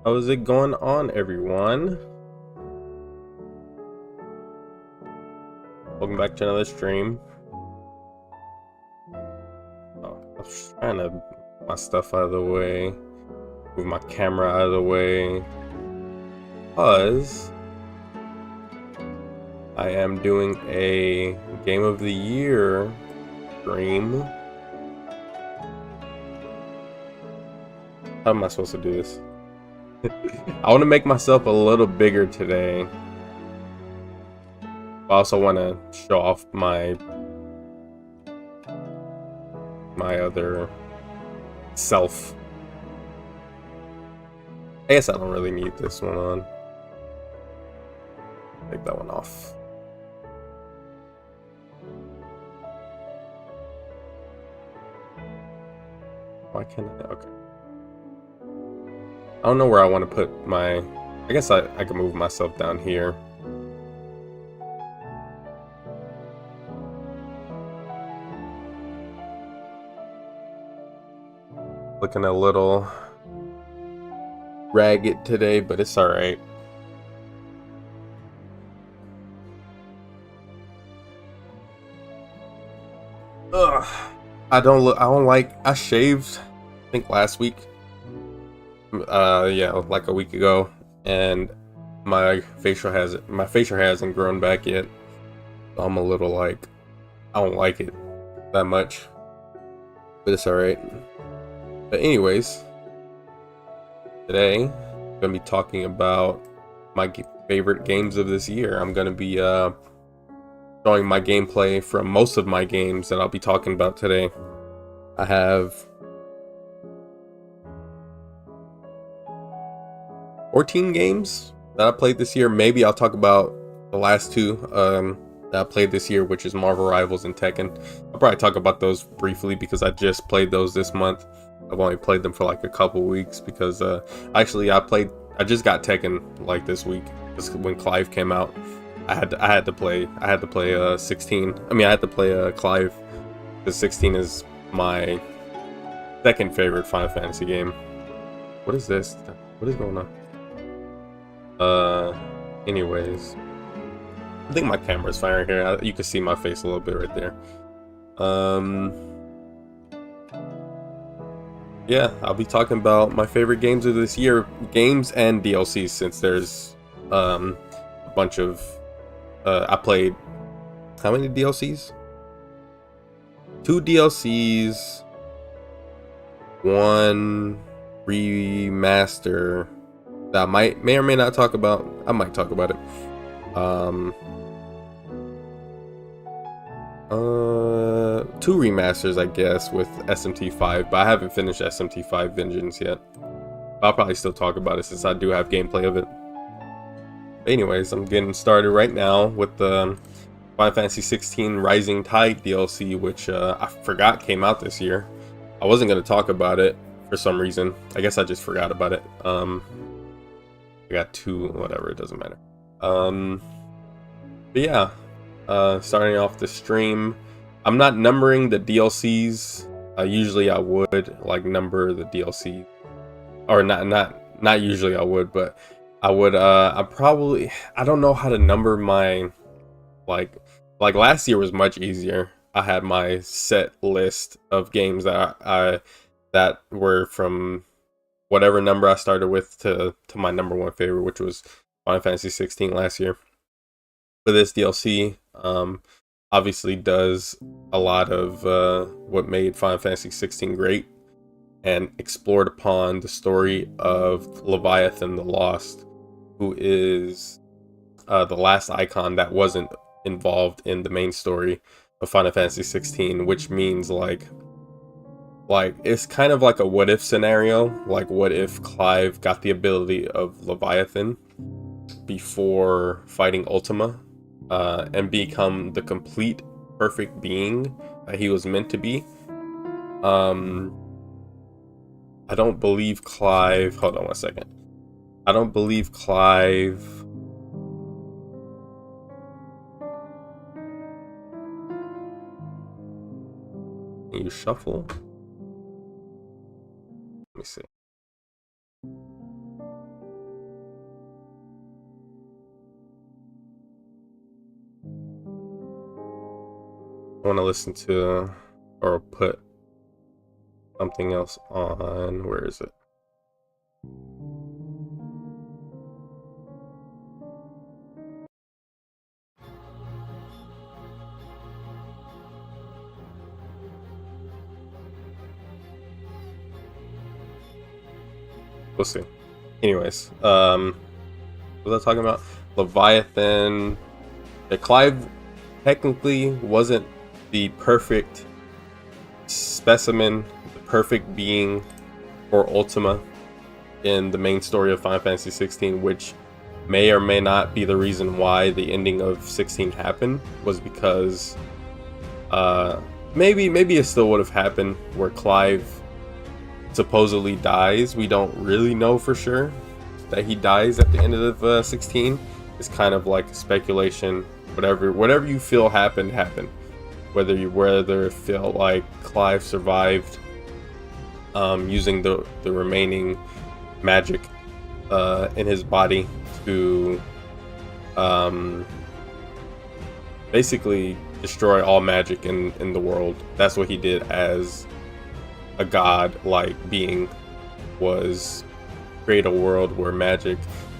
How is it going on, everyone? Welcome back to another stream. Oh, I was trying to move my stuff out of the way, move my camera out of the way, because I am doing a Game of the Year stream. How am I supposed to do this? I want to make myself a little bigger today. I also want to show off my other self. I guess I don't really need this one on. Take that one off. Why can't I? Okay. I don't know where I want to put my... I guess I can move myself down here. Looking a little ragged today, but it's alright. Ugh. I don't like... I shaved, I think last week. Yeah, like a week ago, and my facial hasn't grown back yet. So I'm a little like, I don't like it that much, but it's alright. But anyways, today I'm gonna be talking about my favorite games of this year. I'm gonna be showing my gameplay from most of my games that I'll be talking about today. I have 14 games that I played this year. Maybe I'll talk about the last two that I played this year, which is Marvel Rivals and Tekken. I'll probably talk about those briefly because I just played those this month. I've only played them for like a couple weeks because actually I just got Tekken like this week. Just when Clive came out, I had to play 16. I mean, I had to play Clive because 16 is my second favorite Final Fantasy game. What is this? What is going on? Anyways, I think my camera's firing here. You can see my face a little bit right there. Yeah, I'll be talking about my favorite games of this year, games and DLCs, since there's a bunch of I played how many DLCs? 2 DLCs, 1 remaster that I may or may not talk about. I might talk about it. 2 remasters, I guess, with SMT5, but I haven't finished SMT5 Vengeance yet. I'll probably still talk about it since I do have gameplay of it. But anyways, I'm getting started right now with the Final Fantasy 16 Rising Tide DLC, which I forgot came out this year. I wasn't going to talk about it for some reason. I guess I just forgot about it. I got 2, whatever, it doesn't matter. But yeah, starting off the stream, I'm not numbering the DLCs. Usually I would like number the DLC, or not usually I would, but I would. I don't know how to number my like last year was much easier. I had my set list of games that were from whatever number I started with to my number 1 favorite, which was Final Fantasy 16 last year. But this DLC obviously does a lot of what made Final Fantasy 16 great, and explored upon the story of Leviathan the Lost, who is the last icon that wasn't involved in the main story of Final Fantasy 16, which means like it's kind of like a what if scenario. Like, what if Clive got the ability of Leviathan before fighting Ultima, and become the complete perfect being that he was meant to be. I don't believe Clive... Hold on one second. I don't believe Clive... Can you shuffle? Let me see. want to listen to or put something else on. Where is it? We'll see. Anyways, what was I talking about? Leviathan. Yeah, Clive technically wasn't the perfect specimen, the perfect being for Ultima in the main story of Final Fantasy 16, which may or may not be the reason why the ending of 16 happened, was because maybe it still would have happened where Clive supposedly dies. We don't really know for sure that he dies at the end of 16. It's kind of like speculation. Whatever you feel happened. Whether you feel like Clive survived using the remaining magic in his body to basically destroy all magic in the world. That's what he did as a god-like being, was create a world where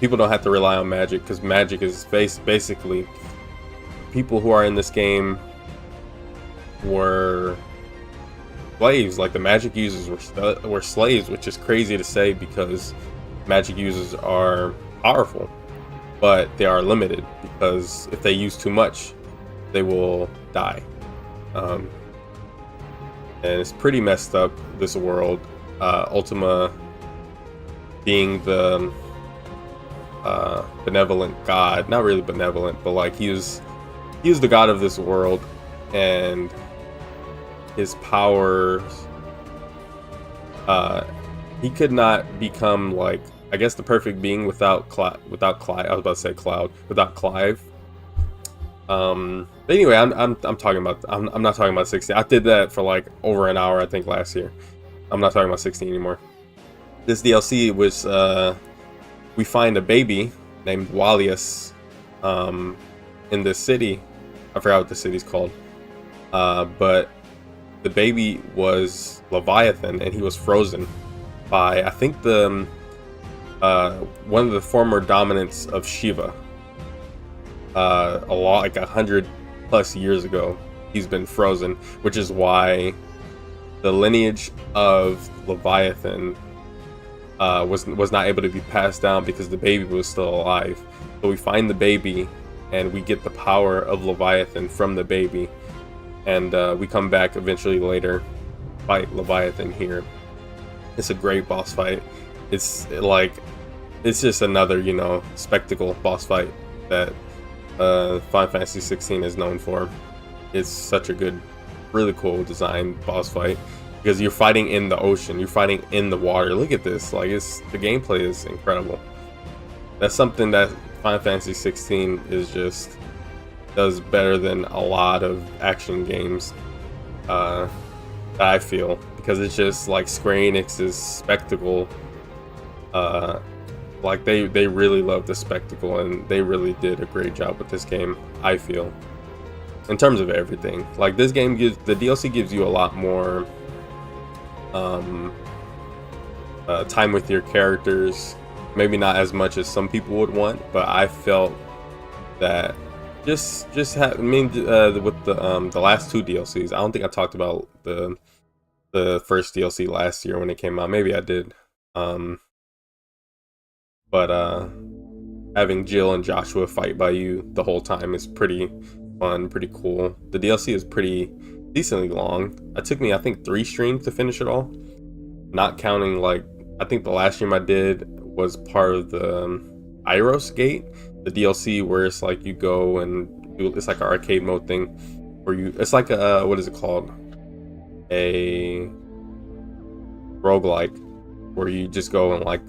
people don't have to rely on magic, because magic is basically people who are in this game were slaves. Like, the magic users were slaves, which is crazy to say because magic users are powerful, but they are limited, because if they use too much, they will die. And it's pretty messed up, this world. Ultima being the benevolent god, not really benevolent, but like he was the god of this world, and his powers, he could not become, like, I guess, the perfect being without Clive. I was about to say Cloud, without Clive. But anyway, I'm talking about, I'm not talking about 16. I did that for like over an hour, I think, last year. I'm not talking about 16 anymore. This DLC was we find a baby named Walius in this city. I forgot what the city's called, but the baby was Leviathan, and he was frozen by, I think, the one of the former dominants of Shiva. A lot, like 100+ years ago, he's been frozen, which is why the lineage of Leviathan was not able to be passed down, because the baby was still alive. So we find the baby, and we get the power of Leviathan from the baby, and we come back eventually later, fight Leviathan here. It's a great boss fight. It's just another, spectacle boss fight that Final Fantasy 16 is known for. It's such a good, really cool design boss fight, because you're fighting in the ocean, you're fighting in the water. Look at this, like, the gameplay is incredible. That's something that Final Fantasy 16 does better than a lot of action games, that I feel, because it's just like Square Enix's spectacle. Like, they really love the spectacle, and they really did a great job with this game, I feel, in terms of everything. Like, this game the DLC gives you a lot more time with your characters. Maybe not as much as some people would want, but I felt that with the last two DLCs, I don't think I talked about the first DLC last year when it came out. Maybe I did. But having Jill and Joshua fight by you the whole time is pretty fun, pretty cool. The DLC is pretty decently long. It took me, I think, 3 streams to finish it all, not counting, like, I think the last stream I did was part of the Iros Gate, the DLC where it's like you go and it's like an arcade mode thing where it's like a, what is it called, a roguelike, where you just go and, like,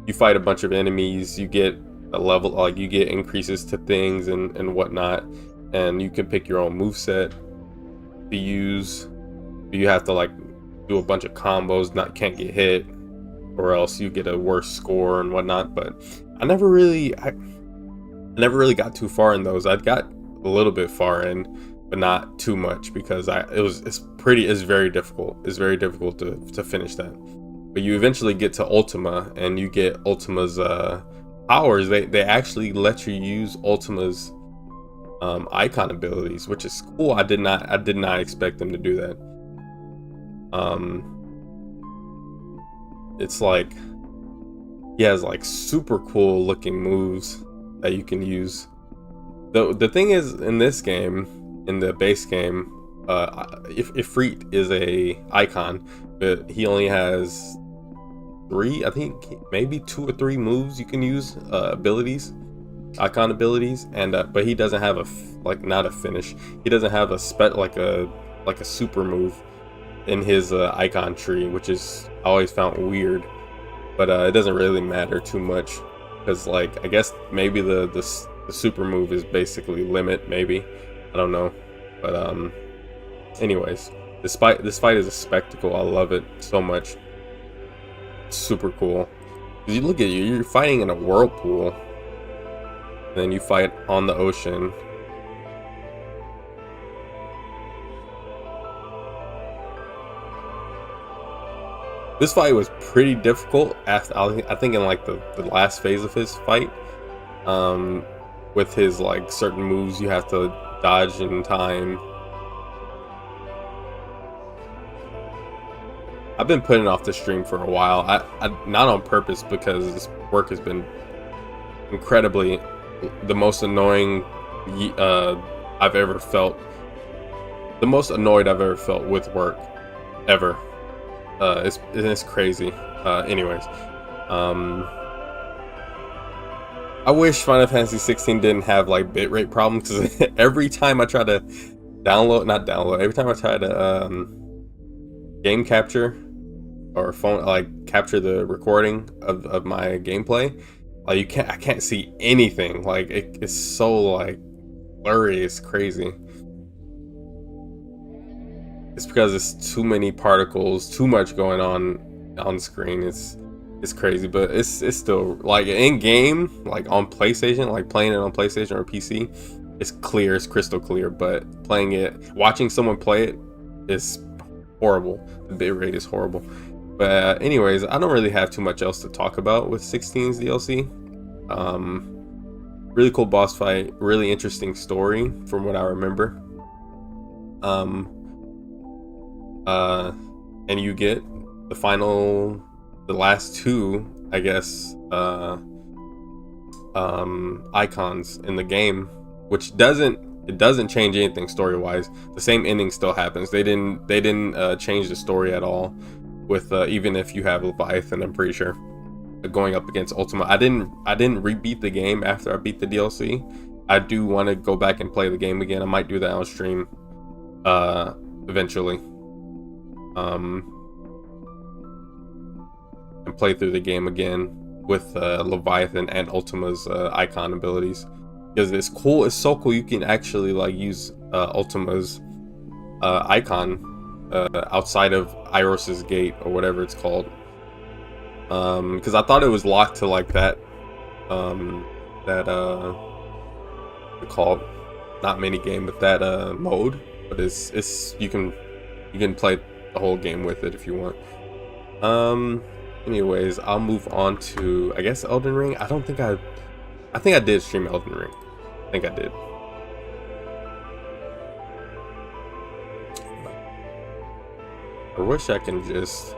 you fight a bunch of enemies, you get a level, like, you get increases to things and whatnot, and you can pick your own moveset to use. You have to, like, do a bunch of combos, can't get hit, or else you get a worse score and whatnot. But I never really got too far in those. I got a little bit far in, but not too much because it's very difficult. It's very difficult to finish that. But you eventually get to Ultima, and you get Ultima's powers. They actually let you use Ultima's icon abilities, which is cool. I did not expect them to do that. It's like he has like super cool looking moves that you can use. The thing is, in this game, in the base game, Ifrit is a icon, but he only has 3, I think maybe 2 or 3 moves you can use, icon abilities, and but he doesn't have not a finish. He doesn't have like a super move in his icon tree, which is I always found weird. But it doesn't really matter too much because, like, I guess maybe the super move is basically limit. Maybe, I don't know. But anyways, this fight is a spectacle. I love it so much. It's super cool. You look at you're fighting in a whirlpool, then you fight on the ocean. This fight was pretty difficult after I think in like the last phase of his fight. With his like certain moves you have to dodge in time. I've been putting off the stream for a while. I not on purpose, because this work has been incredibly the most annoying I've ever felt. The most annoyed I've ever felt with work ever. It's crazy. Anyways, I wish Final Fantasy 16 didn't have like bitrate problems, because every time I try to every time I try to game capture or phone, like, capture the recording of my gameplay, like, I can't see anything. Like, it's so like blurry. It's crazy. It's because it's too many particles, too much going on screen. It's crazy, but it's still, like, in game, like on PlayStation, like playing it on PlayStation or PC, it's clear, it's crystal clear. But watching someone play it is horrible. The bitrate is horrible. But anyways, I don't really have too much else to talk about with 16's DLC. Really cool boss fight, really interesting story from what I remember. And you get the last 2, I guess, icons in the game, which doesn't change anything story-wise. The same ending still happens. They didn't change the story at all with even if you have Leviathan, I'm pretty sure, going up against Ultima. I didn't rebeat the game after I beat the DLC. I do want to go back and play the game again. I might do that on stream eventually. And play through the game again with Leviathan and Ultima's icon abilities, because it's cool. It's so cool. You can actually like use Ultima's icon outside of Iros's Gate or whatever it's called. Because I thought it was locked to like that called, not mini game, but that mode. But it's you can play the whole game with it if you want. Anyways, I'll move on to, I guess, Elden Ring. I think I did stream Elden Ring. I think I did. I wish I can just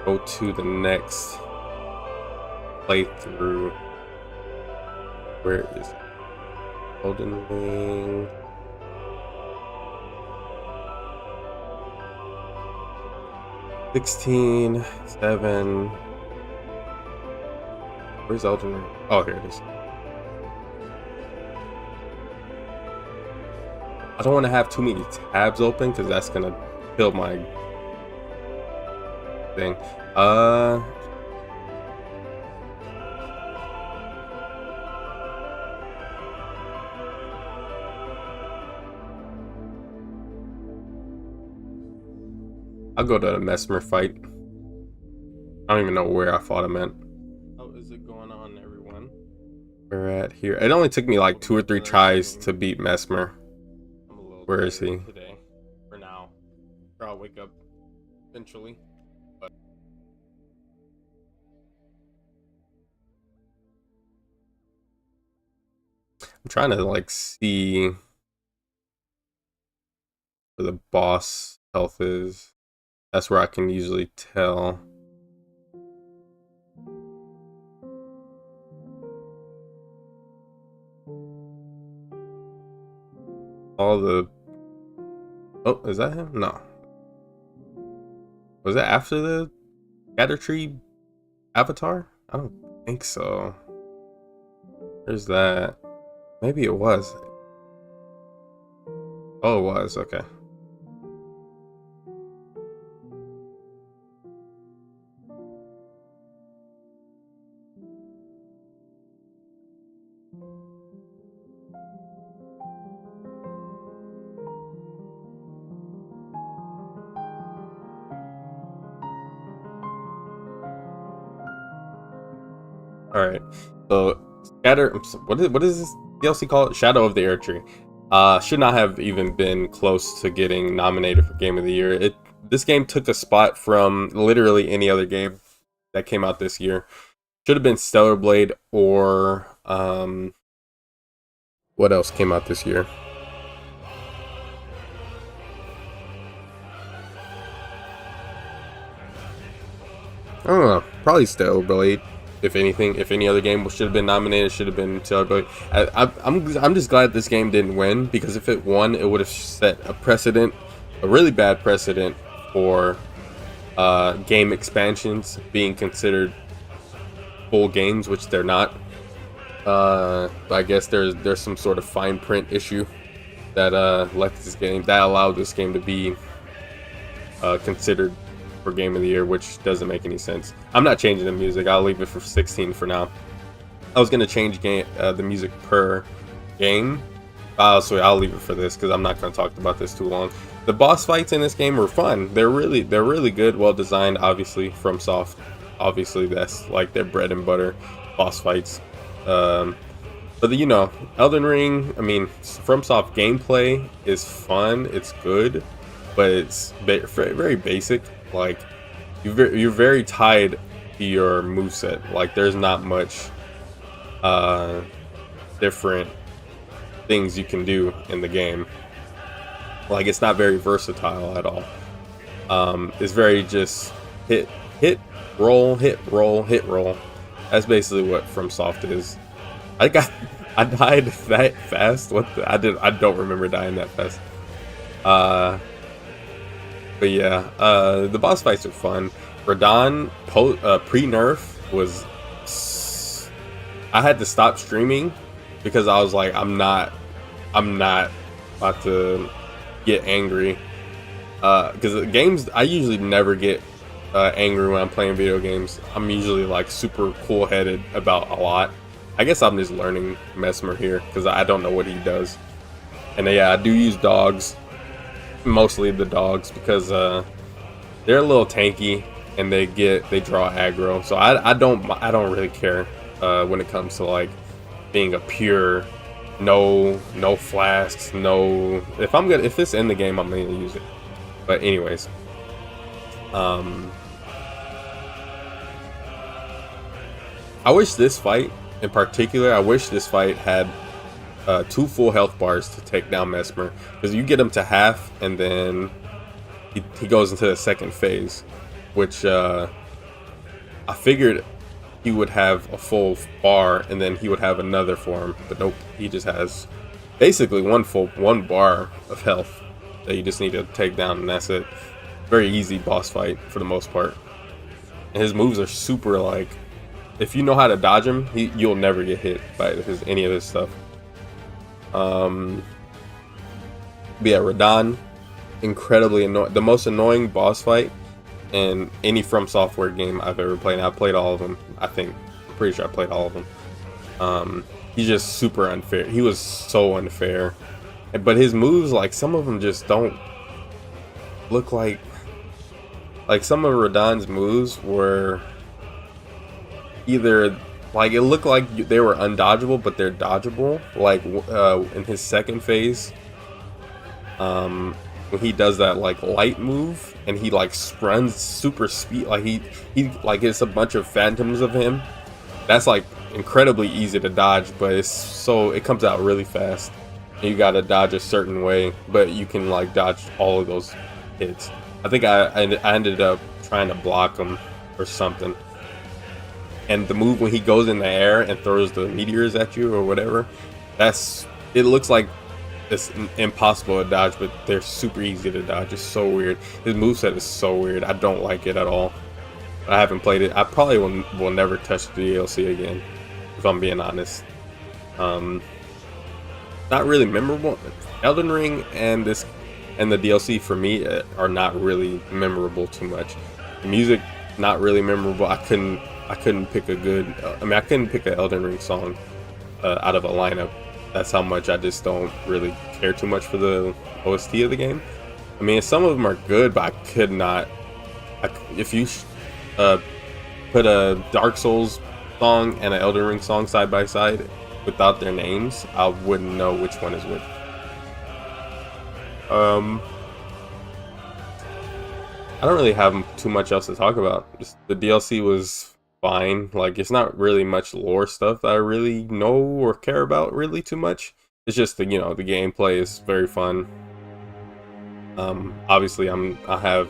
go to the next playthrough. Where is it? Elden Ring. $16, $7. Where's Elden Ring? Oh, here it is. I don't want to have too many tabs open, because that's gonna kill my thing. I'll go to the Messmer fight. I don't even know where I fought him at. How is it going on, everyone? We're at here. It only took me like 2 or 3 tries to beat Messmer. little Where is he? Today, for now. Or I'll wake up eventually. But I'm trying to like see where the boss health is. That's where I can usually tell. All the... Oh, is that him? No. Was that after the Scattertree avatar? I don't think so. There's that. Maybe it was. Oh, it was. Okay. All right, so what is this DLC called? Shadow of the Erdtree. Should not have even been close to getting nominated for Game of the Year. This game took a spot from literally any other game that came out this year. Should have been Stellar Blade or what else came out this year? I don't know. Probably Stellar Blade. If anything, if any other game should have been nominated, should have been Stellar Blade. I'm just glad this game didn't win, because if it won, it would have set a precedent, a really bad precedent for game expansions being considered full games, which they're not. I guess there's some sort of fine print issue that allowed this game to be considered for Game of the Year, which doesn't make any sense. I'm not changing the music. I'll leave it for 16 for now. I was gonna change the music per game, so I'll leave it for this because I'm not gonna talk about this too long. The boss fights in this game were fun. They're really good, well designed. Obviously, FromSoft. Obviously, that's like their bread and butter, boss fights. But you know, Elden Ring. I mean, FromSoft gameplay is fun. It's good, but it's very basic. Like, you're very tied to your moveset. Like, there's not much different things you can do in the game. Like, it's not very versatile at all. It's very just hit, roll, hit, roll, hit, roll. That's basically what FromSoft is. I died that fast. I don't remember dying that fast. But yeah, the boss fights are fun. Radahn pre-nerf was... I had to stop streaming because I was like, I'm not about to get angry. Because games, I usually never get angry when I'm playing video games. I'm usually like super cool-headed about a lot. I guess I'm just learning Messmer here because I don't know what he does. And yeah, I do use dogs. Mostly the dogs, because they're a little tanky and they draw aggro. So I don't really care when it comes to like being a pure no flasks, no... If it's in the game, I'm gonna use it. But anyways, I wish this fight in particular, had 2 full health bars to take down Messmer, because you get him to half and then he goes into the second phase, which I figured he would have a full bar and then he would have another form, but nope, he just has basically one bar of health that you just need to take down, and that's it. Very easy boss fight for the most part, and his moves are super, like, if you know how to dodge him, you'll never get hit by any of his stuff. But yeah, Radahn, incredibly annoying. The most annoying boss fight in any From Software game I've ever played. I've played all of them. I'm pretty sure I played all of them. He's just super unfair. He was so unfair. But his moves, like, some of them just don't look like some of Radahn's moves were either... Like, it looked like they were undodgeable, but they're dodgeable. Like, in his second phase, when he does that like light move and he like runs super speed, like he like it's a bunch of phantoms of him. That's like incredibly easy to dodge, but it comes out really fast. And you gotta dodge a certain way, but you can like dodge all of those hits. I think I ended up trying to block him or something. And the move when he goes in the air and throws the meteors at you or whatever, it looks like it's impossible to dodge, but they're super easy to dodge. It's so weird. His moveset is so weird. I don't like it at all. I haven't played it. I probably will never touch the DLC again, if I'm being honest. Not really memorable. Elden Ring and the DLC for me are not really memorable too much. The music, not really memorable. I couldn't pick a good. I couldn't pick an Elden Ring song out of a lineup. That's how much I just don't really care too much for the OST of the game. I mean, some of them are good, but I could not. If you put a Dark Souls song and an Elden Ring song side by side without their names, I wouldn't know which one is which. I don't really have too much else to talk about. Just the DLC was fine. Like, it's not really much lore stuff that I really know or care about really too much. It's just the gameplay is very fun. Obviously I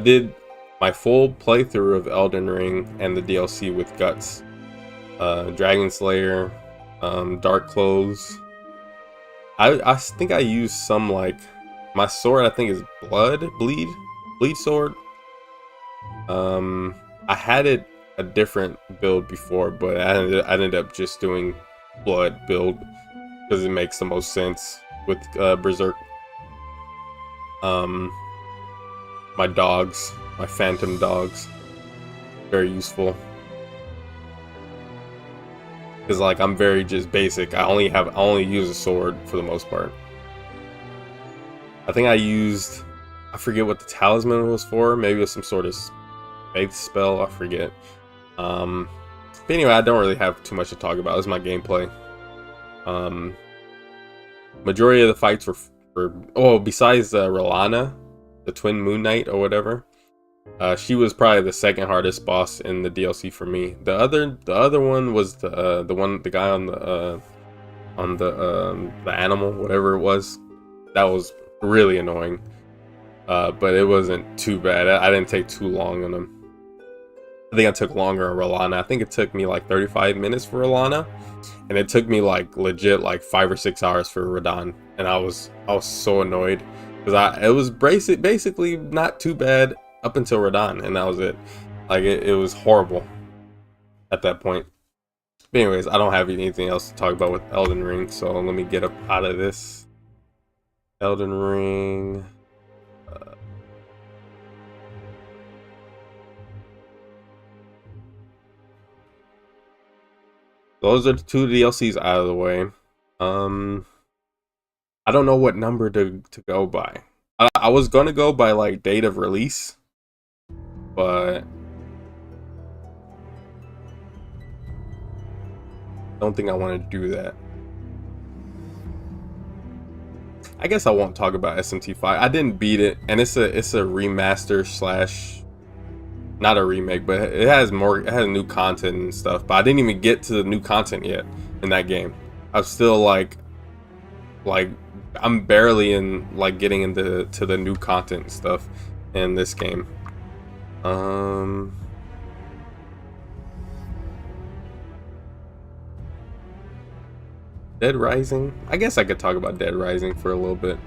did my full playthrough of Elden Ring and the DLC with Guts, Dragon Slayer, Dark Clothes. I think I used some, like, my sword I think is bleed sword. I had it a different build before, but I ended up just doing blood build because it makes the most sense with Berserk. My dogs, my phantom dogs, very useful because like I'm very just basic. I only use a sword for the most part. I think I forget what the talisman was for. Maybe it was some sort of faith spell. I forget. But anyway, I don't really have too much to talk about. This is my gameplay. Majority of the fights were besides Rellana, the Twin Moon Knight or whatever. She was probably the second hardest boss in the DLC for me. The other one was the guy on the animal, whatever it was. That was really annoying. But it wasn't too bad. I didn't take too long on him. I think I took longer on Rellana. I think it took me like 35 minutes for Rellana, and it took me like legit like 5 or 6 hours for Radahn. And I was so annoyed because it was basically not too bad up until Radahn, and that was it. Like it was horrible at that point. But anyways, I don't have anything else to talk about with Elden Ring, so let me get up out of this. Elden Ring. Those are the 2 DLCs out of the way. I don't know what number to go by. I was gonna go by like date of release, but I don't think I want to do that. I guess I won't talk about SMT5. I didn't beat it, and it's a remaster slash, not a remake, but it has new content and stuff. But I didn't even get to the new content yet in that game. I'm still like I'm barely in like getting into the new content and stuff in this game. Dead Rising. I guess I could talk about Dead Rising for a little bit.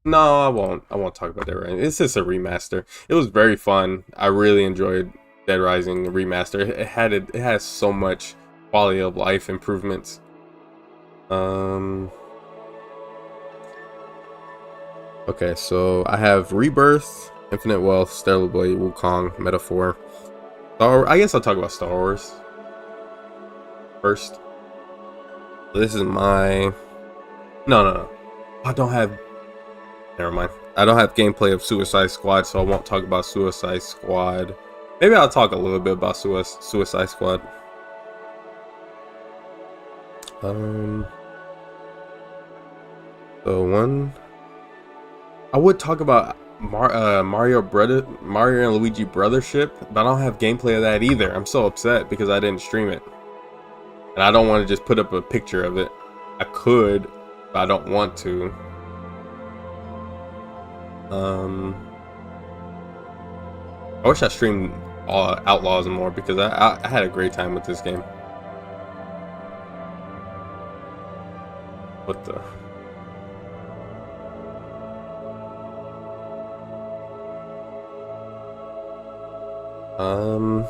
No, I won't. I won't talk about Dead Rising. It's just a remaster. It was very fun. I really enjoyed Dead Rising remaster. It has so much quality of life improvements. Okay, so I have Rebirth, Infinite Wealth, Stellar Blade, Wukong, Metaphor. I guess I'll talk about Star Wars first. This is my... No. I don't have... Never mind. I don't have gameplay of Suicide Squad, so I won't talk about Suicide Squad. Maybe I'll talk a little bit about Suicide Squad. Um, the one I would talk about Mario and Luigi Brothership, but I don't have gameplay of that either. I'm so upset because I didn't stream it, and I don't want to just put up a picture of it. I could, but I don't want to. I wish I streamed Outlaws more because I had a great time with this game. What the? Um.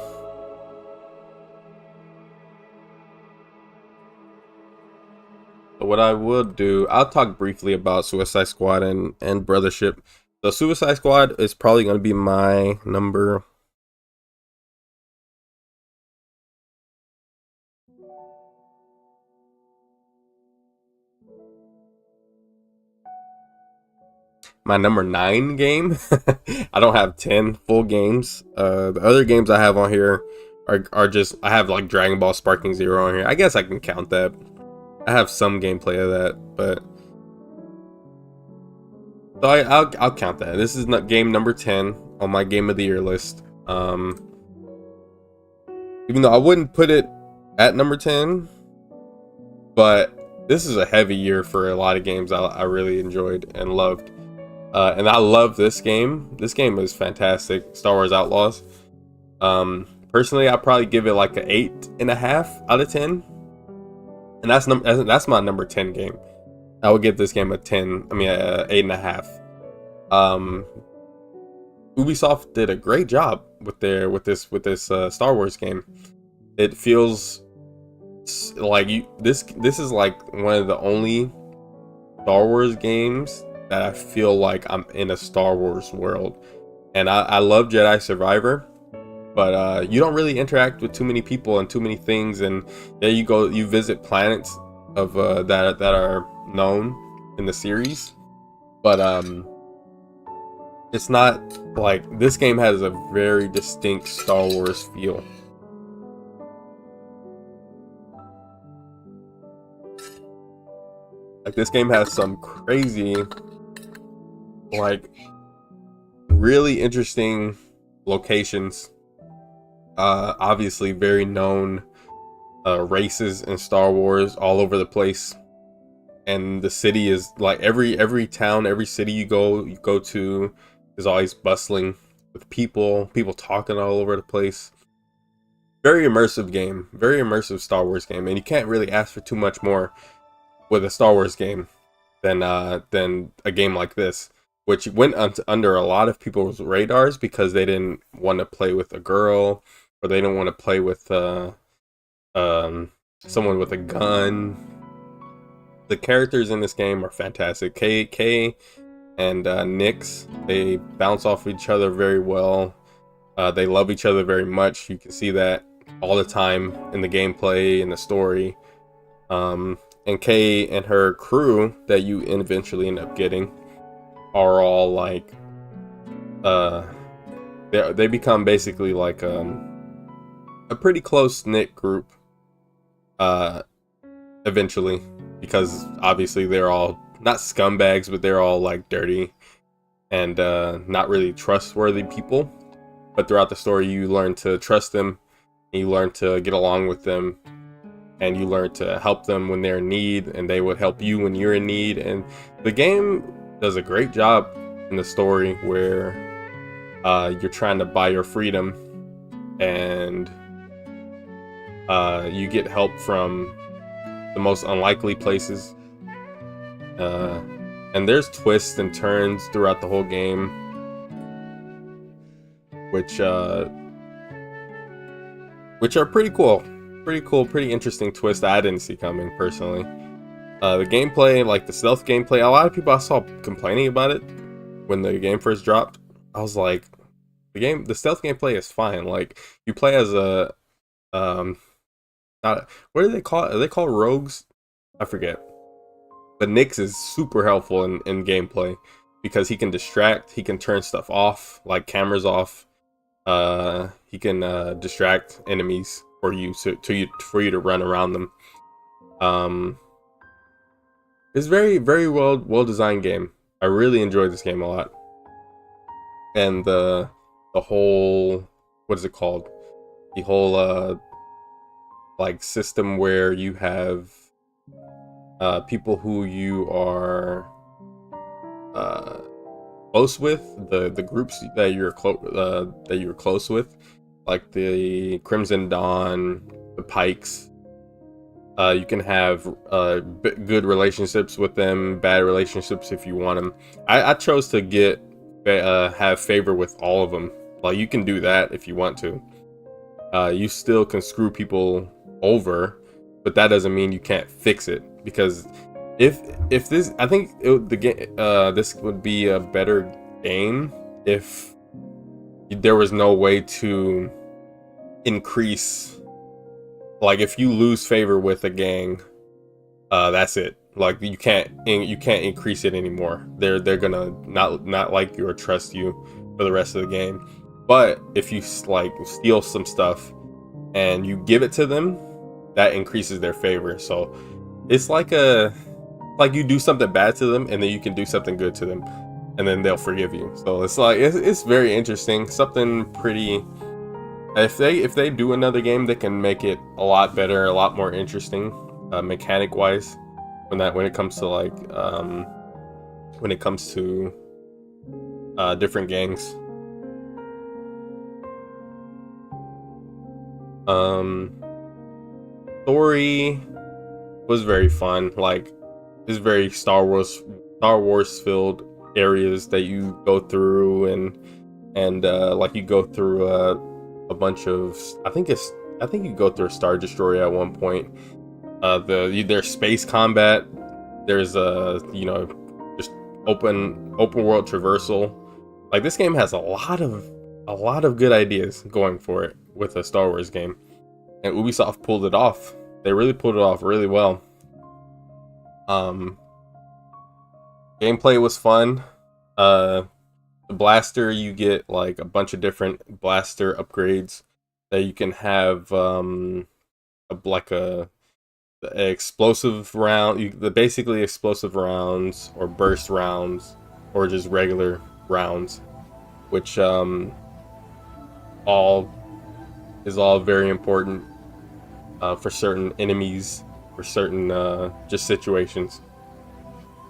What I would do, I'll talk briefly about Suicide Squad and Brothership. The Suicide Squad is probably going to be my number. My number 9 game. I don't have 10 full games. The other games I have on here are just, I have like Dragon Ball Sparking Zero on here. I guess I can count that. I have some gameplay of that, but so I'll count that. This is not game number 10 on my game of the year list. Even though I wouldn't put it at number 10, but this is a heavy year for a lot of games I really enjoyed and loved. And I love this game. This game is fantastic. Star Wars Outlaws. Personally, I'd probably give it like an 8.5 out of 10. And that's my number 10 game. I would give this game a 10. I mean, 8.5. Ubisoft did a great job with this Star Wars game. It feels like this is like one of the only Star Wars games that I feel like I'm in a Star Wars world. And I love Jedi Survivor, but you don't really interact with too many people and too many things. And there you go, you visit planets of that are known in the series, but it's not like this game has a very distinct Star Wars feel. Like this game has some crazy, like really interesting locations. Obviously very known races in Star Wars all over the place. And the city is like every town, every city you go to is always bustling with people talking all over the place. Very immersive game, very immersive Star Wars game, and you can't really ask for too much more with a Star Wars game than a game like this, which went under a lot of people's radars because they didn't want to play with a girl, or they didn't want to play with someone with a gun. The characters in this game are fantastic. Kay and Nix, they bounce off each other very well. They love each other very much. You can see that all the time in the gameplay and the story. And Kay and her crew that you eventually end up getting are all like they become basically like a pretty close-knit group eventually, because obviously they're all not scumbags, but they're all like dirty and not really trustworthy people. But throughout the story you learn to trust them, and you learn to get along with them, and you learn to help them when they're in need, and they would help you when you're in need. And the game does a great job in the story where you're trying to buy your freedom, and you get help from the most unlikely places. And there's twists and turns throughout the whole game, which are pretty cool. Pretty interesting twist that I didn't see coming personally. The gameplay, like the stealth gameplay, a lot of people I saw complaining about it when the game first dropped. I was like, the stealth gameplay is fine. Like you play as a what do they call it? Are they called rogues? I forget. But Nix is super helpful in gameplay because he can distract, he can turn stuff off, like cameras off. He can distract enemies for you to run around them. Um, it's very well designed game. I really enjoyed this game a lot, and the whole, what is it called? The whole like system where you have people who you are uh close with, the groups that you're close with, like the Crimson Dawn, the Pikes. You can have good relationships with them, bad relationships if you want them. I chose to have favor with all of them. Like, you can do that if you want to. You still can screw people over, but that doesn't mean you can't fix it. Because if this, I think the game, this would be a better game if there was no way to increase. Like, if you lose favor with a gang, that's it. Like, you can't increase it anymore. They're gonna not like you or trust you for the rest of the game. But if you like steal some stuff and you give it to them, that increases their favor. So it's like you do something bad to them and then you can do something good to them, and then they'll forgive you. So it's like it's very interesting. Something pretty. If they do another game, they can make it a lot better, a lot more interesting, mechanic wise. When it comes to like different gangs. Story was very fun. Like, it's very Star Wars filled areas that you go through, and like you go through a bunch of, I think you go through a Star Destroyer at one point. There's space combat. There's just open world traversal. Like, this game has a lot of good ideas going for it with a Star Wars game, and Ubisoft pulled it off. They really pulled it off really well. Gameplay was fun. The blaster, you get like a bunch of different blaster upgrades that you can have. Like a explosive round, basically explosive rounds or burst rounds or just regular rounds, which all very important for certain enemies, for certain just situations.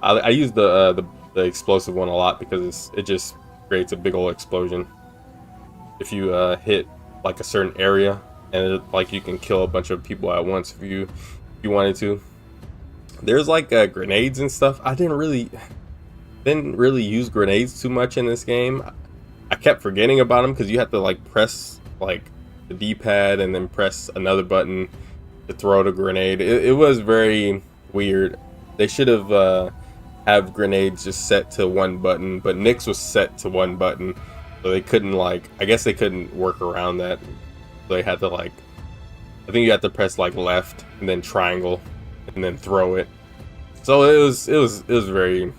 I use the explosive one a lot because it just creates a big old explosion if you hit like a certain area, and like you can kill a bunch of people at once if you wanted to. There's like grenades and stuff. I didn't really use grenades too much in this game. I kept forgetting about them because you have to like press like the D-pad and then press another button to throw the grenade. It was very weird. They should have grenades just set to one button, but Nick's was set to one button, so they couldn't, like, I guess they couldn't work around that. So they had to, like, I think you had to press like left and then triangle and then throw it. So it was very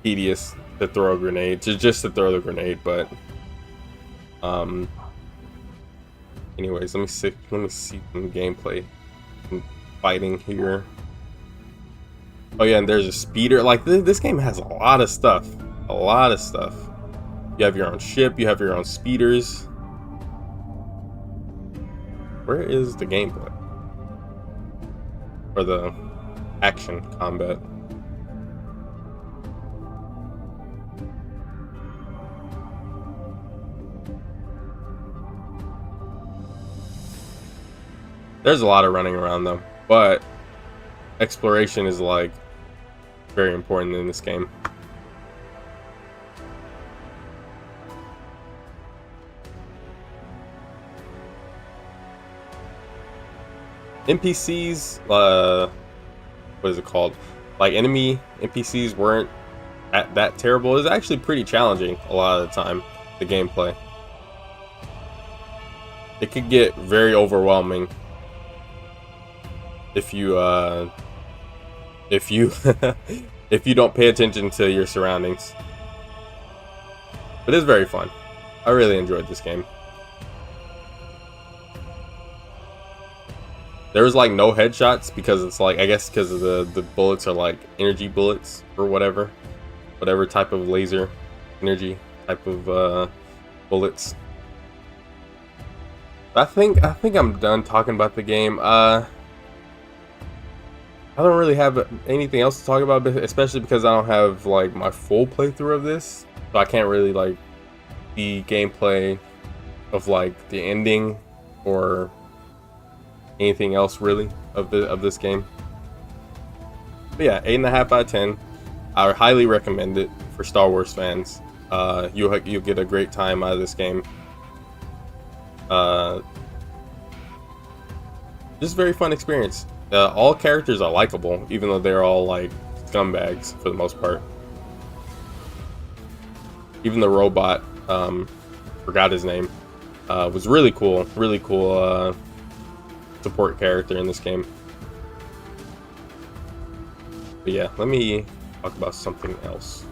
tedious to throw a grenade, just to throw the grenade. But anyways, let me see some gameplay, some fighting here. Oh yeah, and there's a speeder. Like, this game has a lot of stuff. You have your own ship, you have your own speeders. Where is the gameplay? Or the action combat? There's a lot of running around though, but exploration is like very important in this game. NPCs, what is it called? Like, enemy NPCs weren't that terrible. It was actually pretty challenging a lot of the time, the gameplay. It could get very overwhelming if you if you don't pay attention to your surroundings. But it's very fun. I really enjoyed this game. There was like no headshots because it's like, I guess because of the bullets are like energy bullets or whatever type of laser energy type of bullets. I think I'm done talking about the game. I don't really have anything else to talk about, especially because I don't have like my full playthrough of this, so I can't really like the gameplay of like the ending or anything else really of this game. But yeah, 8.5 out of 10. I highly recommend it for Star Wars fans. You'll get a great time out of this game. Just a very fun experience. All characters are likable, even though they're all like scumbags for the most part. Even the robot, forgot his name, was really cool. Really cool support character in this game. But yeah, let me talk about something else.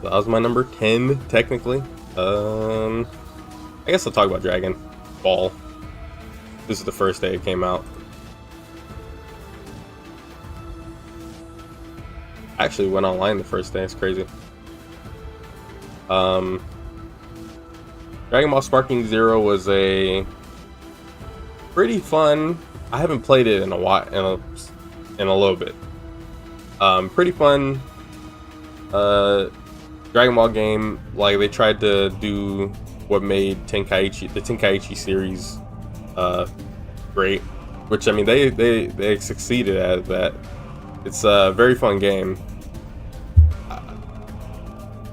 That was my number 10, technically. I guess I'll talk about Dragon Ball. This is the first day it came out. I actually went online the first day. It's crazy. Dragon Ball Sparking Zero was a pretty fun. I haven't played it in a while, in a little bit. Pretty fun. Dragon Ball game. Like they tried to do what made the Tenkaichi series great, which I mean they succeeded at that. It's a very fun game.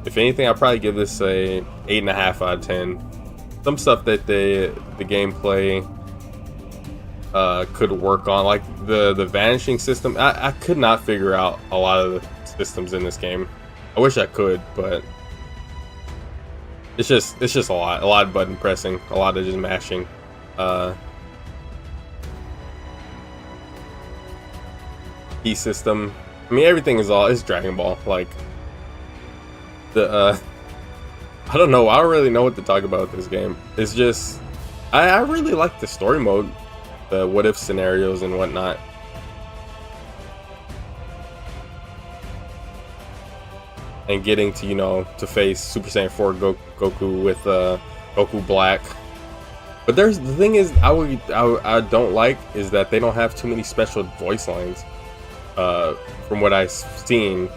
If anything, I'll probably give this a 8.5 out of 10. Some stuff that the gameplay could work on, like the vanishing system. I could not figure out a lot of the systems in this game. I wish I could, but it's just a lot of button pressing, a lot of just mashing. Key system. I mean, everything is Dragon Ball. Like the I don't know. I don't really know what to talk about with this game. It's just I really like the story mode, the what if scenarios and whatnot. And getting to, you know, to face Super Saiyan 4 Goku with Goku Black. But the thing is, I don't like is that they don't have too many special voice lines. From what I've seen,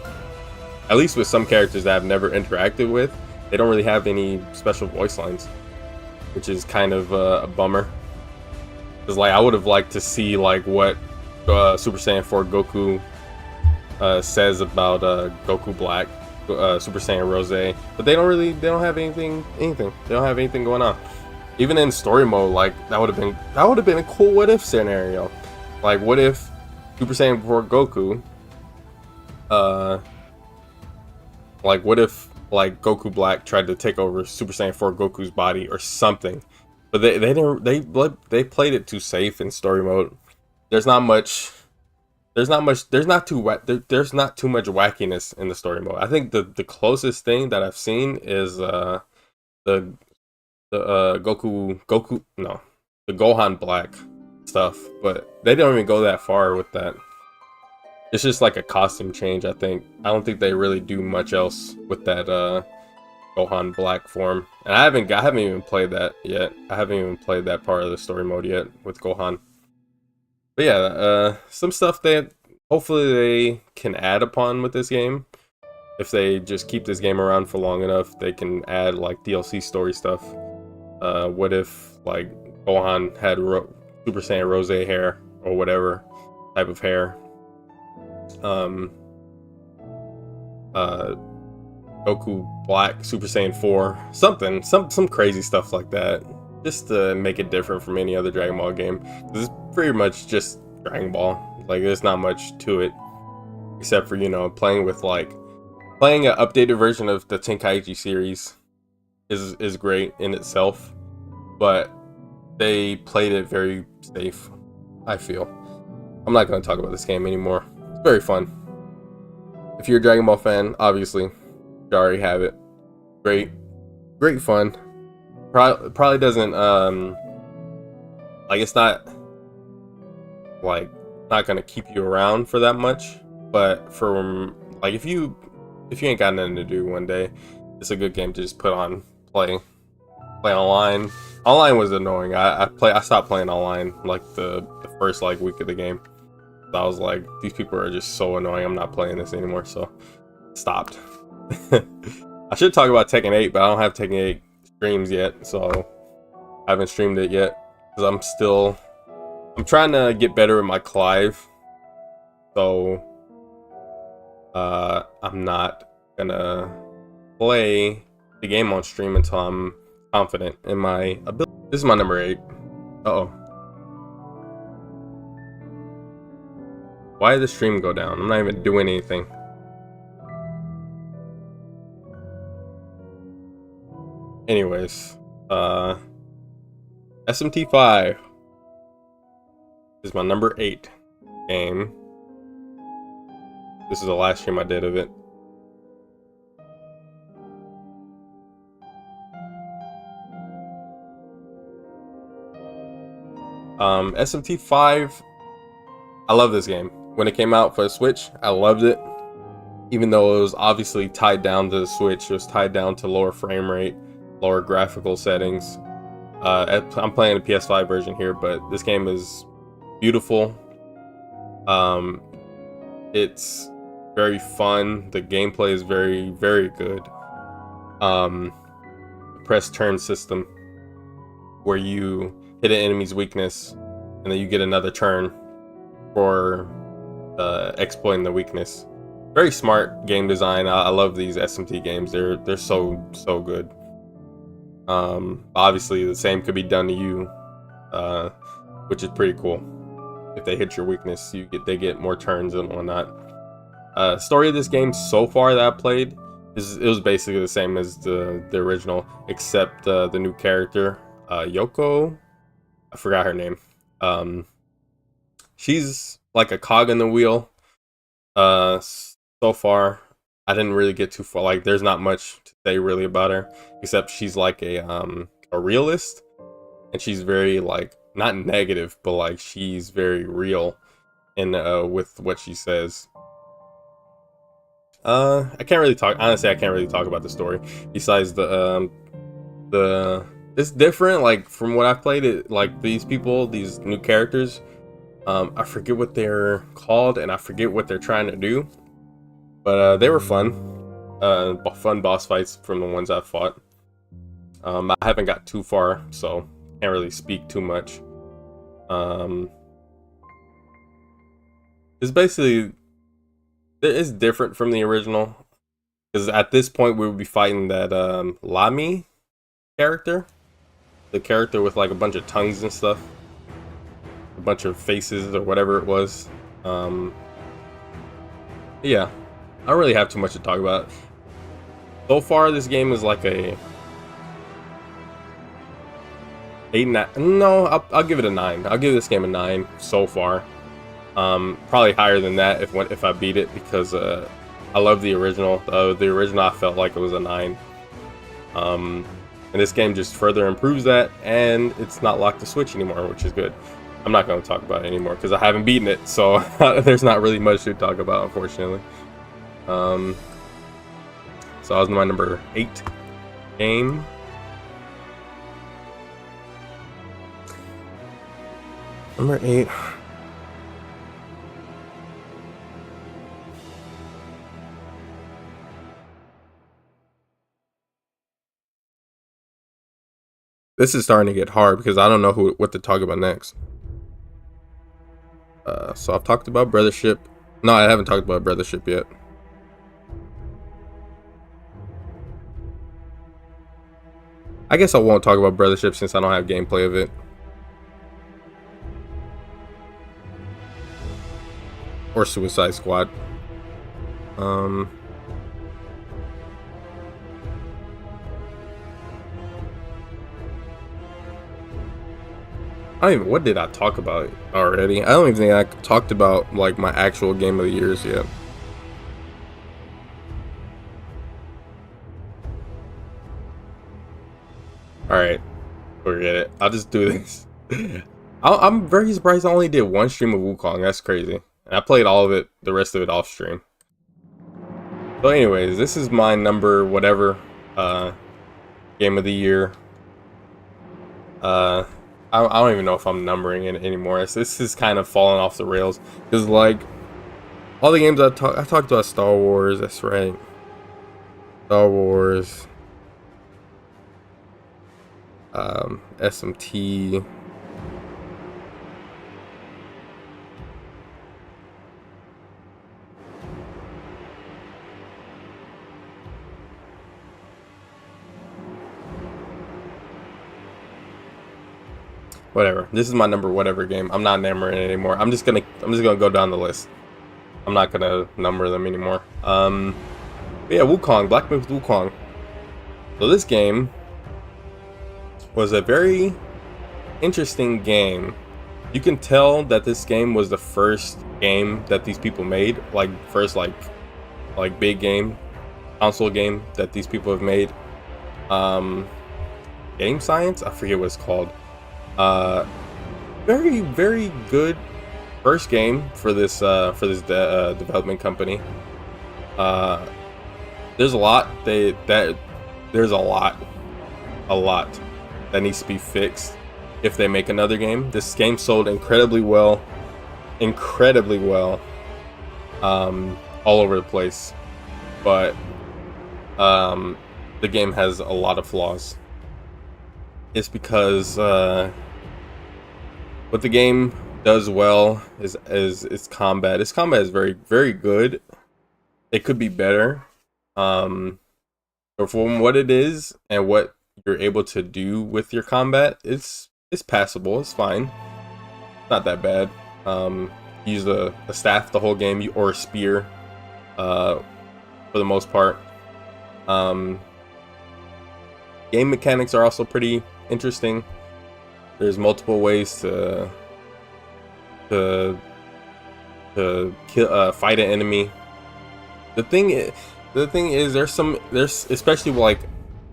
at least with some characters that I've never interacted with, they don't really have any special voice lines, which is kind of a bummer. Because like I would have liked to see like what Super Saiyan 4 Goku says about Goku Black, Super Saiyan Rose, but they don't have anything. They don't have anything going on. Even in story mode, like that would have been a cool what if scenario. Like what if Super Saiyan 4 Goku, like what if like Goku Black tried to take over Super Saiyan 4 Goku's body or something, but they didn't. They played it too safe in story mode. There's not too much wackiness in the story mode. I think the closest thing that I've seen is the Gohan Black stuff, but they don't even go that far with that. It's just like a costume change, I think. I don't think they really do much else with that Gohan Black form. And I haven't even played that yet. I haven't even played that part of the story mode yet with Gohan. But yeah, some stuff that hopefully they can add upon with this game. If they just keep this game around for long enough, they can add like DLC story stuff. What if like Gohan had Super Saiyan Rose hair or whatever type of hair? Goku Black Super Saiyan 4, some crazy stuff like that, just to make it different from any other Dragon Ball game. This is pretty much just Dragon Ball. Like there's not much to it, except for, you know, playing an updated version of the Tenkaichi series is great in itself, but they played it very safe, I feel. I'm not going to talk about this game anymore. It's very fun. If you're a Dragon Ball fan, obviously, you already have it. Great fun. Probably doesn't like, it's not like not gonna keep you around for that much, but for like if you ain't got nothing to do one day, it's a good game to just put on, play online. Online was annoying. I stopped playing online like the first like week of the game. So I was like, these people are just so annoying, I'm not playing this anymore, so stopped. I should talk about Tekken 8, but I don't have Tekken 8 streams yet, so I haven't streamed it yet because I'm trying to get better with my Clive, so I'm not gonna play the game on stream until I'm confident in my ability. This is my number 8. Uh-oh. Why did the stream go down? I'm not even doing anything. Anyways, SMT5 is my number 8 game. This is the last stream I did of it. SMT5, I love this game. When it came out for the Switch, I loved it. Even though it was obviously tied down to the Switch, it was tied down to lower frame rate, lower graphical settings. I'm playing the PS5 version here, but this game is beautiful. It's very fun. The gameplay is very, very good. Press turn system where you hit an enemy's weakness and then you get another turn for exploiting the weakness. Very smart game design. I love these SMT games. They're so good. Obviously the same could be done to you, which is pretty cool. If they hit your weakness, they get more turns and whatnot. Story of this game so far that I played it was basically the same as the original, except the new character, Yoko. I forgot her name. She's like a cog in the wheel. So far, I didn't really get too far. Like, there's not much to say really about her, except she's like a realist, and she's very like not negative, but like she's very real in with what she says. I can't really talk. Honestly, I can't really talk about the story. Besides the it's different. Like from what I've played, it like these people, these new characters. I forget what they're called, and I forget what they're trying to do. But they were fun. Fun boss fights from the ones I've fought. I haven't got too far, so can't really speak too much. It's basically it's different from the original, because at this point we would be fighting that Lami character, the character with like a bunch of tongues and stuff, a bunch of faces or whatever it was. Yeah, I don't really have too much to talk about. So far, this game is like a 8, 9. No, I'll give it a 9. I'll give this game a 9 so far. Probably higher than that if I beat it, because I love the original. The original I felt like it was a 9. And this game just further improves that, and it's not locked to Switch anymore, which is good. I'm not going to talk about it anymore because I haven't beaten it, so there's not really much to talk about, unfortunately. So that was my number 8 game. Number 8. This is starting to get hard because I don't know what to talk about next. So I've talked about Brothership. No, I haven't talked about Brothership yet. I guess I won't talk about Brothership since I don't have gameplay of it. Or Suicide Squad. What did I talk about already? I don't even think I talked about like my actual game of the years yet. All right, forget it. I'll just do this. I'm very surprised I only did one stream of Wukong. That's crazy. And I played all of it, the rest of it off stream. So anyways, this is my number whatever game of the year. I don't even know if I'm numbering it anymore. This is kind of falling off the rails because like all the games I talked about Star Wars. That's right, Star Wars, SMT. Whatever. This is my number whatever game. I'm not numbering it anymore. I'm just gonna go down the list. I'm not gonna number them anymore. But yeah, Wukong, Black Myth Wukong. So this game was a very interesting game. You can tell that this game was the first game that these people made, like first like big game, console game that these people have made. Game Science, I forget what it's called. Very good first game for this development company. There's a lot there's a lot that needs to be fixed if they make another game. This game sold incredibly well, all over the place, but the game has a lot of flaws. It's because what the game does well is its combat. Its combat is very good. It could be better, but from what it is and what you're able to do with your combat, it's passable. It's fine. Not that bad. Use a staff the whole game, or a spear, for the most part. Game mechanics are also pretty interesting. There's multiple ways to kill, fight an enemy. The thing is, there's especially like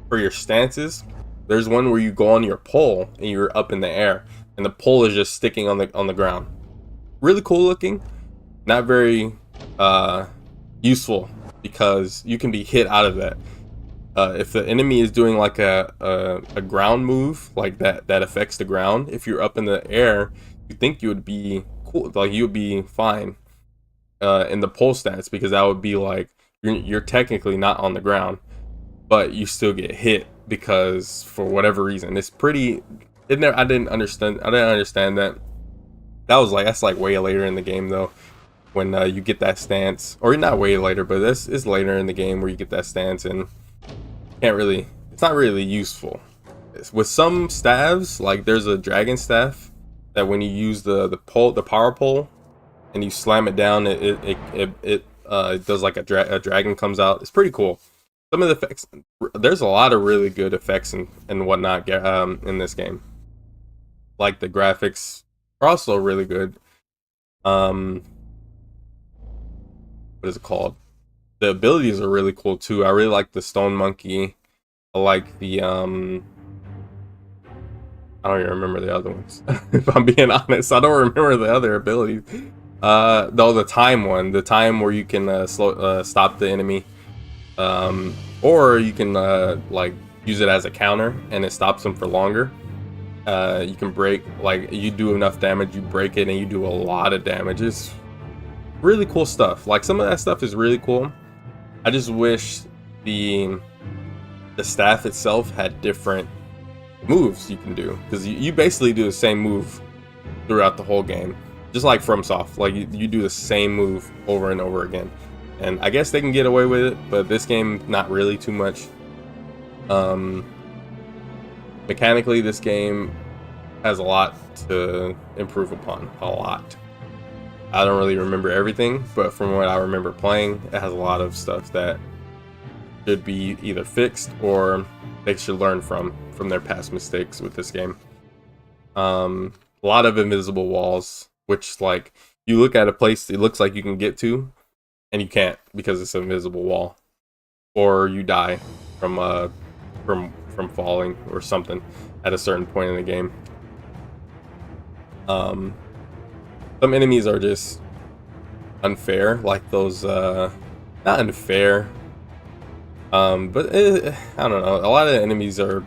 for your stances. There's one where you go on your pole and you're up in the air, and the pole is just sticking on the ground. Really cool looking. Not very useful because you can be hit out of that. If the enemy is doing like a ground move like that affects the ground, if you're up in the air, you think you would be cool, like you would be fine in the pole stance, because that would be like you're technically not on the ground, but you still get hit because for whatever reason. It's pretty. I didn't understand that. That's like way later in the game though, when you get that stance, or not way later, but this is later in the game where you get that stance, and it's not really useful. With some staves, like there's a dragon staff that when you use the power pole and you slam it down, it does like a dragon comes out. It's pretty cool. Some of the effects, there's a lot of really good effects and whatnot in this game. Like the graphics are also really good. What is it called? The abilities are really cool too. I really like the stone monkey. I like the I don't even remember the other ones. If I'm being honest, I don't remember the other abilities. Though the time one, the time where you can stop the enemy, or you can like use it as a counter and it stops them for longer. You can break, like you do enough damage, you break it and you do a lot of damage. It's really cool stuff. Like some of that stuff is really cool. I just wish the staff itself had different moves you can do, because you basically do the same move throughout the whole game, just like FromSoft. Like you do the same move over and over again, and I guess they can get away with it, but this game not really too much. Mechanically, this game has a lot to improve upon. A lot. I don't really remember everything, but from what I remember playing, it has a lot of stuff that should be either fixed or they should learn from their past mistakes with this game. A lot of invisible walls, which like you look at a place it looks like you can get to, and you can't because it's an invisible wall, or you die from from falling or something at a certain point in the game. Some enemies are just unfair, like those not unfair, but I don't know, a lot of the enemies are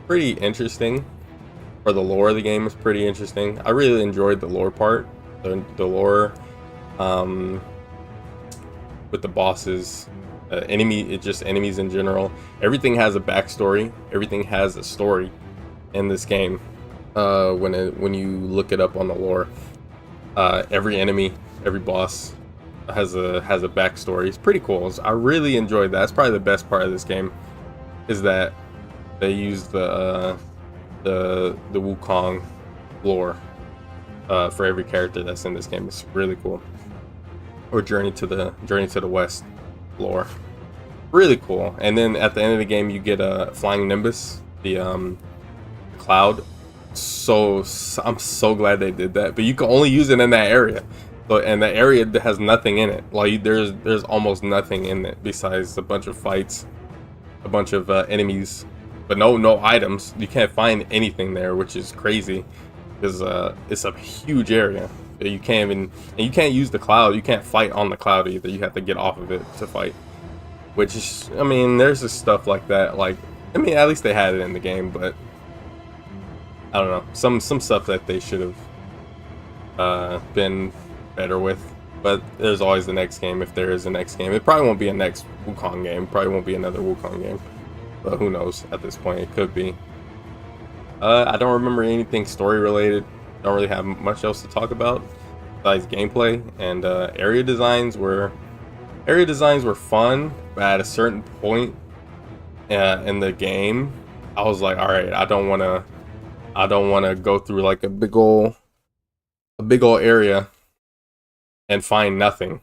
pretty interesting, or the lore of the game is pretty interesting. I really enjoyed the lore part, the lore with the bosses, just enemies in general. Everything has a backstory, everything has a story in this game. When you look it up on the lore, every enemy, every boss has a backstory. It's pretty cool. I really enjoyed that. That's probably the best part of this game, is that they use the Wukong lore for every character that's in this game. It's really cool. Or Journey to the West lore, really cool. And then at the end of the game, you get a flying Nimbus, the cloud. So I'm so glad they did that, but you can only use it in that area. So, and the area that has nothing in it, like there's almost nothing in it besides a bunch of fights, a bunch of enemies, but no items. You can't find anything there, which is crazy, because it's a huge area. You can't even, and you can't use the cloud. You can't fight on the cloud either. You have to get off of it to fight, which is, I mean, there's just stuff like that. Like, I mean, at least they had it in the game, but I don't know, some stuff that they should have been better with. But there's always the next game, if there is a next game. It probably won't be a next Wukong game. Probably won't be another Wukong game. But who knows? At this point, it could be. I don't remember anything story related. Don't really have much else to talk about besides gameplay, and area designs were fun. But at a certain point in the game, I was like, all right, I don't want to go through like a big ol' area and find nothing.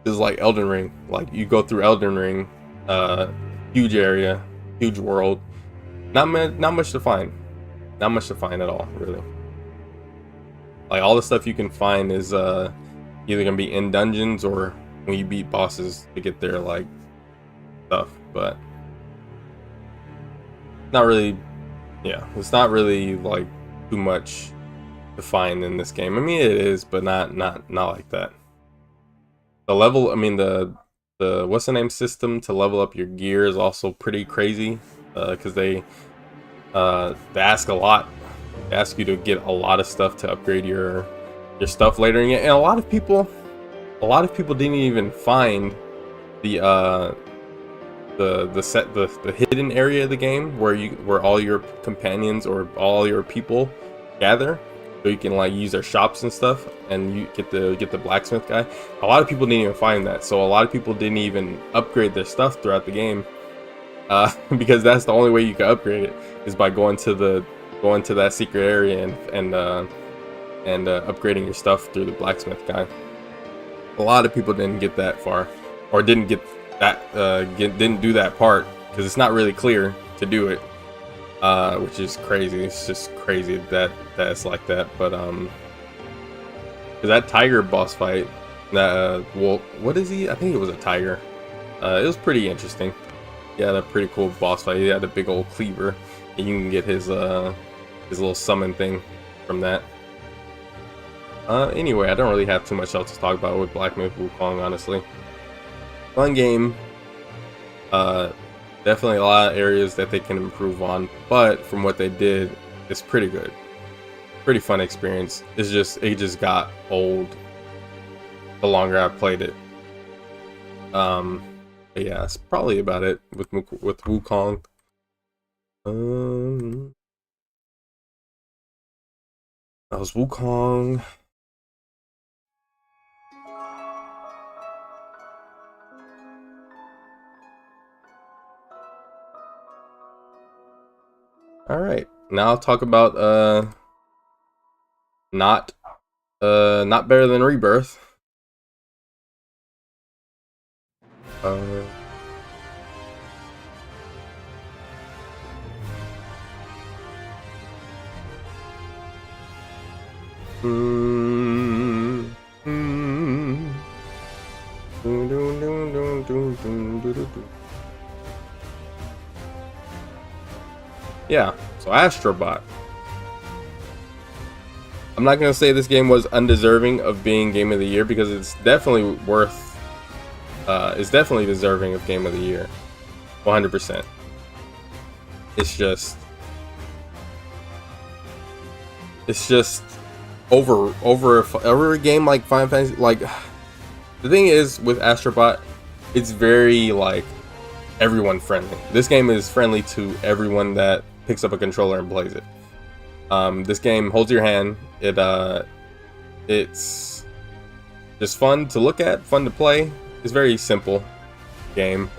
It's like Elden Ring. Like, you go through Elden Ring, huge area, huge world, not much to find. Not much to find at all, really. Like, all the stuff you can find is either gonna be in dungeons or when you beat bosses to get their like stuff, but not really. Yeah, it's not really like too much to find in this game. I mean, it is, but not like that. The level, I mean, the what's the name system to level up your gear is also pretty crazy, because they ask a lot. They ask you to get a lot of stuff to upgrade your stuff later in it, and a lot of people didn't even find the hidden area of the game where all your companions or all your people gather, so you can like use their shops and stuff, and you get the blacksmith guy. A lot of people didn't even find that, so a lot of people didn't even upgrade their stuff throughout the game, because that's the only way you can upgrade it, is by going to that secret area and upgrading your stuff through the blacksmith guy. A lot of people didn't get that far, or didn't get that didn't do that part, because it's not really clear to do it, which is crazy. It's just crazy that it's like that. But that tiger boss fight, that well, what is he? I think it was a tiger. It was pretty interesting. He had a pretty cool boss fight. He had a big old cleaver, and you can get his little summon thing from that. Anyway, I don't really have too much else to talk about with Black Myth Wukong, honestly. Fun game. Definitely a lot of areas that they can improve on, but from what they did, it's pretty good. Pretty fun experience. It just got old the longer I played it. But yeah, that's probably about it with Wukong. That was Wukong. All right, now I'll talk about not better than Rebirth. Yeah, so Astrobot. I'm not gonna say this game was undeserving of being Game of the Year, because it's definitely it's definitely deserving of Game of the Year, 100%. It's just over a game like Final Fantasy. Like, the thing is with Astrobot, it's very like everyone friendly. This game is friendly to everyone that picks up a controller and plays it. This game holds your hand. It's just fun to look at, fun to play. It's very simple game.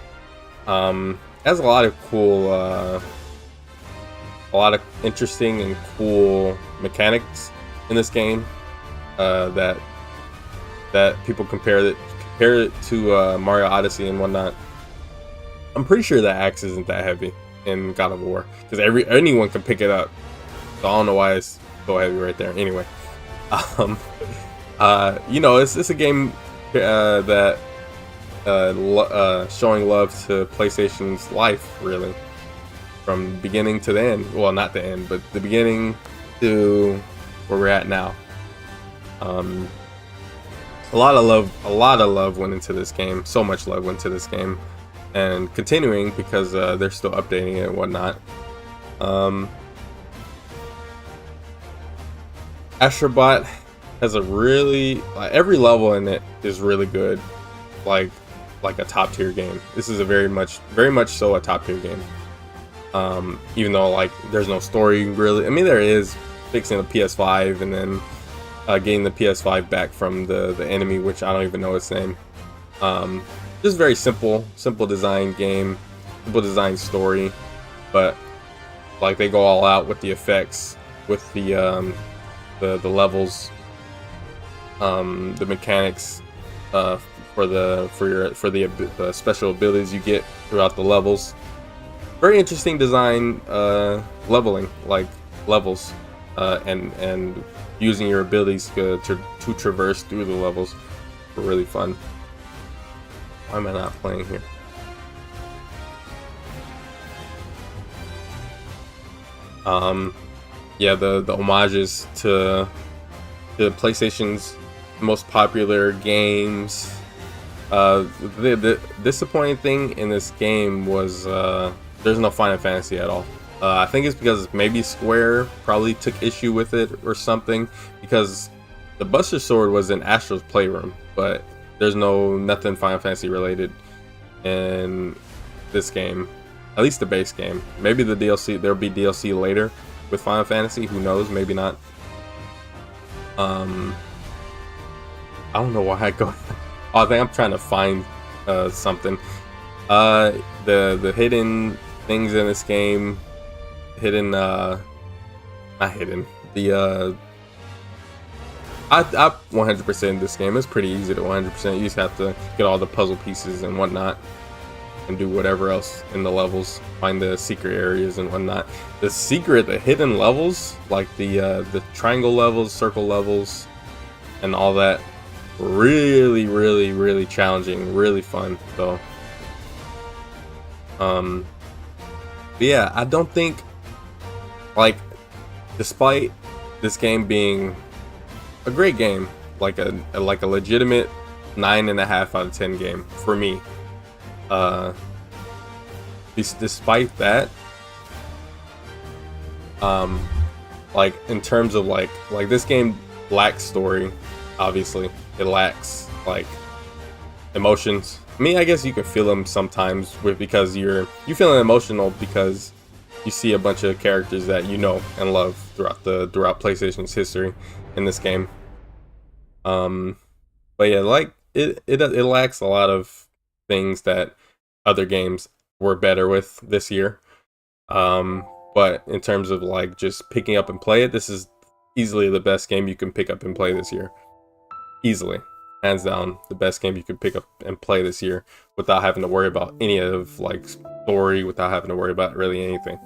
Has a lot of cool, a lot of interesting and cool mechanics in this game. That people compare it to Mario Odyssey and whatnot. I'm pretty sure the axe isn't that heavy in God of War, because anyone can pick it up. So I don't know why it's so heavy right there. Anyway, you know, it's a game that showing love to PlayStation's life, really, from beginning to the end. Well, not the end, but the beginning to where we're at now. A lot of love went into this game. So much love went into this game, and continuing, because they're still updating it and whatnot. Astrobot has a really, every level in it is really good, like a top tier game. This is a very much so a top tier game. Even though like there's no story really. I mean, there is, fixing the PS5 and then getting the PS5 back from the enemy, which I don't even know its name. Just very simple design game, simple design story, but like they go all out with the effects, with the levels, the mechanics, for the special abilities you get throughout the levels. Very interesting design, leveling, like levels, and using your abilities to traverse through the levels were really fun. Why am I not playing here? Yeah, the homages to PlayStation's most popular games. The disappointing thing in this game was there's no Final Fantasy at all. I think it's because maybe Square probably took issue with it or something, because the Buster Sword was in Astro's Playroom, but there's nothing Final Fantasy related in this game, at least the base game. Maybe the DLC, there'll be DLC later with Final Fantasy, who knows, maybe not. I don't know why I go. Oh, I think I'm trying to find something. The hidden things in this game, not hidden. I 100% this game. It's pretty easy to 100%. You just have to get all the puzzle pieces and whatnot, and do whatever else in the levels. Find the secret areas and whatnot. The hidden levels, like the triangle levels, circle levels, and all that, really, really, really challenging, really fun though. But yeah, I don't think, like, despite this game being a great game, like a legitimate 9.5 out of 10 game for me, despite that, like in terms of like this game lacks story. Obviously it lacks like emotions. I mean, I guess you can feel them sometimes because you feeling emotional because you see a bunch of characters that you know and love throughout PlayStation's history in this game. But yeah, like it lacks a lot of things that other games were better with this year. But in terms of like just picking up and play it, this is easily the best game you can pick up and play this year. Easily, hands down, the best game you can pick up and play this year without having to worry about any of like story, without having to worry about really anything.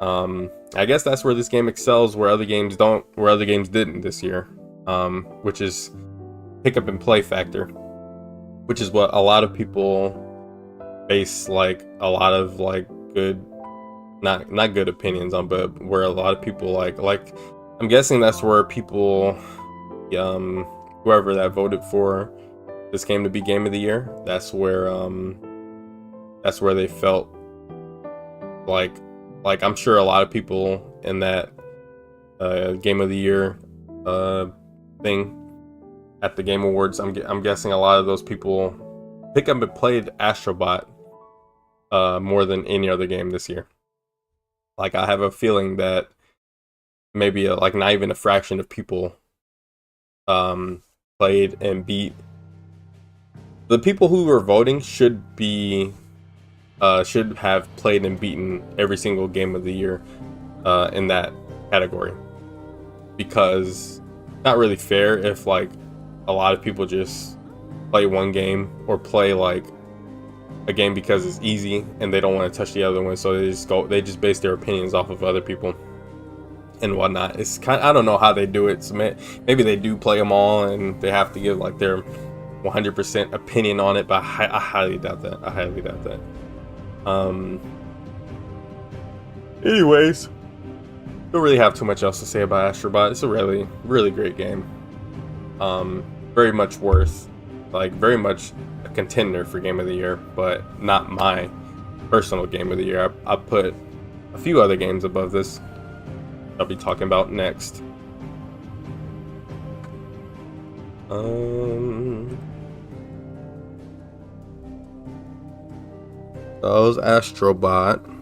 I guess that's where this game excels, where other games didn't this year, which is pick up and play factor, which is what a lot of people base like a lot of like good not good opinions on, but where a lot of people like I'm guessing that's where people, whoever that voted for this game to be game of the year, that's where they felt like I'm sure a lot of people in that game of the year thing at the Game Awards, I'm guessing a lot of those people pick up and played Astrobot more than any other game this year. Like, I have a feeling that maybe like not even a fraction of people played and beat. The people who were voting should have played and beaten every single game of the year in that category, because not really fair if like a lot of people just play one game or play like a game because it's easy and they don't want to touch the other one, so they just base their opinions off of other people and whatnot. It's I don't know how they do it. So maybe they do play them all and they have to give like their 100% opinion on it, but I highly doubt that. Anyways, don't really have too much else to say about Astrobot. It's a really, really great game. Very much very much a contender for game of the year, but not my personal game of the year. I put a few other games above this I'll be talking about next. That was Astrobot.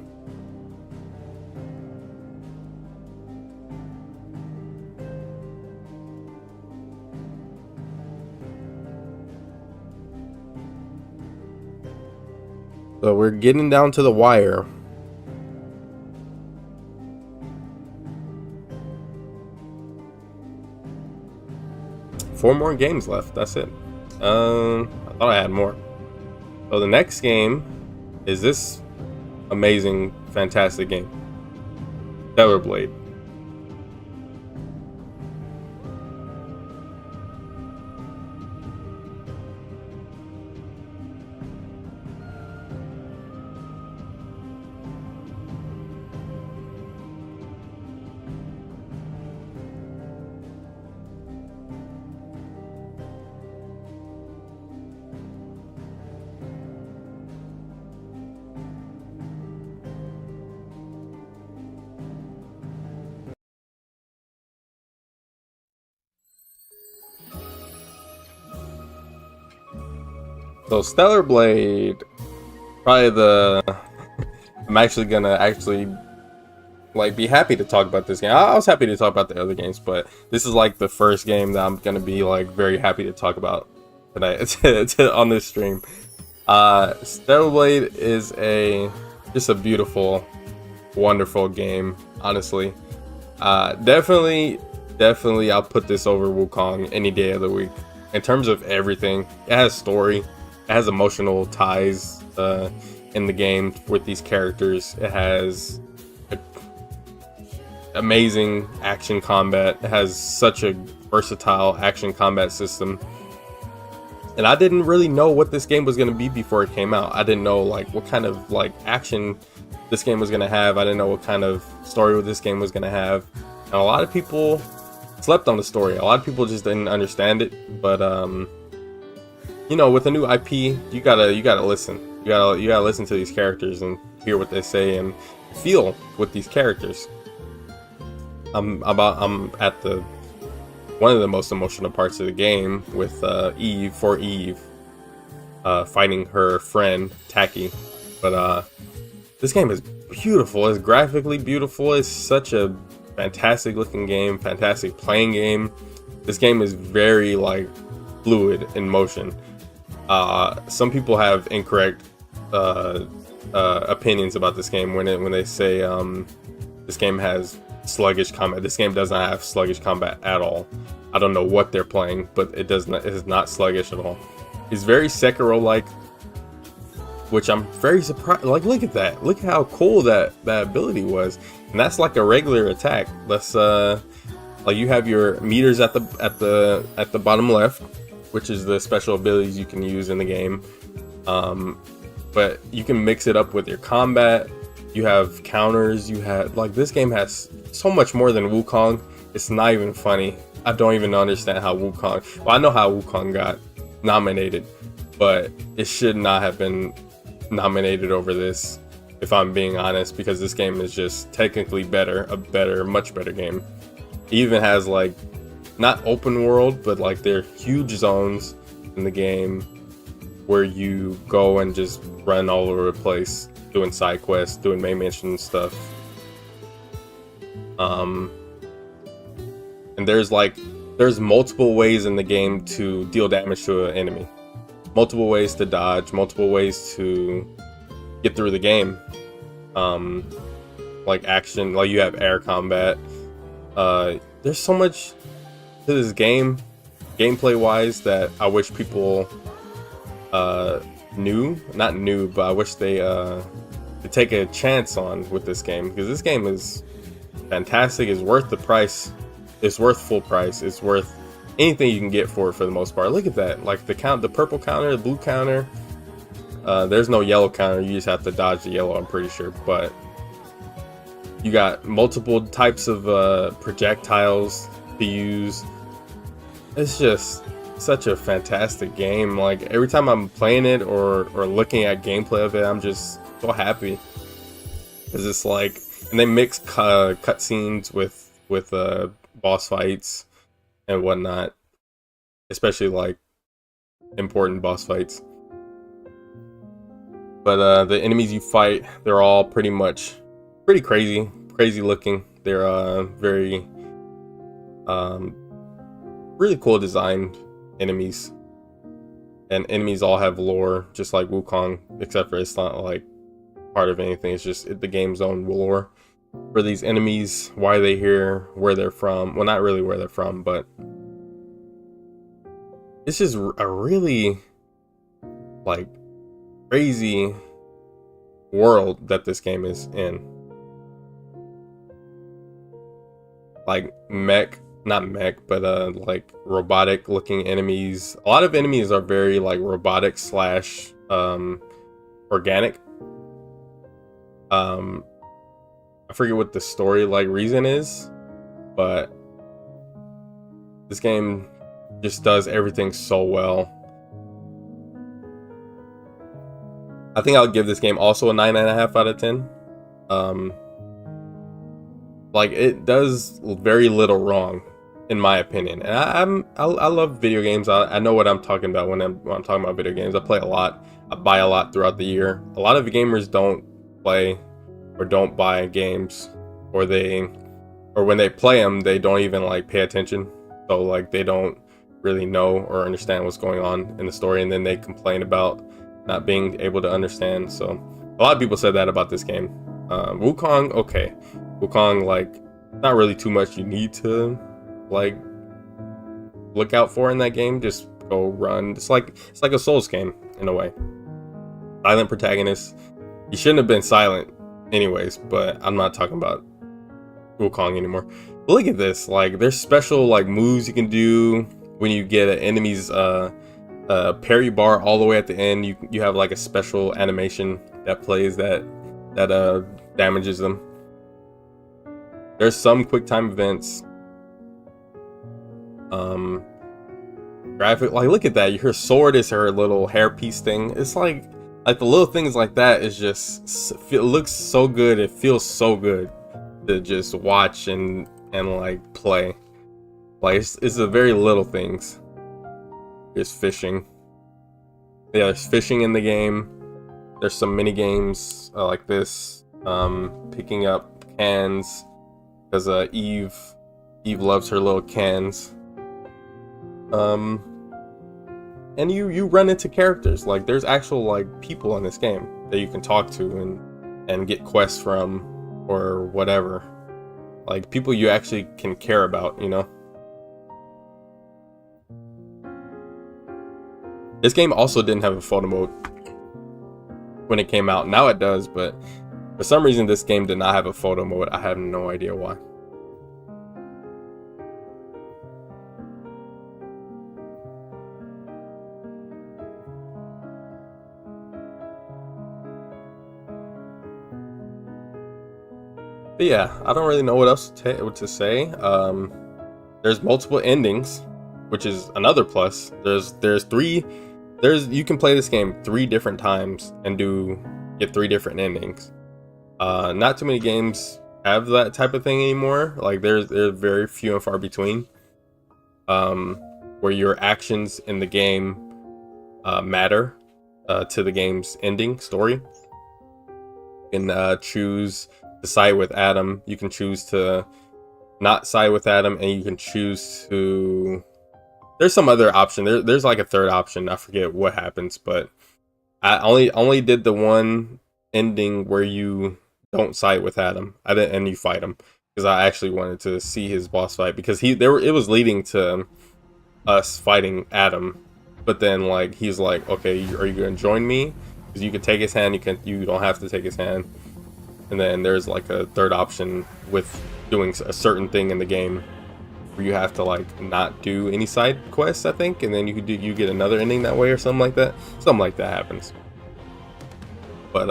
So we're getting down to the wire. Four more games left. That's it. I thought I had more. So the next game is this amazing, fantastic game, Stellar Blade. So Stellar Blade, probably I'm actually gonna like be happy to talk about this game. I was happy to talk about the other games, but this is like the first game that I'm gonna be like very happy to talk about tonight on this stream. Stellar Blade is just a beautiful, wonderful game. Honestly, definitely I'll put this over Wukong any day of the week. In terms of everything, it has story, it has emotional ties in the game with these characters. It has amazing action combat. It has such a versatile action combat system. And I didn't really know what this game was going to be before it came out. I didn't know like what kind of like action this game was going to have. I didn't know what kind of story this game was going to have. And a lot of people slept on the story. A lot of people just didn't understand it. But you know, with a new IP, you gotta listen. You gotta listen to these characters and hear what they say and feel with these characters. I'm at one of the most emotional parts of the game with Eve fighting her friend Taki. But this game is beautiful. It's graphically beautiful. It's such a fantastic looking game, fantastic playing game. This game is very like fluid in motion. Some people have incorrect opinions about this game when they say this game has sluggish combat. This game does not have sluggish combat at all. I don't know what they're playing, but it is not sluggish at all. It's very Sekiro-like, which I'm very surprised. Like, look at that! Look at how cool that ability was, and that's like a regular attack. That's like you have your meters at the bottom left, which is the special abilities you can use in the game. But you can mix it up with your combat. You have counters. You have like this game has so much more than Wukong. It's not even funny. I don't even understand how Wukong. Well, I know how Wukong got nominated, but it should not have been nominated over this, if I'm being honest, because this game is just technically better, much better game. It even has like not open world, but like there are huge zones in the game where you go and just run all over the place doing side quests, doing main mission stuff. And there's multiple ways in the game to deal damage to an enemy, multiple ways to dodge, multiple ways to get through the game. Like action, like you have air combat. There's so much to this game, gameplay wise, that I wish people not knew, but I wish they could take a chance on with this game, because this game is fantastic. It's worth the price. It's worth full price. It's worth anything you can get for it for the most part. Look at that, like the purple counter, the blue counter. There's no yellow counter. You just have to dodge the yellow, I'm pretty sure. But you got multiple types of projectiles to use. It's just such a fantastic game. Like every time I'm playing it or looking at gameplay of it, I'm just so happy, because it's like, and they mix cutscenes with boss fights and whatnot, especially like important boss fights. But the enemies you fight, they're all pretty crazy looking. They're very really cool designed enemies, and enemies all have lore, just like Wukong, except for it's not like part of anything. It's just the game's own lore for these enemies, why they're here, where they're from. Well, not really where they're from, but it's just a really like crazy world that this game is in. Like not mech, but like robotic looking enemies. A lot of enemies are very like robotic slash organic. I forget what the story like reason is, but this game just does everything so well. I think I'll give this game also a 9.5 out of 10. Like it does very little wrong, in my opinion. And I love video games. I know what I'm talking about when I'm talking about video games. I play a lot. I buy a lot throughout the year. A lot of gamers don't play or don't buy games, or when they play them, they don't even like pay attention. So like they don't really know or understand what's going on in the story, and then they complain about not being able to understand. So a lot of people said that about this game. Wukong, okay. Wukong, like, not really too much you need to like look out for in that game. Just go run. It's like a Souls game in a way. Silent protagonist. He shouldn't have been silent anyways, but I'm not talking about Wukong anymore. But look at this, like there's special like moves you can do when you get an enemy's parry bar all the way at the end. You have like a special animation that plays that damages them. There's some quick time events. Graphic, like look at that. Her sword is her little hairpiece thing. It's like the little things like that is just, it looks so good. It feels so good to just watch and like play. Like it's the very little things. There's fishing. Yeah, there's fishing in the game. There's some mini games like this, picking up cans, because Eve loves her little cans. And you run into characters. Like there's actual like people in this game that you can talk to and get quests from or whatever. Like people you actually can care about, you know? This game also didn't have a photo mode when it came out. Now it does, but for some reason this game did not have a photo mode. I have no idea why. But yeah, I don't really know what else what to say. There's multiple endings, which is another plus. There's three. You can play this game 3 different times and get 3 different endings. Not too many games have that type of thing anymore. Like there's very few and far between. Where your actions in the game matter to the game's ending story. You can choose to side with Adam. You can choose to not side with Adam, and you can choose to. There's some other option. There's like a third option. I forget what happens, but I only did the one ending where you don't side with Adam. I didn't, and you fight him because I actually wanted to see his boss fight because it was leading to us fighting Adam, but then like he's like, okay, are you gonna join me? Because you can take his hand, you don't have to take his hand. And then there's like a third option with doing a certain thing in the game where you have to like not do any side quests, I think, and then you get another ending that way or something like that. Something like that happens. But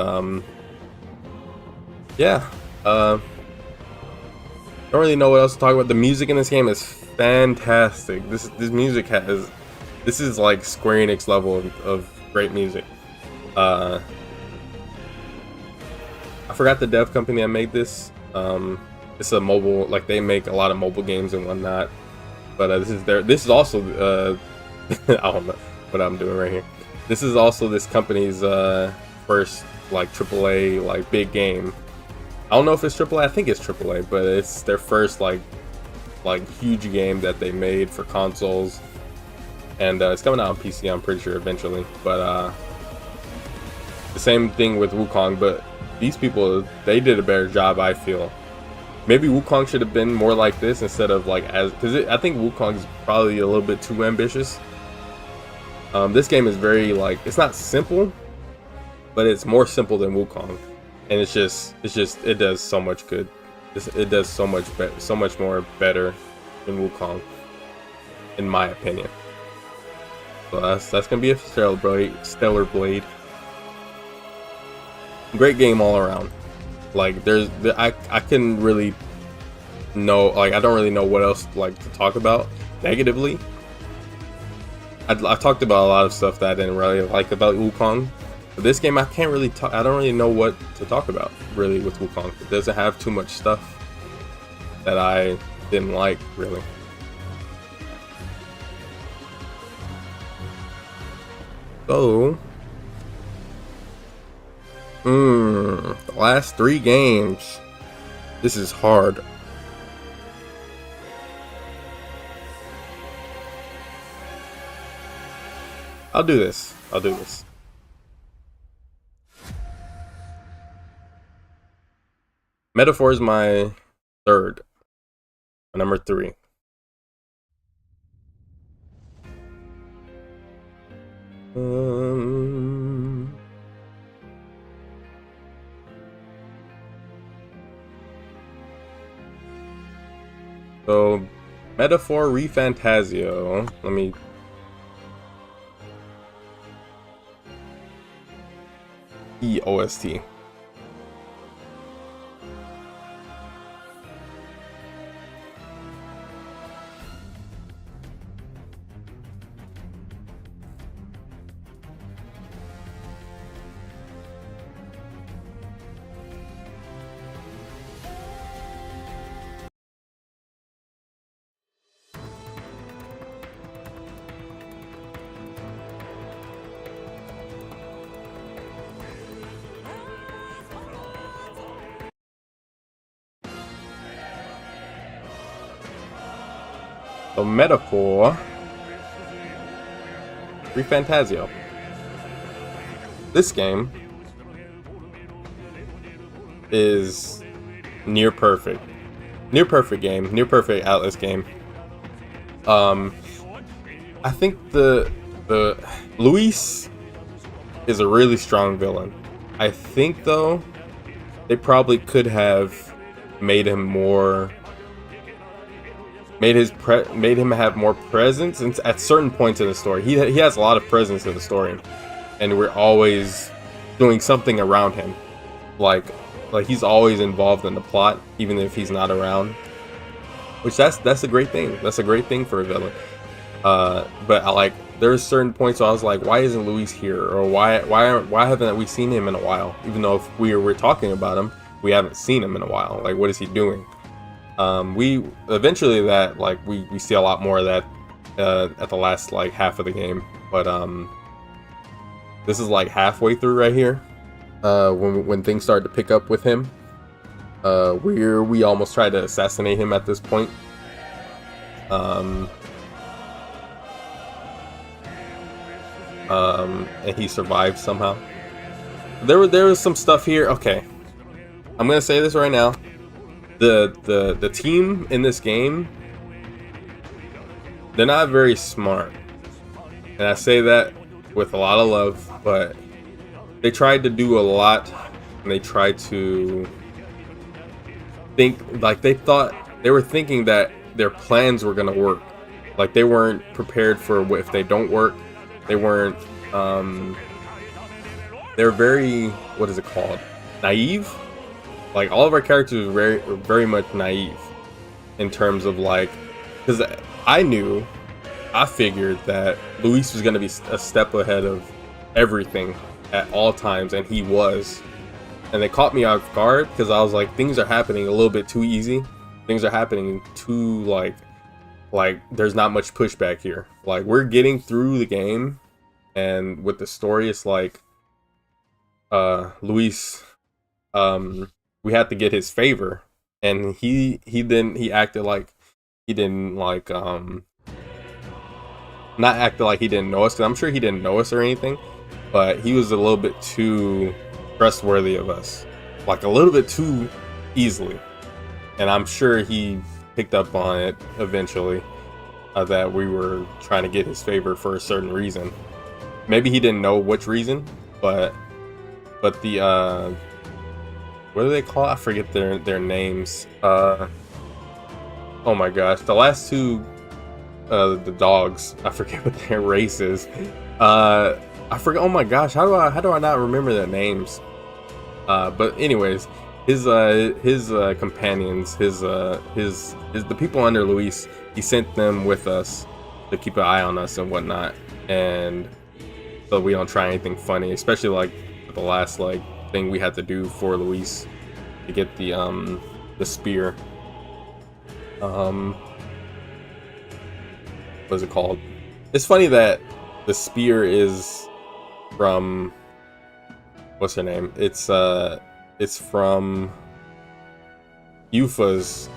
yeah, don't really know what else to talk about. The music in this game is fantastic. This is like Square Enix level of great music. I forgot the dev company that made this. It's a mobile, like they make a lot of mobile games and whatnot. But this is also I don't know what I'm doing right here. This is also this company's first like AAA like big game. I don't know if it's AAA. I think it's AAA, but it's their first like huge game that they made for consoles, and it's coming out on PC. I'm pretty sure eventually. But the same thing with Wukong, but these people, they did a better job, I feel. Maybe Wukong should have been more like this instead of like because I think Wukong is probably a little bit too ambitious. This game is very like, it's not simple, but it's more simple than Wukong, and it does so much good. It does so much more better than Wukong, in my opinion. So that's gonna be a Stellar Blade. Great game all around. Like I couldn't really know, like I don't really know what else like to talk about negatively. I talked about a lot of stuff that I didn't really like about Wukong. But this game I can't really talk. I don't really know what to talk about really with Wukong. It doesn't have too much stuff that I didn't like really. So the last 3 games. This is hard. I'll do this. Metaphor is my third. My number 3. So, Metaphor ReFantazio. Let me. OST. So Metaphor ReFantazio. This game is near perfect. Near perfect game. Near perfect Atlas game. I think the Luis is a really strong villain. I think though they probably could have made him more. Made him have more presence at certain points in the story. He has a lot of presence in the story, and we're always doing something around him. Like Like he's always involved in the plot, even if he's not around. Which that's a great thing. That's a great thing for a villain. But I like there's certain points where I was like, why isn't Luis here, or why haven't we seen him in a while? Even though if we're talking about him, we haven't seen him in a while. Like, what is he doing? We eventually that like we see a lot more of that at the last like half of the game, but this is like halfway through right here. When things started to pick up with him, we almost tried to assassinate him at this point. And he survived somehow. There was some stuff here. Okay, I'm gonna say this right now. The team in this game, they're not very smart, and I say that with a lot of love, but they tried to do a lot, and they tried to think like they were thinking that their plans were gonna work. Like they weren't prepared for if they don't work. They weren't. They're very, what is it called? Naive. Like all of our characters were very much naive in terms of like, because I figured that Luis was gonna be a step ahead of everything at all times, and he was. And they caught me off guard because I was like, things are happening a little bit too easy. Things are happening too like there's not much pushback here. Like we're getting through the game, and with the story, it's like Luis, we had to get his favor, and he acted like he didn't like not acted like he didn't know us, because I'm sure he didn't know us or anything, but he was a little bit too trustworthy of us, like a little bit too easily, and I'm sure he picked up on it eventually, that we were trying to get his favor for a certain reason. Maybe he didn't know which reason, but the what do they call it? I forget their names. Oh my gosh, the last two, the dogs, I forget what their race is. I forget. Oh my gosh, how do I not remember their names? But anyways, his companions, the people under Luis, he sent them with us to keep an eye on us and whatnot, and so we don't try anything funny, especially like the last like thing we had to do for Luis to get the spear. What is it called? It's funny that the spear is from, what's her name? It's from Yufa's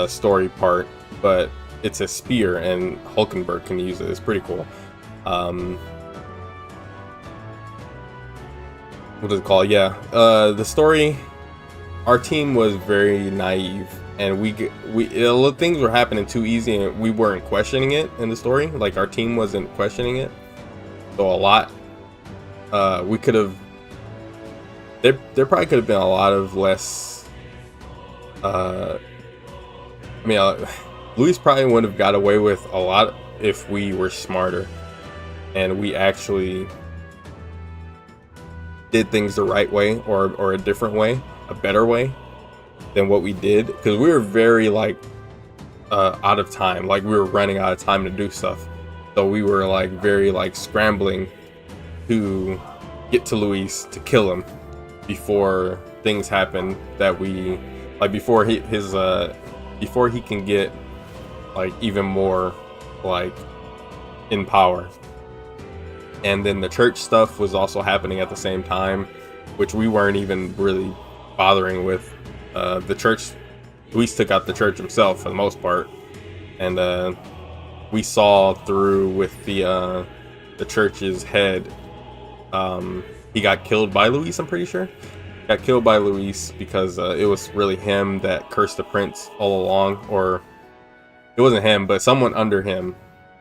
story part, but it's a spear and Hulkenberg can use it. It's pretty cool. What is it called? Yeah, the story, our team was very naive, and things were happening too easy, and we weren't questioning it in the story. Like our team wasn't questioning it, so a lot we could have, there probably could have been a lot of less, I mean, Luis probably would have got away with a lot if we were smarter and we actually did things the right way, or a different way, a better way than what we did, because we were very like out of time. Like we were running out of time to do stuff, so we were like very like scrambling to get to Luis to kill him before things happen that we like, before he can get like even more like in power. And then the church stuff was also happening at the same time, which we weren't even really bothering with. The church, Luis took out the church himself for the most part, and we saw through with the church's head. He got killed by Luis, I'm pretty sure. Got killed by Luis because it was really him that cursed the prince all along, or it wasn't him, but someone under him,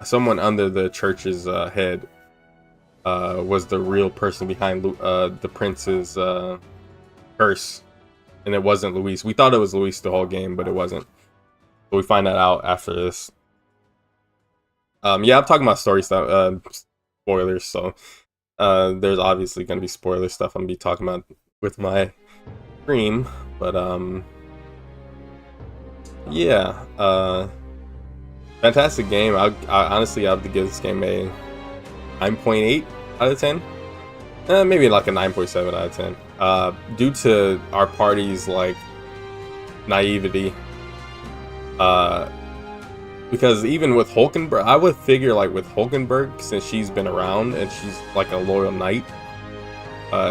someone under the church's head, was the real person behind the prince's curse, and it wasn't Luis. We thought it was Luis the whole game, but it wasn't. But we find that out after this. Yeah, I'm talking about story stuff, spoilers, so there's obviously going to be spoiler stuff I'm going to be talking about with my stream, but yeah, fantastic game. I honestly, I have to give this game a 9.8 out of 10. Maybe like a 9.7 out of 10. Due to our party's like naivety. Because even with Hulkenberg, I would figure like with Hulkenberg, since she's been around and she's like a loyal knight,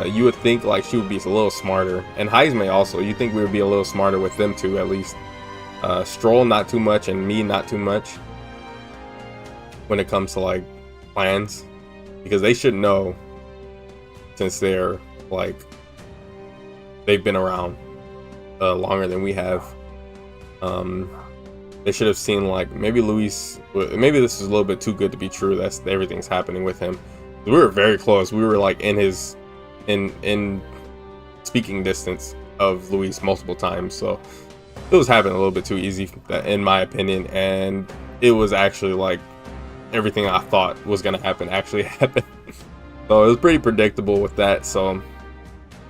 you would think like she would be a little smarter. And Heismay also, you think we would be a little smarter with them two at least. Stroll not too much, and me not too much when it comes to like plans, because they should know, since they're like they've been around longer than we have. They should have seen like maybe Luis. Maybe this is a little bit too good to be true. That's everything's happening with him. We were very close. We were like in his in speaking distance of Luis multiple times. So it was happening a little bit too easy, in my opinion. And it was actually like everything I thought was gonna happen actually happened. So it was pretty predictable with that. So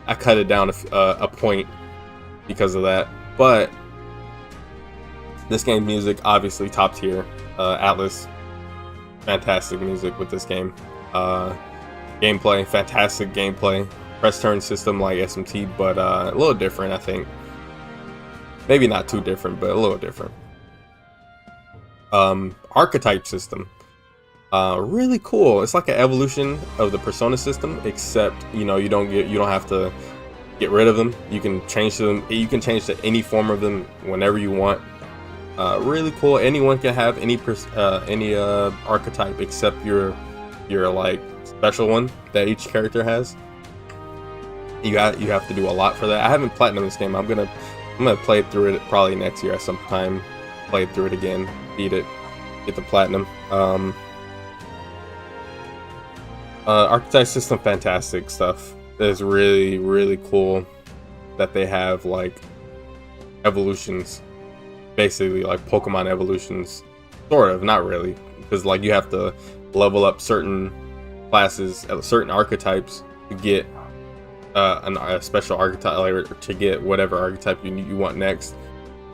I cut it down a point because of that. But this game music, obviously top tier. Atlus, fantastic music with this game. Gameplay, fantastic gameplay. Press turn system like SMT, but a little different, I think. Maybe not too different, but a little different. Archetype system, really cool. It's like an evolution of the Persona system, except you don't have to get rid of them. You can change them. You can change to any form of them whenever you want. Really cool. Anyone can have any archetype except your like special one that each character has. You have to do a lot for that. I haven't platinumed this game. I'm gonna play through it probably next year at some time. Play through it again, beat it, get the platinum. Archetype system, fantastic stuff. It's really, really cool that they have like evolutions. Basically like Pokemon evolutions, sort of, not really, because like you have to level up certain classes, certain archetypes to get a special archetype, like to get whatever archetype you want next.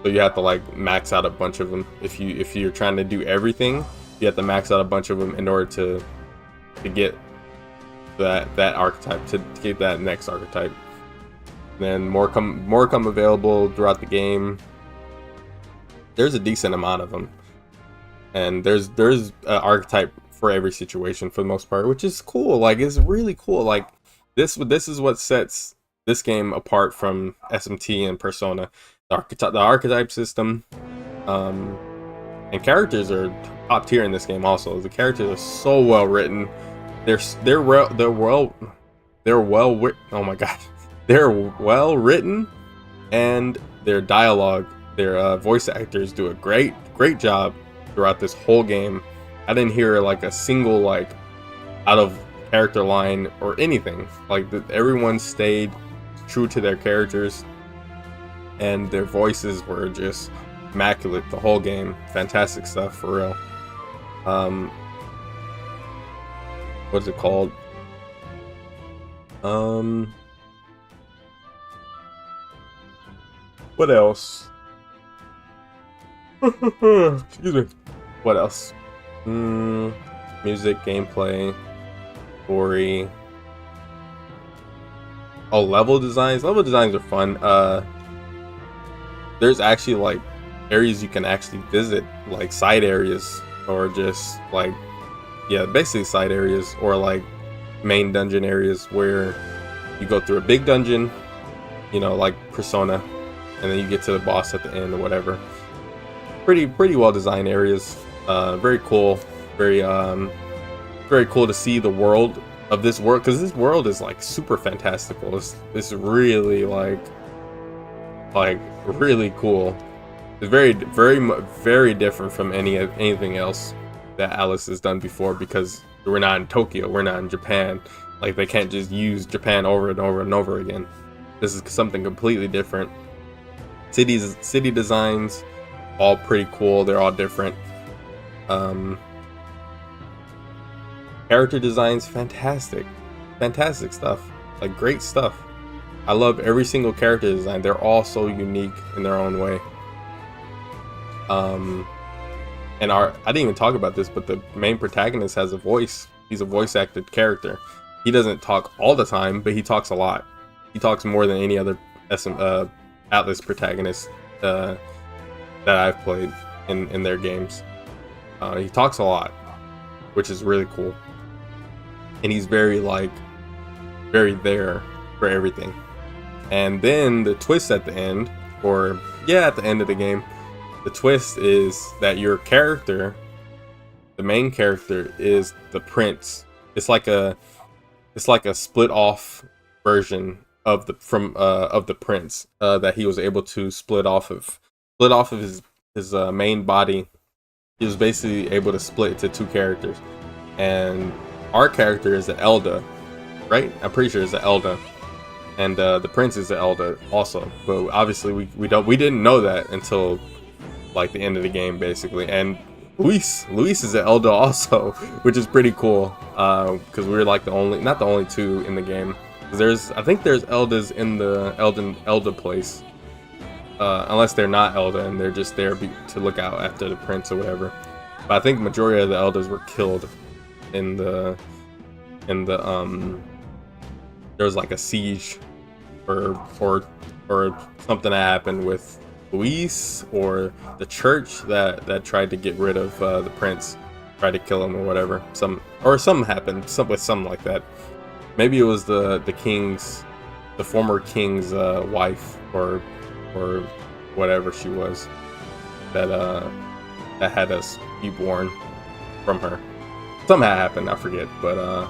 So you have to like max out a bunch of them. If you're trying to do everything, you have to max out a bunch of them in order to get that archetype, to get that next archetype. Then more come available throughout the game. There's a decent amount of them, and there's an archetype for every situation for the most part, which is cool. Like, it's really cool. Like this is what sets this game apart from SMT and Persona. The archetype system, and characters are top tier in this game. Also, the characters are so well written. They're well oh my god, they're well written, and their dialogue. Their voice actors do a great job throughout this whole game. I didn't hear like a single like out of character line or anything. Like everyone stayed true to their characters, and their voices were just immaculate the whole game. Fantastic stuff for real. What's it called? What else? Excuse me. What else? Music, gameplay, story. Oh, level designs. Level designs are fun. There's actually like areas you can actually visit, like side areas, or just like, yeah, basically side areas, or like main dungeon areas where you go through a big dungeon, like Persona, and then you get to the boss at the end or whatever. Pretty well designed areas. Very cool. Very cool to see the world of this world, because this world is like super fantastical. It's really like really cool. It's very different from anything else that Atlus has done before, because we're not in Tokyo, we're not in Japan. Like, they can't just use Japan over and over and over again. This is something completely different. City designs, all pretty cool. They're all different. Character designs, fantastic stuff. Like, great stuff. I love every single character design. They're all so unique in their own way. And I didn't even talk about this, but the main protagonist has a voice. He's a voice acted character. He doesn't talk all the time, but he talks a lot. He talks more than any other Atlus protagonist that I've played in their games. He talks a lot, which is really cool. And he's very there for everything. And then the twist at the end, at the end of the game, the twist is that your character, the main character, is the prince. It's like a split off version of the prince that he was able to split off of his main body. He was basically able to split into two characters, and our character is the Elda, right? I'm pretty sure it's the Elda, and the prince is the Elda also. But obviously we didn't know that until like the end of the game, basically. And Luis is the Elda also, which is pretty cool, because we're like not the only two in the game. I think there's Eldas in the Elda place, unless they're not Elda and they're just there to look out after the prince or whatever. But I think the majority of the Eldas were killed in the there was like a siege or something that happened with Luis, or the church that tried to get rid of the prince, tried to kill him or whatever. Something happened, something like that. Maybe it was the former king's wife or whatever she was that had us be born from her. Something happened, I forget, but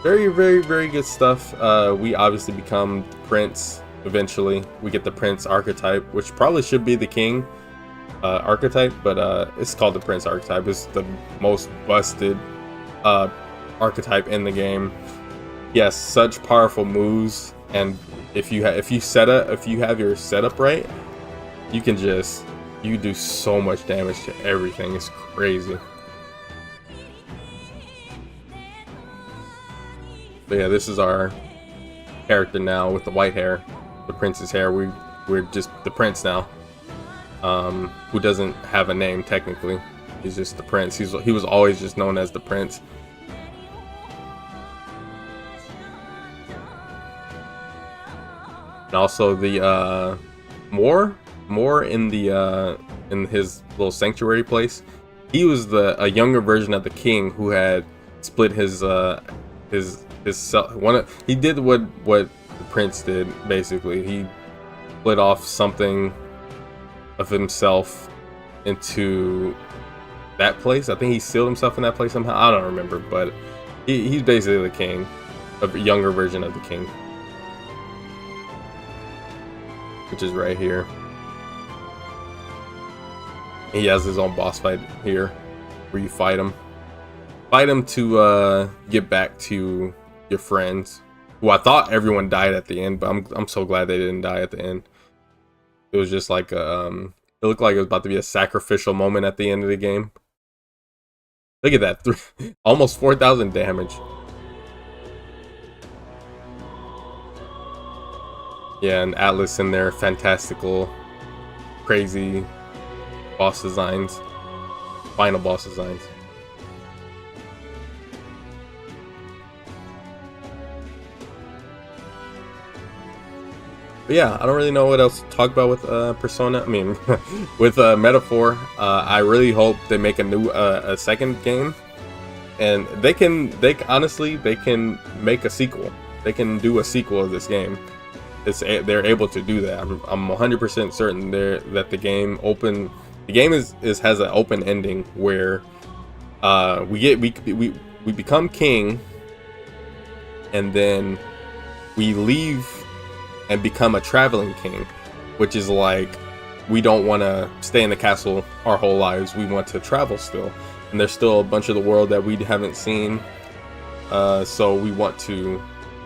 very, very, very good stuff. We obviously become prince. Eventually we get the prince archetype, which probably should be the king archetype, but it's called the prince archetype. It's the most busted archetype in the game. Yes, such powerful moves, and if you have your setup right, you do so much damage to everything. It's crazy. But yeah, this is our character now with the white hair, the prince's hair. We're just the prince now, who doesn't have a name technically. He's just the prince. He was always just known as the prince. And also the Moore in his little sanctuary place. He was a younger version of the king who had split he did what the prince did, basically. He split off something of himself into that place. I think he sealed himself in that place somehow. I don't remember, but he's basically the king, a younger version of the king, which is right here. He has his own boss fight here, where you fight him to get back to your friends, who I thought everyone died at the end, but I'm so glad they didn't die at the end. It was just like it looked like it was about to be a sacrificial moment at the end of the game. Look at that, almost 4,000 damage. Yeah, and Atlus in their fantastical, crazy boss designs, final boss designs. But yeah, I don't really know what else to talk about with Persona. I mean, with Metaphor. I really hope they make a second game, and they can make a sequel. They can do a sequel of this game. They're able to do that. I'm 100% certain that the game has an open ending where we become king, and then we leave and become a traveling king, which is like, we don't want to stay in the castle our whole lives. We want to travel still, and there's still a bunch of the world that we haven't seen. So we want to,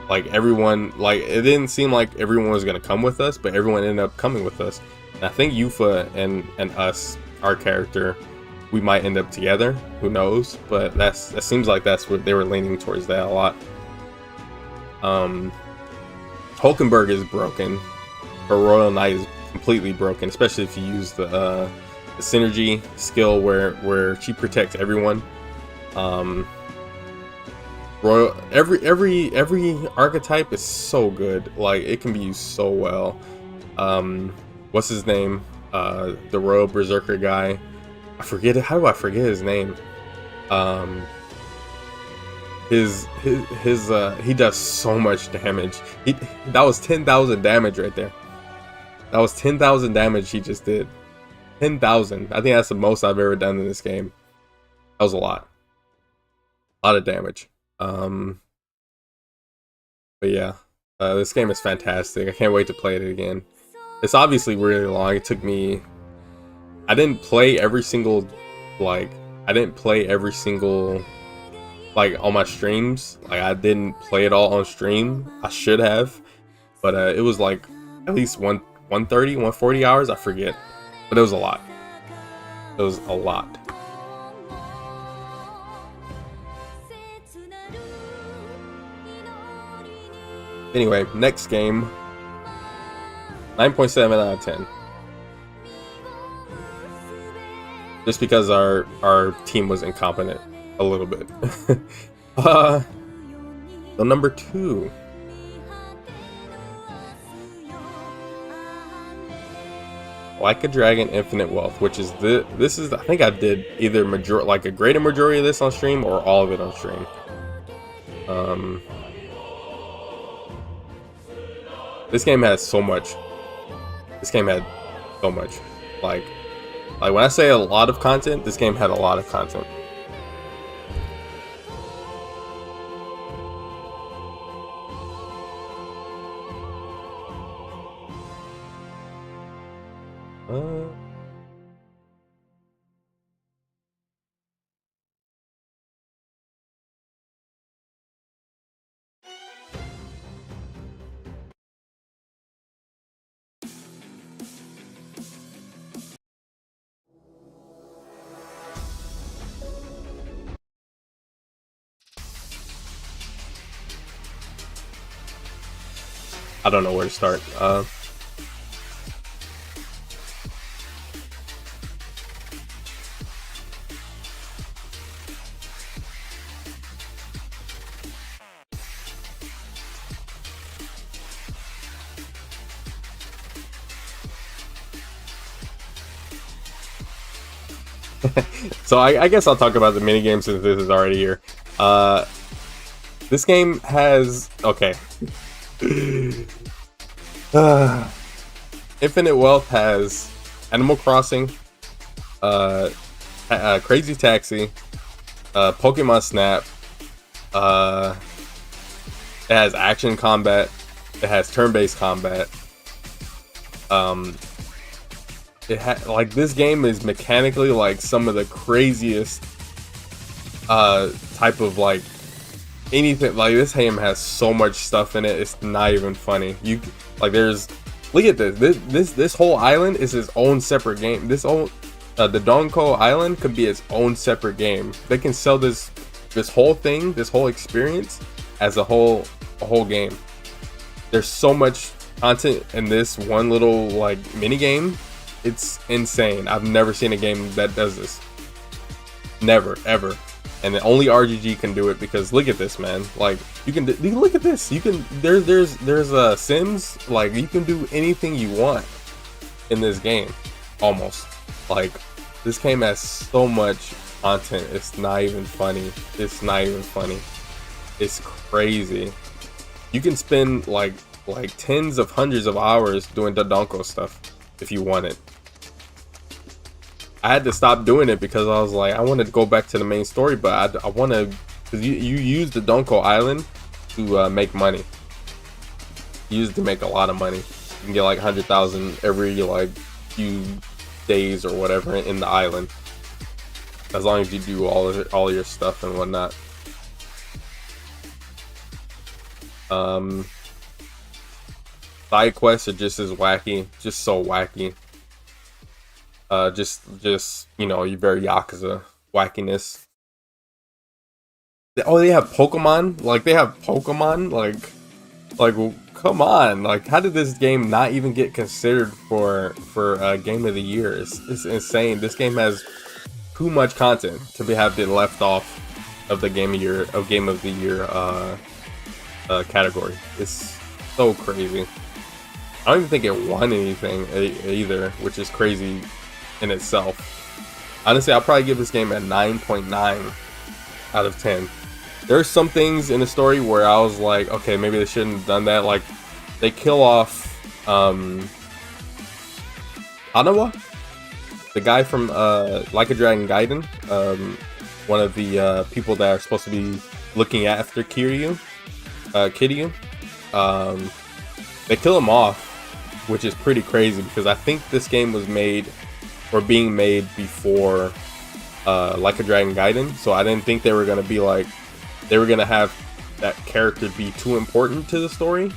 like, everyone, like, it didn't seem like everyone was gonna come with us, but everyone ended up coming with us. And I think Yuffie and us, our character, we might end up together. Who knows? But that seems like that's what they were leaning towards, that a lot. Hulkenberg is broken, but Royal Knight is completely broken, especially if you use the synergy skill where she protects everyone. Royal every archetype is so good. Like, it can be used so well. What's his name? The Royal Berserker guy. I forget it. How do I forget his name? He does so much damage. That was 10,000 damage right there. That was 10,000 damage he just did. 10,000. I think that's the most I've ever done in this game. That was a lot. A lot of damage. But yeah, this game is fantastic. I can't wait to play it again. It's obviously really long. It took me... I didn't play every single... like on my streams. Like, I didn't play it all on stream. I should have. But it was like at least 130, 140 hours. I forget. But it was a lot. It was a lot. Anyway, next game. 9.7 out of 10. Just because our team was incompetent a little bit. So number 2. Like a Dragon Infinite Wealth, which is this is I think I did either a greater majority of this on stream or all of it on stream. This game has so much. This game had so much. Like when I say a lot of content, this game had a lot of content. I don't know where to start. So I guess I'll talk about the minigame since this is already here. This game has... okay. Infinite Wealth has Animal Crossing, Crazy Taxi, Pokemon Snap, it has action combat, it has turn-based combat. Like, this game is mechanically like some of the craziest type of like anything. Like, this game has so much stuff in it, it's not even funny. You like, there's, look at this whole island is its own separate game. This whole the Donko Island could be its own separate game. They can sell this whole thing, this whole experience as a whole game. There's so much content in this one little like mini game. It's insane. I've never seen a game that does this. Never, ever. And only RGG can do it, because look at this, man. Like, you can look at this. You can there's Sims. Like, you can do anything you want in this game, almost. Like, this game has so much content. It's not even funny. It's not even funny. It's crazy. You can spend like tens of hundreds of hours doing Dodonko stuff if you want it. I had to stop doing it because I was like, I wanted to go back to the main story, but I want to, because you use the Donko Island to make money. You use it to make a lot of money. You can get like 100,000 every like few days or whatever in the island, as long as you do all your stuff and whatnot. Side quests are just as wacky, just so wacky. Just you know, you very Yakuza wackiness. Oh, they have Pokemon. Like, they have Pokemon. Like come on, like how did this game not even get considered for game of the year? It's insane. This game has too much content to have been left off of the game of the year category. It's so crazy. I don't even think it won anything either, which is crazy in itself. Honestly, I'll probably give this game a 9.9 out of 10. There's some things in the story where I was like, okay, maybe they shouldn't have done that. Like, they kill off Hanawa, the guy from Like a Dragon Gaiden, one of the people that are supposed to be looking after Kiryu. They kill him off, which is pretty crazy because I think this game was made or being made before Like a Dragon Gaiden, so I didn't think they were gonna have that character be too important to the story.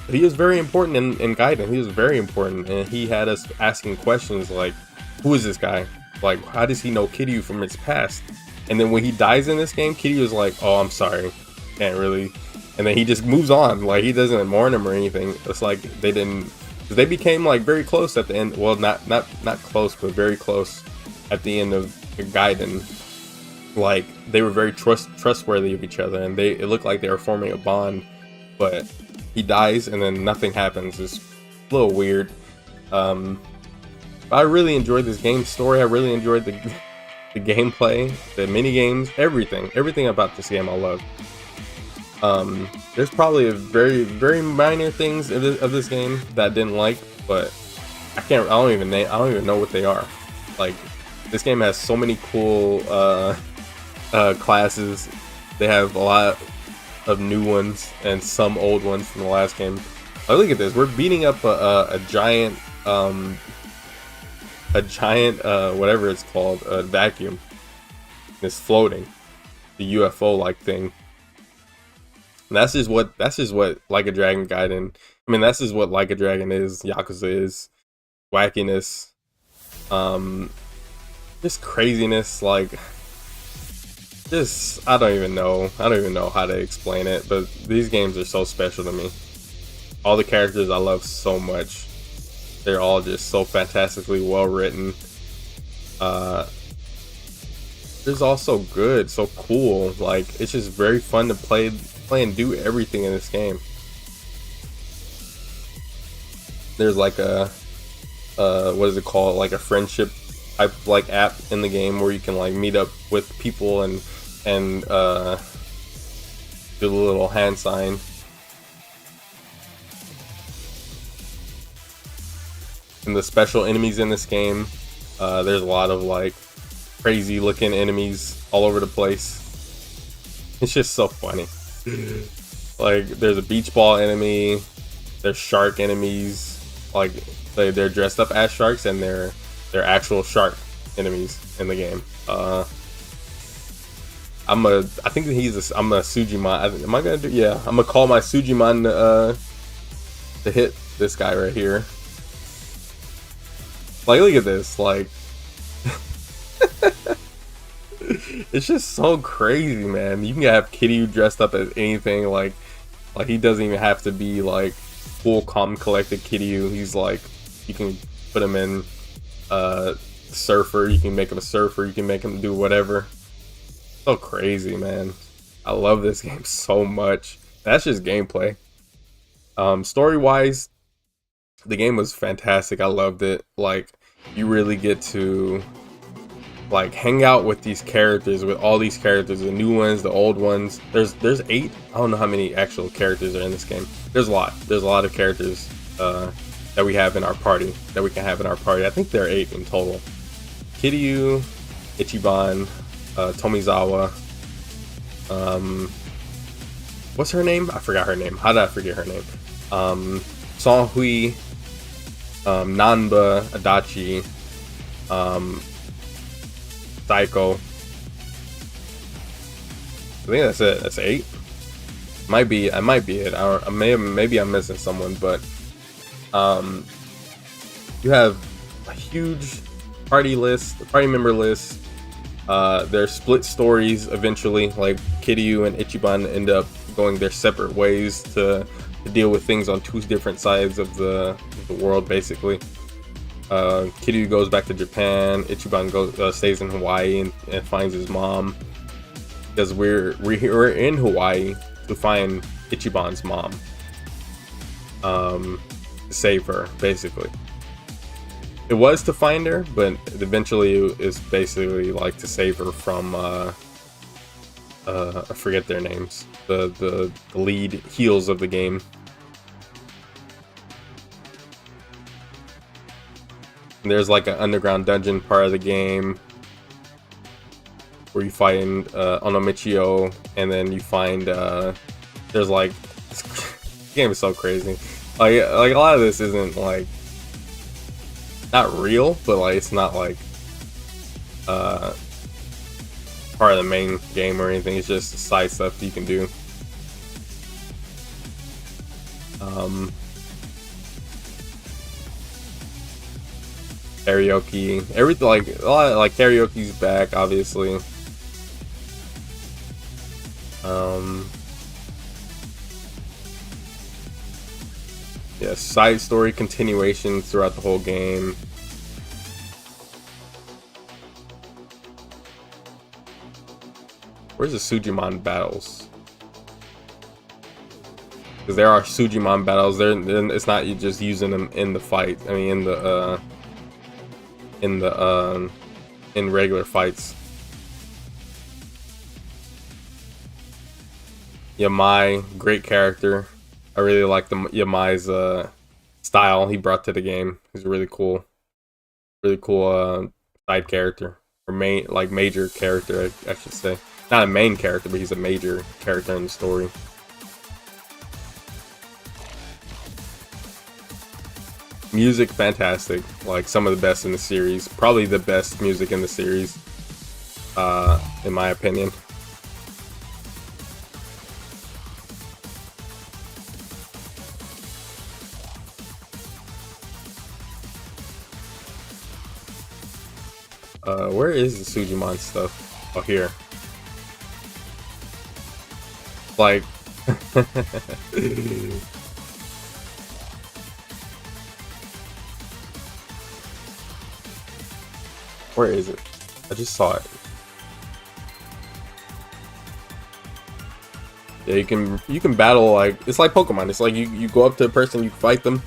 But he is very important in Gaiden. He was very important, and he had us asking questions like, who is this guy? Like, how does he know Kiryu from his past? And then when he dies in this game, Kiryu is like, oh, I'm sorry, can't really. And then he just moves on, like he doesn't mourn him or anything. It's like they became like very close at the end. Well, not close, but very close at the end of Gaiden. Like they were very trustworthy of each other, and it looked like they were forming a bond. But he dies, and then nothing happens. It's a little weird. But I really enjoyed this game story. I really enjoyed the gameplay, the mini games, everything about this game I love. There's probably a very minor things of this game that I didn't like, but I don't even know what they are. Like, this game has so many cool classes. They have a lot of new ones and some old ones from the last game. Oh, look at this. We're beating up a giant whatever it's called, a vacuum. It's floating, the UFO like thing. And that's just what Like a Dragon Gaiden. I mean, that's just what Like a Dragon is. Yakuza is wackiness, just craziness. Like, just I don't even know how to explain it. But these games are so special to me. All the characters I love so much. They're all just so fantastically well written. It's all so good, so cool. Like, it's just very fun to play and do everything in this game. There's like a what is it called, like a friendship type like app in the game where you can like meet up with people and do the little hand sign. And the special enemies in this game, there's a lot of like crazy looking enemies all over the place. It's just so funny. Like, there's a beach ball enemy, there's shark enemies, like they're dressed up as sharks, and they're actual shark enemies in the game. I'm a Sujimon. Am I gonna do? Yeah, I'm gonna call my Sujimon to hit this guy right here. Like, look at this. Like, it's just so crazy, man. You can have Kiryu dressed up as anything. Like he doesn't even have to be like full calm collected Kiryu. He's like, you can put him in surfer. You can make him a surfer. You can make him do whatever. So crazy, man. I love this game so much. That's just gameplay. Story wise, the game was fantastic. I loved it. Like, you really get to like hang out with these characters, with all these characters, the new ones, the old ones. There's 8. I don't know how many actual characters are in this game. There's a lot of characters that we have in our party, that we can have in our party. I think there are 8 in total. Kiryu, Ichiban, Tomizawa, what's her name? I forgot her name. How did I forget her name? Sonhui, Nanba, Adachi, Saiko. I think that's it. That's 8. Might be it. Maybe I'm missing someone, but you have a huge party member list. There's split stories eventually. Like, Kiryu and Ichiban end up going their separate ways to to deal with things on two different sides of the world, basically. Kiryu goes back to Japan. Ichiban stays in Hawaii and finds his mom, because we're in Hawaii to find Ichiban's mom, to save her, basically. It was to find her, but eventually it's basically like to save her from I forget their names, the lead heels of the game. And there's like an underground dungeon part of the game where you find Onomichio, and then you find there's like this game is so crazy. Like a lot of this isn't like not real, but like it's not like part of the main game or anything. It's just side stuff you can do. Karaoke, everything, like a lot of, like, karaoke's back, obviously. Yeah, side story continuation throughout the whole game. Where's the Sujimon battles? Because there are Sujimon battles. It's not you just using them in the fight. I mean, in regular fights. Yamai, great character. I really like Yamai's style he brought to the game. He's a really cool side character, or major character, I should say. Not a main character, but he's a major character in the story. Music, fantastic. Like, some of the best in the series. Probably the best music in the series, in my opinion. Where is the Sujimon stuff? Oh, here. Like, where is it? I just saw it. Yeah, you can battle, like, it's like Pokemon. It's like you go up to a person, you fight them.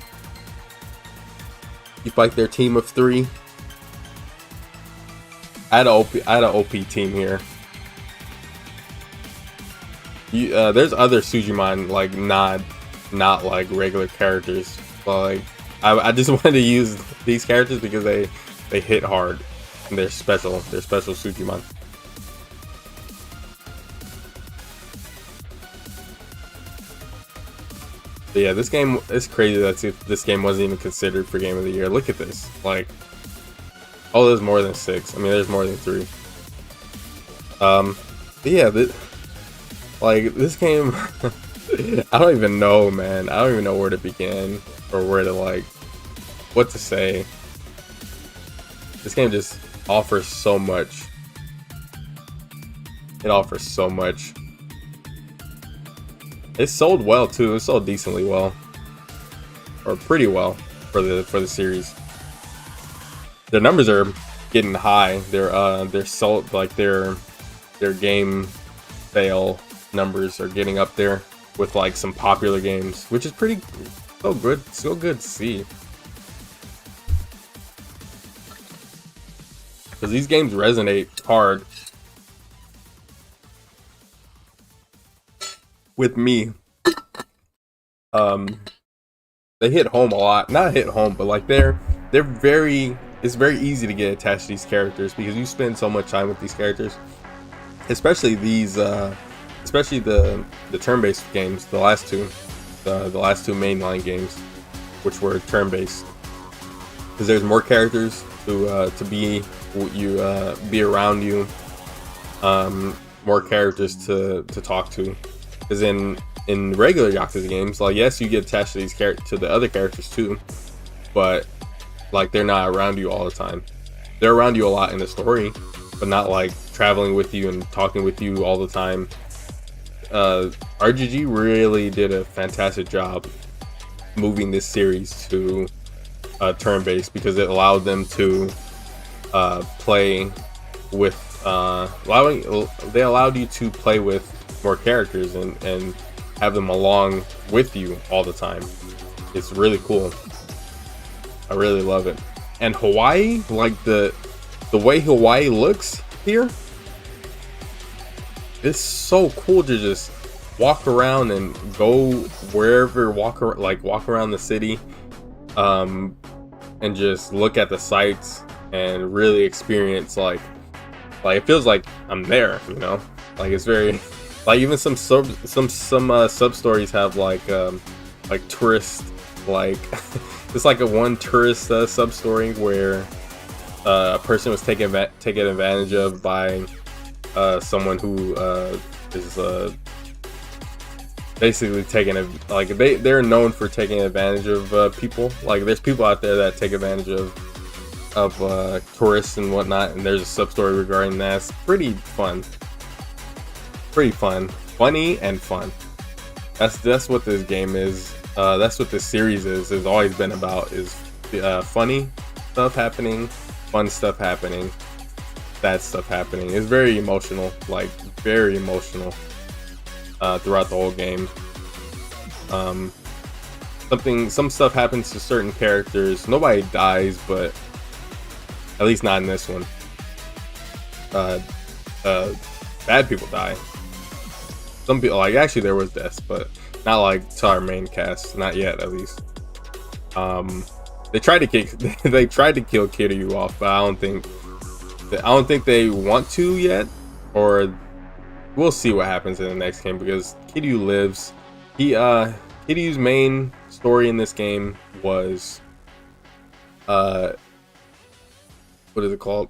You fight their team of 3. I had an OP team here. There's other Sujimon, like, not like regular characters, but like I just wanted to use these characters because they hit hard and they're special Sujimon. But yeah, this game is crazy that this game wasn't even considered for Game of the Year. Look at this, like, oh, there's more than 6. I mean, there's more than 3. But yeah, this game, I don't even know, man. I don't even know where to begin or where to, like, what to say. This game just offers so much. It offers so much. It sold well too. It sold decently well, or pretty well for the series. The numbers are getting high. They're sold, like, their game sale numbers are getting up there with, like, some popular games, which is pretty so good to see, because these games resonate hard with me. They hit home a lot. Not hit home, but like they're very, it's very easy to get attached to these characters because you spend so much time with these characters, especially these especially the turn-based games, the last two mainline games, which were turn-based, because there's more characters to be around you, more characters to talk to. Because in regular Yakuza games, like, yes, you get attached to these to the other characters too, but like, they're not around you all the time. They're around you a lot in the story, but not like traveling with you and talking with you all the time. RGG really did a fantastic job moving this series to turn-based, because it allowed them to play with they allowed you to play with more characters and have them along with you all the time. It's really cool. I really love it. And Hawaii, like the way Hawaii looks here, it's so cool to just walk around and go wherever, walk around the city, and just look at the sights and really experience like it feels like I'm there, you know. Like it's very like even some sub stories have like tourist like it's like a one tourist sub story where a person was taken advantage of by someone who is basically taking a like they're known for taking advantage of people. Like there's people out there that take advantage of tourists and whatnot, and there's a sub story regarding that. It's pretty fun, funny and fun. That's what this game is. That's what this series is. Has always been about, is funny stuff happening, fun stuff happening, sad stuff happening. It's very emotional, like very emotional throughout the whole game. Some stuff happens to certain characters. Nobody dies, but at least not in this one. Bad people die. Some people, like, actually there was deaths, but not like to our main cast, not yet at least. They tried to kill Kiryu off, but I don't think they want to yet, or we'll see what happens in the next game, because Kiryu lives. Kiryu's main story in this game was what is it called?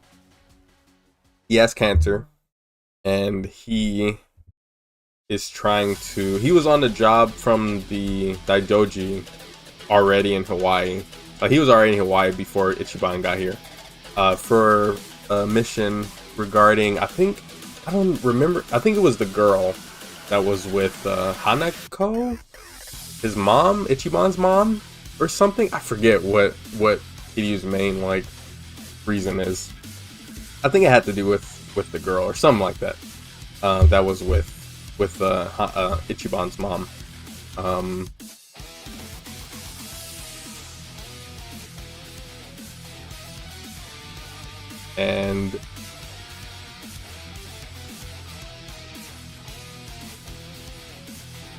He has cancer, and he was on the job from the Daidoji already in Hawaii. He was already in Hawaii before Ichiban got here for a mission regarding, I think it was the girl that was with Hanako, his mom, Ichiban's mom, or something. I forget what Kiryu's main like reason is. I think it had to do with the girl or something like that. That was with Ichiban's mom. And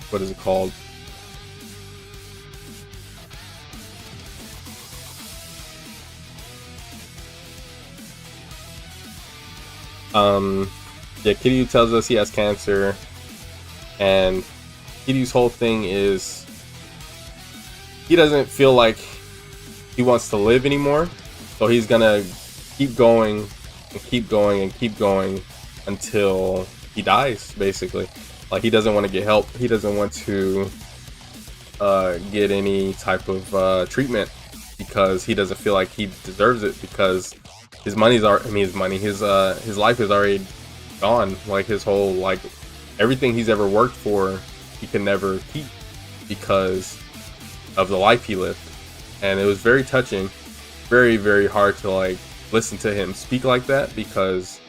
what is it called? Yeah, Kiryu tells us he has cancer, and Kiryu's whole thing is he doesn't feel like he wants to live anymore, so he's gonna keep going and keep going and keep going until he dies, basically. Like, he doesn't want to get help. He doesn't want to get any type of treatment, because he doesn't feel like he deserves it, because his life is already gone. Like, his whole, like, everything he's ever worked for, he can never keep because of the life he lived. And it was very touching, very, very hard to, like, listen to him speak like that, because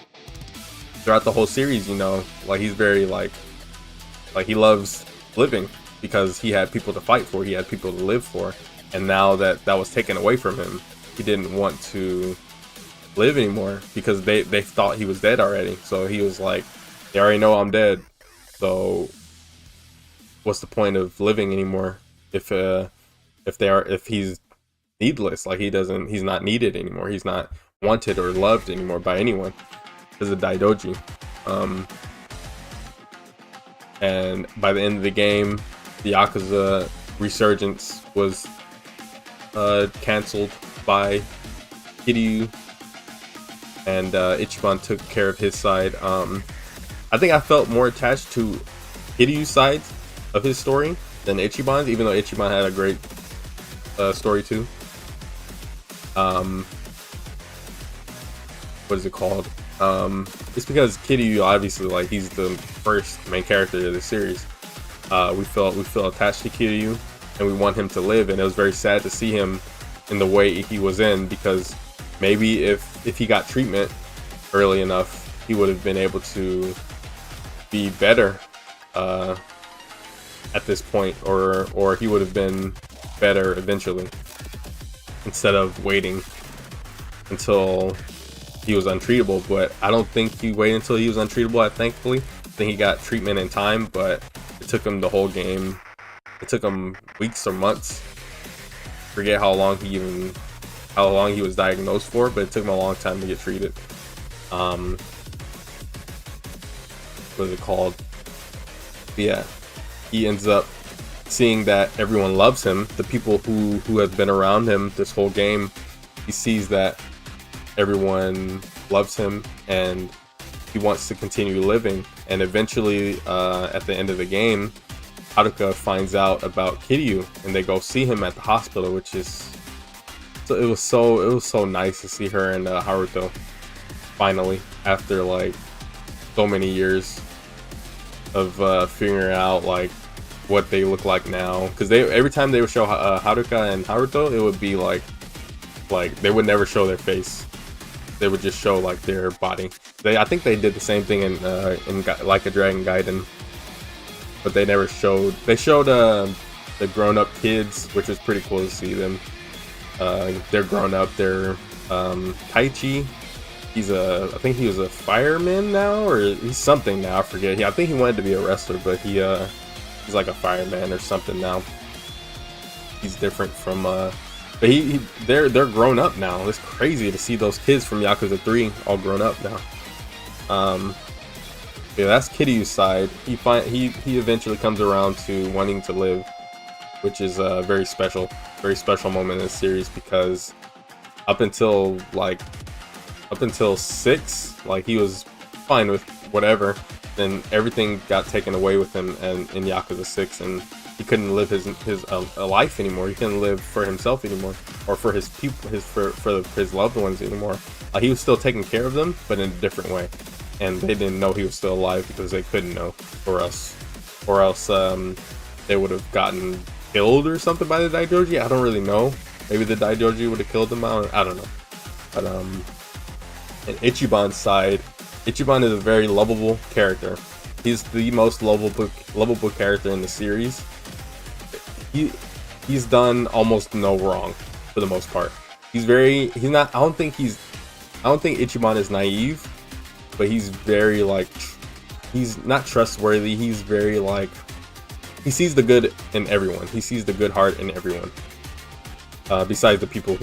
throughout the whole series, you know, like, he's very, like he loves living, because he had people to fight for, he had people to live for, and now that was taken away from him, he didn't want to live anymore, because they thought he was dead already. So he was like, they already know I'm dead, so what's the point of living anymore if he's needless? Like, he's not needed anymore, he's not wanted or loved anymore by anyone, because of Daidoji. And by the end of the game, the Yakuza resurgence was cancelled by Kiryu, and Ichiban took care of his side. I think I felt more attached to Kiryu's side of his story than Ichiban's, even though Ichiban had a great story too. What is it called? It's because Kiryu, obviously, like, he's the first main character of the series. We feel attached to Kiryu, and we want him to live. And it was very sad to see him in the way he was in, because maybe if he got treatment early enough, he would have been able to be better at this point, or he would have been better eventually, instead of waiting until he was untreatable. But I don't think he waited until he was untreatable. Thankfully, I think he got treatment in time, but it took him the whole game. It took him weeks or months. Forget how long he was diagnosed for, but it took him a long time to get treated. What is it called? But yeah, he ends up seeing that everyone loves him. The people who have been around him this whole game, he sees that everyone loves him, and he wants to continue living. And eventually, at the end of the game, Haruka finds out about Kiryu, and they go see him at the hospital, which is it was so nice to see her and Haruto finally, after like so many years of figuring out like what they look like now. Because every time they would show Haruka and Haruto, it would be like they would never show their face. They would just show like their body. I think they did the same thing in Like a Dragon Gaiden, but they never showed. They showed the grown-up kids, which was pretty cool to see them. They're grown up. They're Taichi. I think he was a fireman now, or he's something now. I forget. I think he wanted to be a wrestler, but he's like a fireman or something now. He's different from but they're grown up now. It's crazy to see those kids from Yakuza 3 all grown up now. Yeah, that's Kiryu's side. He eventually comes around to wanting to live, which is a very special moment in the series, because up until 6, like, he was fine with whatever. Then everything got taken away with him and in Yakuza 6, and he couldn't live his life anymore. He couldn't live for himself anymore, or for his people, for his loved ones anymore. He was still taking care of them, but in a different way, and they didn't know he was still alive because they couldn't know, or else they would have gotten killed or something by the Daijoji. I don't really know. Maybe the Daijoji would have killed them. I don't know. But in Ichiban's side, Ichiban is a very lovable character. He's the most lovable character in the series. He's done almost no wrong for the most part. He's not. I don't think Ichiban is naive, but he's very like, he's not trustworthy. He's very like, he sees the good in everyone. He sees the good heart in everyone. Besides the people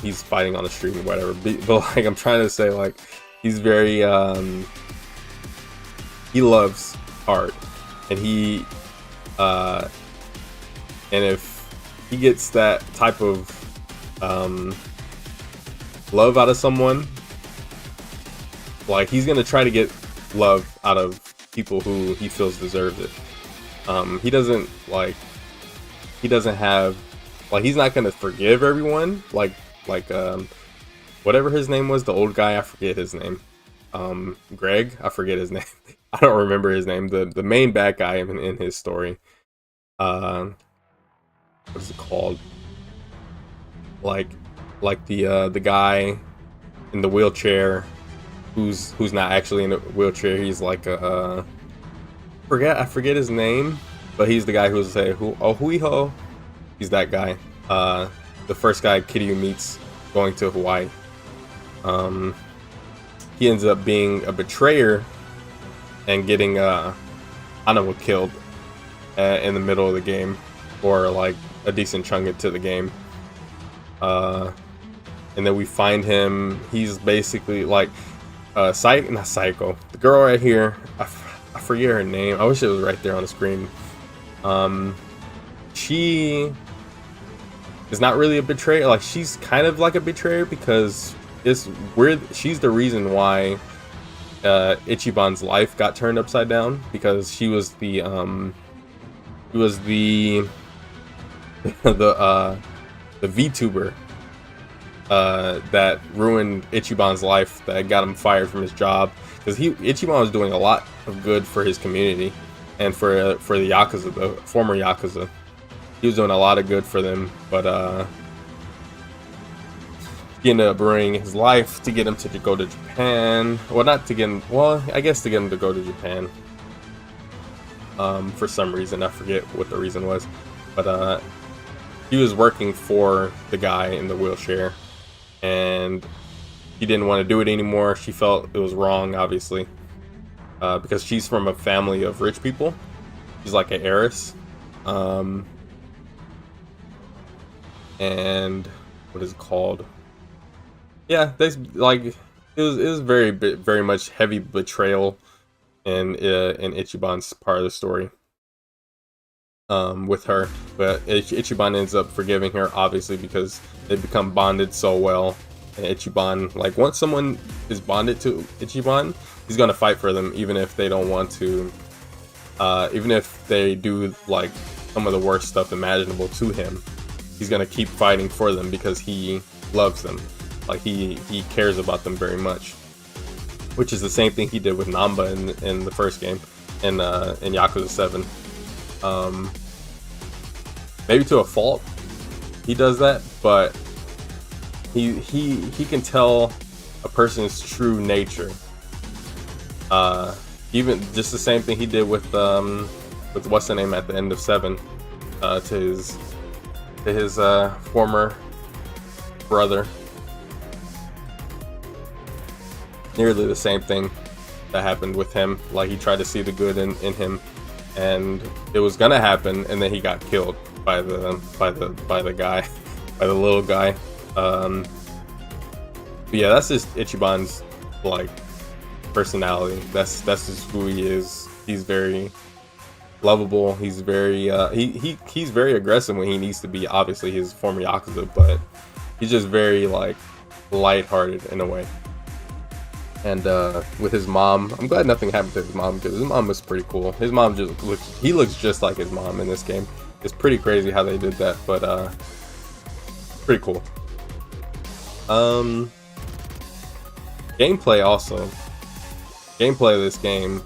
he's fighting on the street or whatever. But like, I'm trying to say, like, he's very he loves hard, and and if he gets that type of love out of someone, like, he's gonna try to get love out of people who he feels deserves it. He doesn't have, like, he's not gonna forgive everyone, like whatever his name was, the old guy, I forget his name. Greg, I forget his name. I don't remember his name. The main bad guy in his story. What is it called? Like the guy in the wheelchair, who's not actually in a wheelchair. He's like I forget his name, but he's the guy who's say Huiho. He's that guy. The first guy Kiryu meets going to Hawaii. He ends up being a betrayer and getting Hanawa killed in the middle of the game, or like a decent chunk into the game. And then we find him. He's basically like not Psycho. The girl right here, I forget her name. I wish it was right there on the screen. She is not really a betrayer. Like, she's kind of like a betrayer, because it's weird. She's the reason why Ichiban's life got turned upside down, because she was the the VTuber that ruined Ichiban's life, that got him fired from his job, because Ichiban was doing a lot of good for his community and for the Yakuza, the former Yakuza. He was doing a lot of good for them, but he ended up ruining his life to get him to go to Japan. Well, not to get him, well, I guess to get him to go to Japan. For some reason, I forget what the reason was, but he was working for the guy in the wheelchair, and he didn't want to do it anymore. She felt it was wrong, obviously, because she's from a family of rich people. She's like an heiress, and what is it called? Yeah, they like it was very much heavy betrayal in Ichiban's part of the story with her, but Ichiban ends up forgiving her, obviously, because they become bonded so well. And Ichiban, like, once someone is bonded to Ichiban, he's gonna fight for them even if they don't want to, even if they do like some of the worst stuff imaginable to him. He's gonna keep fighting for them because he loves them. Like, he cares about them very much, which is the same thing he did with Namba in the first game, in Yakuza 7. Maybe to a fault he does that, but he can tell a person's true nature. Even just the same thing he did with what's the name at the end of 7, to his former brother. Nearly the same thing that happened with him. Like, he tried to see the good in him, and it was gonna happen, and then he got killed by the guy, by the little guy. But yeah, that's just Ichiban's like personality. That's just who he is. He's very lovable. He's very he's very aggressive when he needs to be. Obviously, he's a former Yakuza, but he's just very like lighthearted in a way. And with his mom, I'm glad nothing happened to his mom, because his mom was pretty cool. His mom he looks just like his mom in this game. It's pretty crazy how they did that, but pretty cool. Gameplay also. Gameplay of this game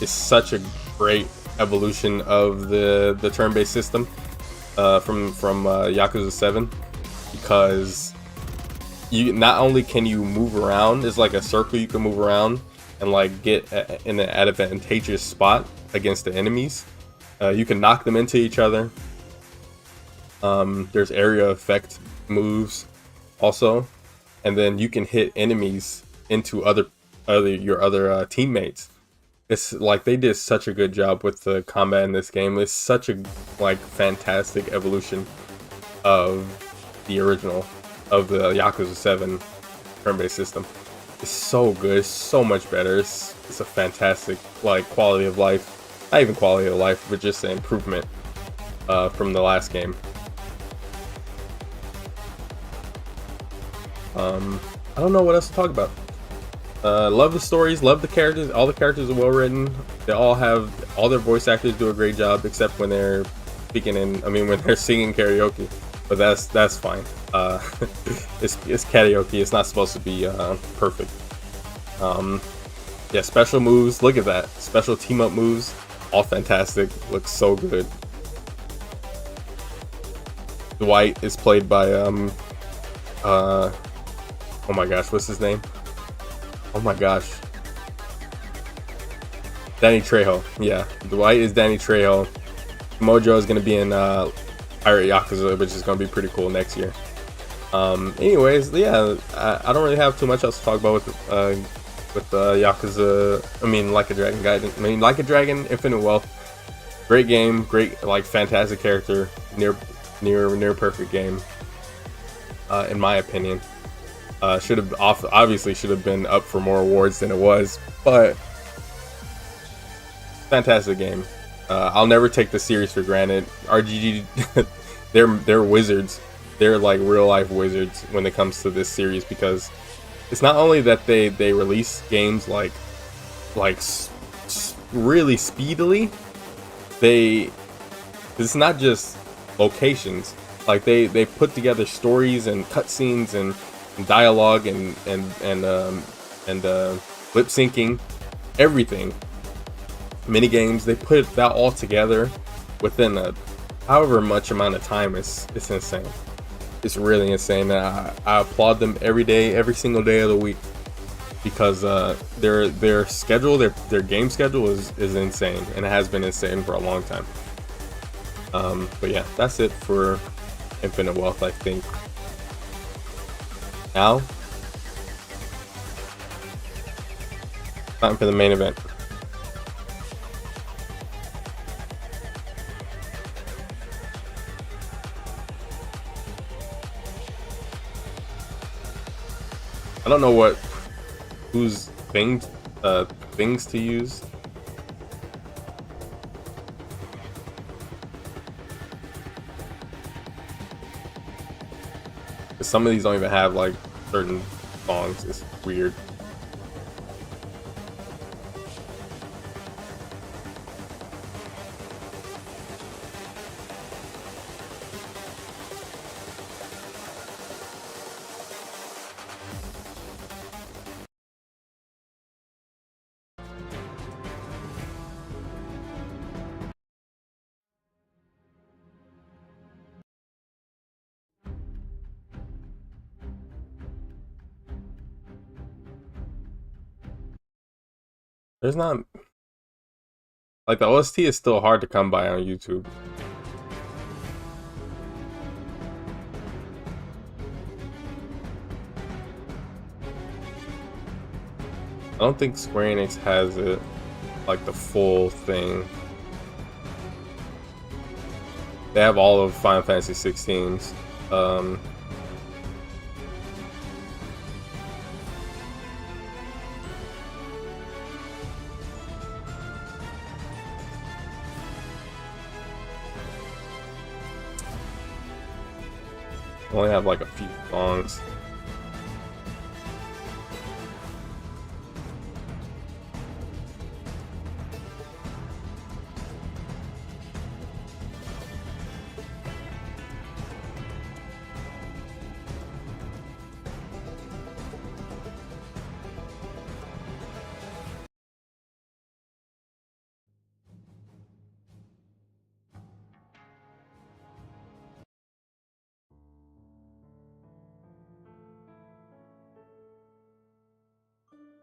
is such a great evolution of the turn-based system from Yakuza 7, because you not only can you move around, it's like a circle you can move around and like get in an advantageous spot against the enemies. You can knock them into each other. There's area effect moves also, and then you can hit enemies into your other teammates. It's like they did such a good job with the combat in this game. It's such a like fantastic evolution of the original, of the Yakuza 7 turn-based system. It's so good. It's so much better. It's a fantastic like quality of life. Not even quality of life, but just an improvement from the last game. I don't know what else to talk about. Love the stories, love the characters. All the characters are well written. They all their voice actors do a great job, except when they're when they're singing karaoke. But that's fine. It's karaoke. It's not supposed to be perfect. Yeah, special moves. Look at that. Special team up moves. All fantastic. Looks so good. Dwight is played by oh my gosh, what's his name? Oh my gosh. Danny Trejo. Yeah, Dwight is Danny Trejo. Mojo is gonna be in Pirate Yakuza, which is gonna be pretty cool next year. Anyways, yeah, I don't really have too much else to talk about with Yakuza. Like a Dragon Gaiden. Like a Dragon, Infinite Wealth. Great game, great, like, fantastic character, near perfect game. In my opinion, obviously should have been up for more awards than it was, but fantastic game. I'll never take the series for granted. RGG, they're wizards. They're like real life wizards when it comes to this series, because it's not only that they release games like really speedily. It's not just locations. Like they put together stories and cutscenes and dialogue and lip syncing, everything, mini games. They put that all together within a however much amount of time. It's insane. It's really insane. I applaud them every day, every single day of the week, because their schedule, their game schedule is insane, and it has been insane for a long time. But yeah, that's it for Infinite Wealth, I think. Now, time for the main event. I don't know whose things to use. Some of these don't even have like certain songs. It's weird. There's not like the OST is still hard to come by on YouTube. I don't think Square Enix has it like the full thing. They have all of Final Fantasy 16s. Only have like a few songs.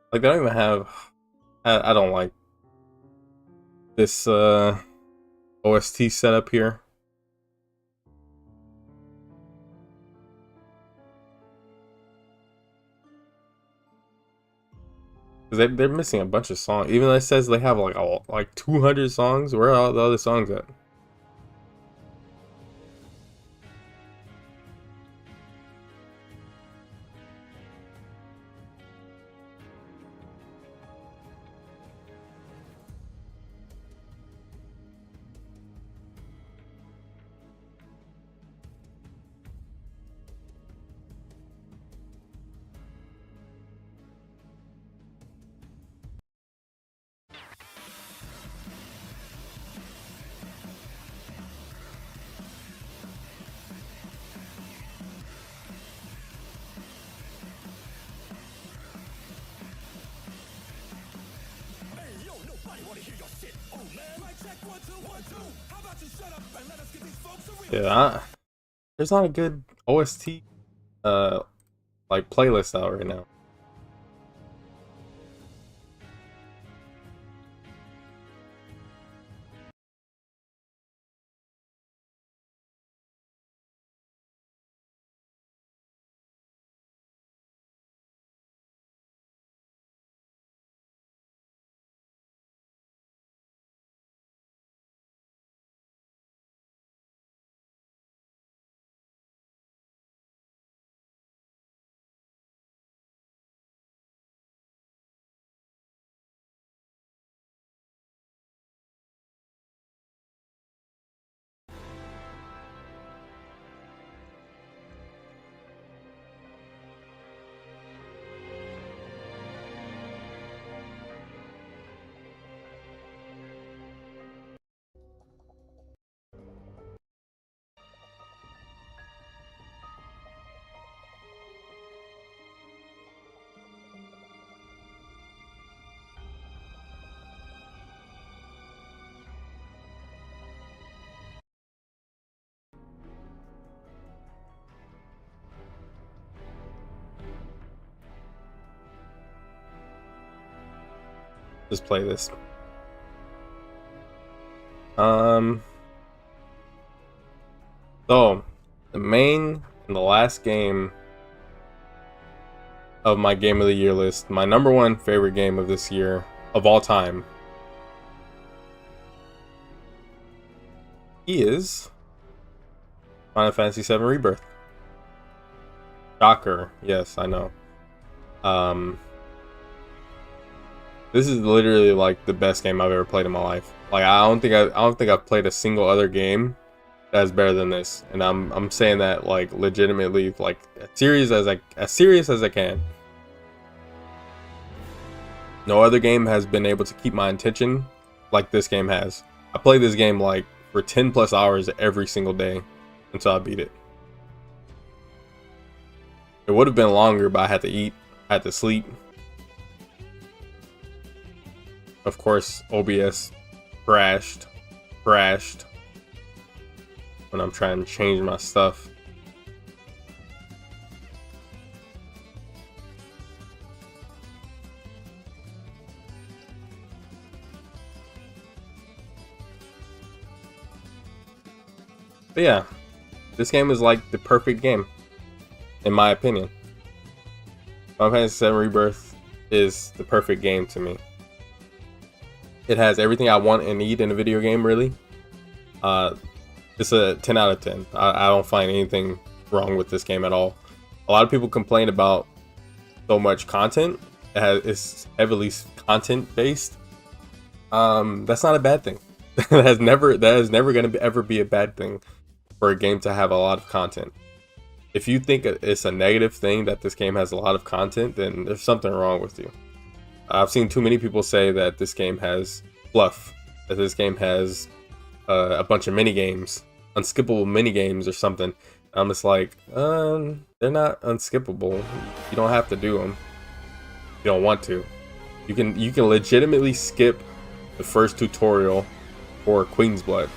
Like they don't even have. I don't like this OST setup here. Because they're missing a bunch of songs. Even though it says they have like 200 songs. Where are all the other songs at? Yeah, there's not a good OST like playlist out right now. just play this. So the main and the last game of my game of the year list, my number one favorite game of this year of all time, is Final Fantasy VII Rebirth. Shocker. Yes, I know. This is literally like the best game I've ever played in my life. Like I don't think I've played a single other game that's better than this, and I'm saying that like legitimately, like as serious as I can. No other game has been able to keep my attention like this game has. I played this game like for 10 plus hours every single day until I beat it. It would have been longer, but I had to eat, I had to sleep. Of course, OBS crashed when I'm trying to change my stuff. But yeah, this game is like the perfect game, in my opinion. Final Fantasy VII Rebirth is the perfect game to me. It has everything I want and need in a video game, really. It's a 10 out of 10. I don't find anything wrong with this game at all. A lot of people complain about so much content. It's heavily content based. That's not a bad thing. that is never going to ever be a bad thing for a game to have a lot of content. If you think it's a negative thing that this game has a lot of content, then there's something wrong with you. I've seen too many people say that this game has fluff, that this game has a bunch of mini games, unskippable mini games or something. I'm just like, they're not unskippable. You don't have to do them. You don't want to. You can legitimately skip the first tutorial for Queen's Blood.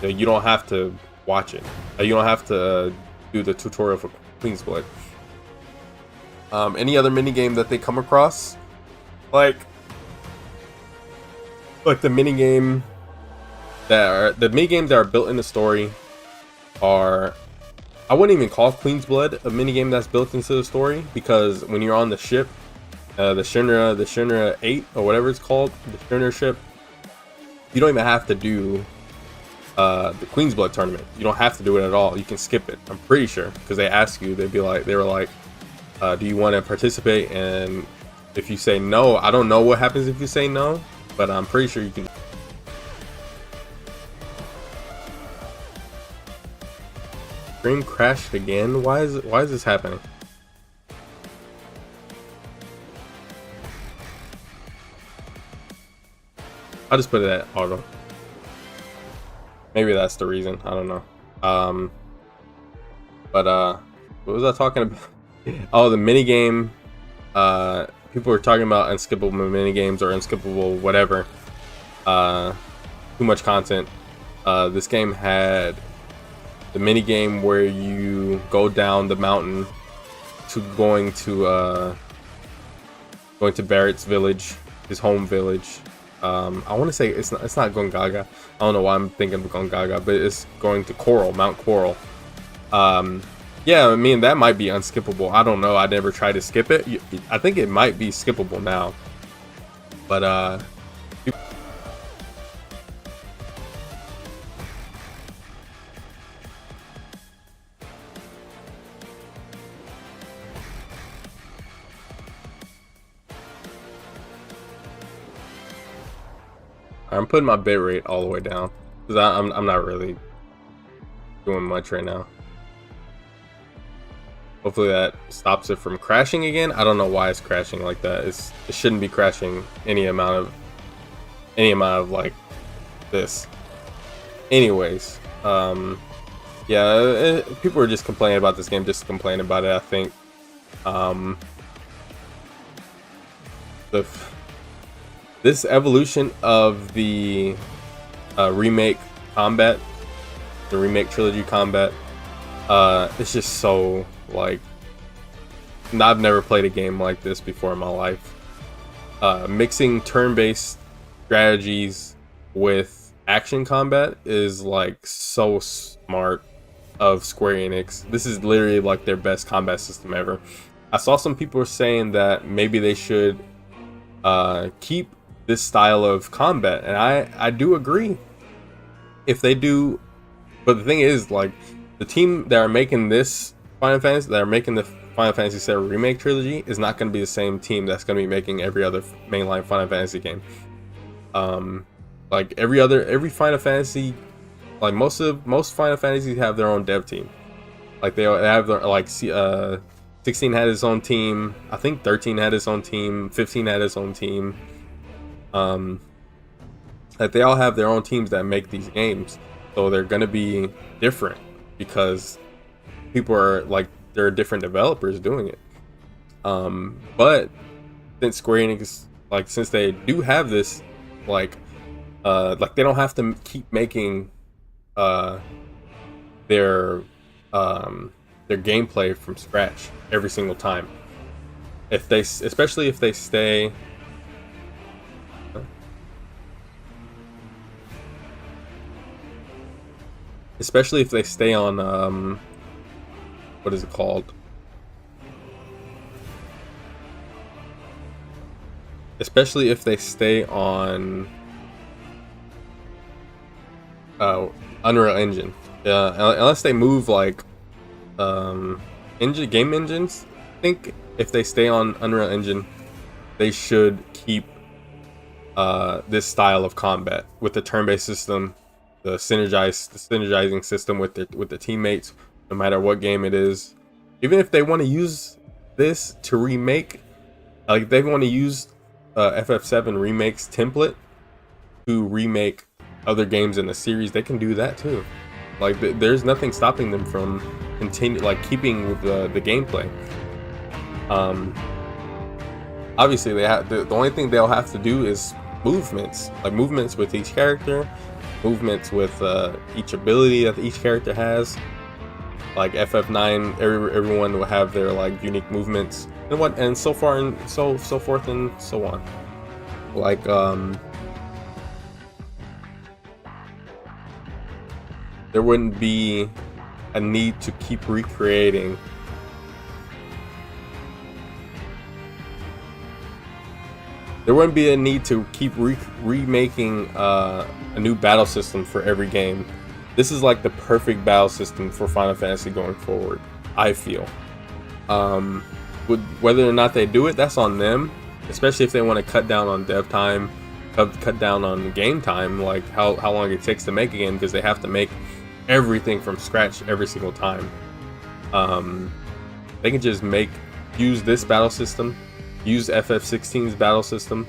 You don't have to watch it. You don't have to do the tutorial for Queen's Blood. Any other mini game that they come across, like the mini games that are built in the story are, I wouldn't even call Queen's Blood a mini game that's built into the story, because when you're on the ship, the Shinra 8 or whatever it's called, the Shinra ship, you don't even have to do the Queen's Blood tournament. You don't have to do it at all. You can skip it. I'm pretty sure, because they ask you, they were like, do you want to participate? And if you say no, I don't know what happens if you say no, but I'm pretty sure you can. Stream crashed again. Why is this happening? I'll just put it at auto. Maybe that's the reason. I don't know. But what was I talking about? Oh, the mini game. People were talking about unskippable mini games or unskippable whatever. Too much content. This game had the mini game where you go down the mountain to going to Barrett's village, his home village. I want to say it's not Gongaga. I don't know why I'm thinking of Gongaga, but it's going to Mount Coral. Yeah, I mean, that might be unskippable. I don't know. I never tried to skip it. I think it might be skippable now. But I'm putting my bitrate all the way down, because I'm not really doing much right now. Hopefully that stops it from crashing again. I don't know why it's crashing like that. It shouldn't be crashing any amount of like this. Anyways, yeah, people are just complaining about this game, just complaining about it. I think this evolution of the remake combat, the remake trilogy combat, it's just so, like, I've never played a game like this before in my life. mixing turn-based strategies with action combat is like so smart of Square Enix. This is literally like their best combat system ever. I saw some people saying that maybe they should keep this style of combat, and I do agree if they do. But the thing is, like, the team that are making this Final Fantasy, that are making the Final Fantasy VII Remake trilogy, is not going to be the same team that's going to be making every other mainline Final Fantasy game. Like every Final Fantasy, like most Final Fantasies have their own dev team. Like they have their, like 16 had its own team. I think 13 had its own team. 15 had its own team. Like they all have their own teams that make these games, so they're gonna be different because people are like, there are different developers doing it. But since Square Enix, like, since they do have this, like they don't have to keep making their gameplay from scratch every single time. If they, especially if they stay, on what is it called? Especially if they stay on Unreal Engine, unless they move like game engines. I think if they stay on Unreal Engine, they should keep this style of combat with the turn-based system, the synergizing system with the teammates, no matter what game it is. Even if they want to use this to remake, like they want to use FF7 Remake's template to remake other games in the series, they can do that too. Like there's nothing stopping them from keeping with the gameplay. Obviously they have the only thing they'll have to do is movements with each character, movements with each ability that each character has. Like FF9, everyone will have their like unique movements and so far and so forth and so on. Like there wouldn't be a need to keep recreating remaking a new battle system for every game. This is like the perfect battle system for Final Fantasy going forward, I feel. Whether or not they do it, that's on them, especially if they want to cut down on dev time, cut down on game time, like how long it takes to make a game, because they have to make everything from scratch every single time. They can just use this battle system, use FF16's battle system,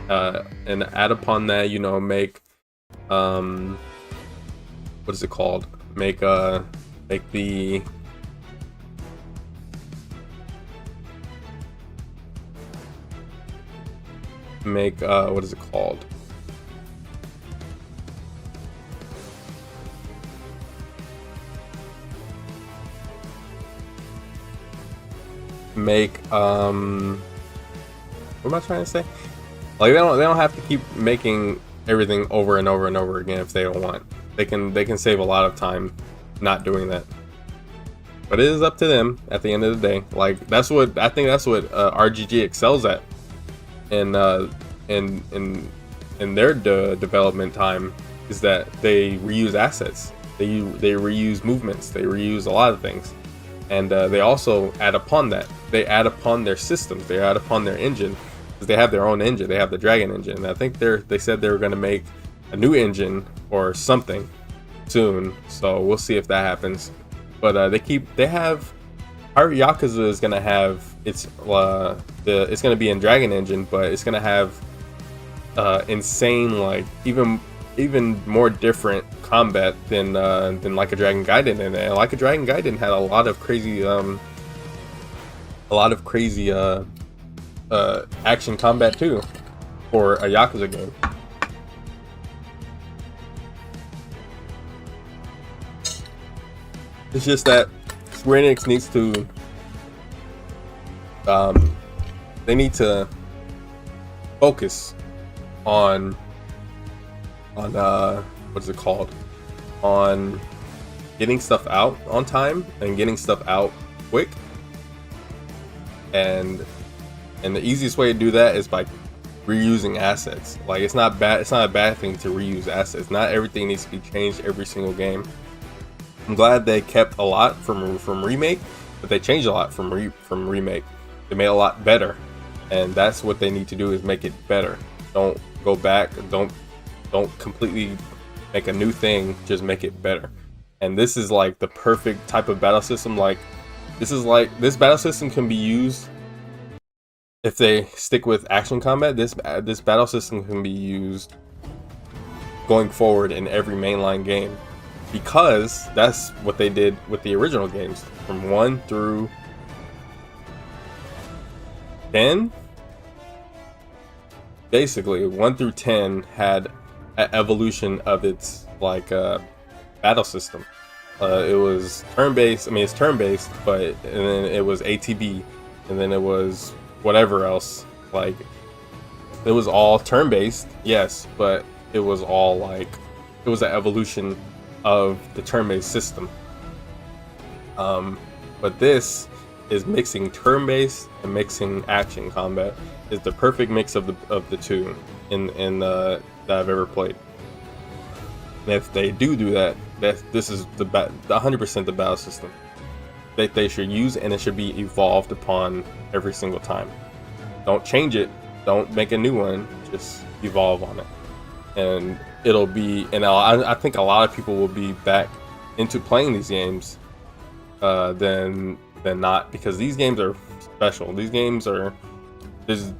and add upon that, make what is it called? Make the what is it called? What am I trying to say? Like they don't have to keep making everything over and over and over again if they don't want. They can save a lot of time not doing that. But it is up to them at the end of the day. Like I think that's what RGG excels at in their development time, is that they reuse assets, they reuse movements, they reuse a lot of things, and they also add upon that. They add upon their systems, they add upon their engine, because they have their own engine. They have the Dragon engine, and I think they said they were going to make a new engine or something soon, so we'll see if that happens. But they have Pirate Yakuza is going to have it's going to be in Dragon engine, but it's going to have insane, like even more different combat than Like a Dragon Gaiden. And Like a Dragon Gaiden had a lot of crazy action combat too for a Yakuza game. It's just that Square Enix needs to they need to focus on what's it called, on getting stuff out on time and getting stuff out quick. And the easiest way to do that is by reusing assets. Like, it's not a bad thing to reuse assets. Not everything needs to be changed every single game. I'm glad they kept a lot from remake, but they changed a lot from remake. They made it a lot better, and that's what they need to do, is make it better. Don't go back. Don't completely make a new thing. Just make it better. And this is like the perfect type of battle system. Like, this battle system can be used if they stick with action combat. This battle system can be used going forward in every mainline game, because that's what they did with the original games from 1 through 10. Basically 1 through 10 had an evolution of its battle system. It was turn-based. I mean, it's turn-based, but and then it was ATB, and then it was whatever else. Like, it was all turn-based, yes, but it was all like, it was an evolution of the turn-based system. But this is mixing turn-based and mixing action combat. Is the perfect mix of the two in that I've ever played. And if they do that, this is the 100% the battle system that they should use, and it should be evolved upon every single time. Don't change it. Don't make a new one. Just evolve on it, and it'll be. And I think a lot of people will be back into playing these games than not, because these games are special. These games are. There's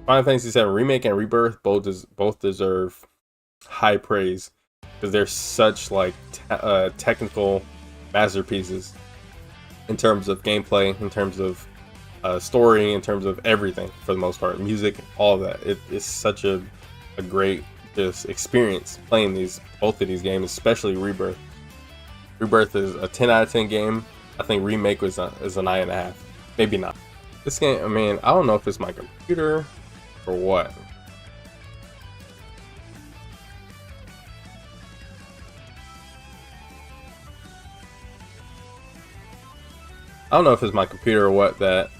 Final Fantasy VII Remake and Rebirth both deserve high praise, because they're such technical masterpieces in terms of gameplay, in terms of story, in terms of everything, for the most part, music, all of that. It's such a great just experience playing both of these games, especially Rebirth. Rebirth is a 10 out of 10 game. I think Remake is a 9.5, maybe not. This game, I mean, I don't know if it's my computer or what. I don't know if it's my computer or what, that,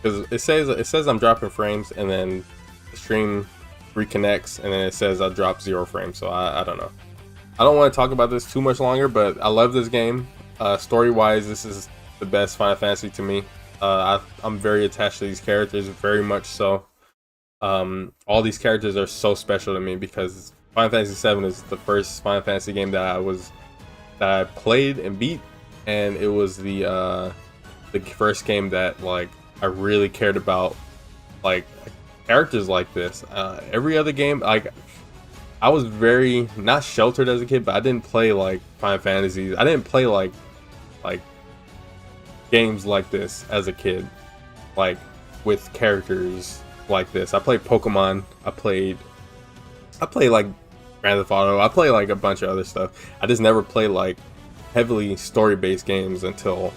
because it says I'm dropping frames, and then the stream reconnects, and then it says I dropped 0 frames. So I don't know. I don't want to talk about this too much longer, but I love this game. Story wise, this is the best Final Fantasy to me. I'm very attached to these characters, very much so. All these characters are so special to me, because Final Fantasy VII is the first Final Fantasy game that I played and beat, and it was the first game that I really cared about characters like this. Every other game, I was very not sheltered as a kid, but I didn't play Final Fantasies. I didn't play like games like this as a kid, with characters like this. I played Pokemon. I played Grand Theft Auto. I played a bunch of other stuff. I just never played heavily story-based games until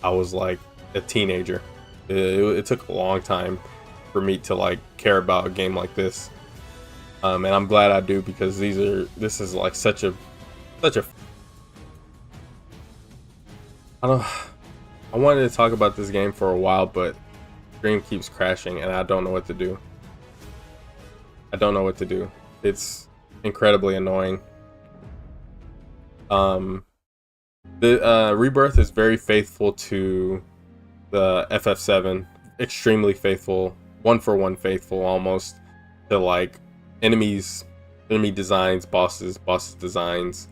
I was a teenager. It took a long time for me to care about a game like this, and I'm glad I do, because this is such a I wanted to talk about this game for a while, but stream keeps crashing and I don't know what to do. It's incredibly annoying. The Rebirth is very faithful to the FF7, extremely faithful, 1-for-1 faithful almost, to enemy designs, bosses designs.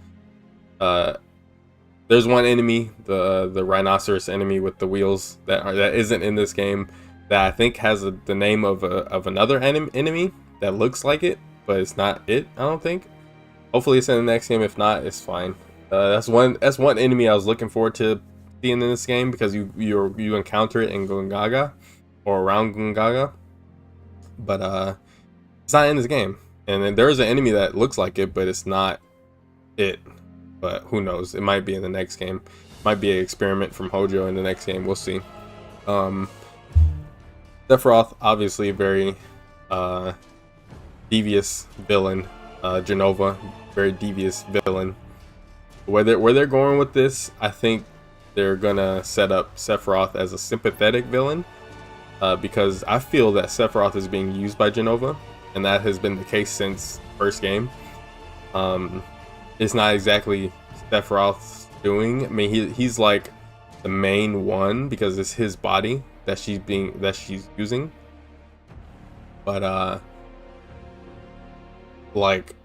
There's one enemy, the rhinoceros enemy with the wheels, that isn't in this game, that I think has the name of another enemy that looks like it, but it's not it, I don't think. Hopefully it's in the next game. If not, it's fine. That's one enemy I was looking forward to seeing in this game, because you encounter it in Gongaga, or around Gongaga, but it's not in this game. And then there's an enemy that looks like it, but it's not it. But who knows? It might be in the next game. Might be an experiment from Hojo in the next game. We'll see. Sephiroth, obviously very devious villain, Jenova, very devious villain. Where they're going with this, I think they're gonna set up Sephiroth as a sympathetic villain, because I feel that Sephiroth is being used by Jenova, and that has been the case since first game. It's not exactly Sephiroth's doing. I mean, he's like the main one because it's his body that she's using. But like,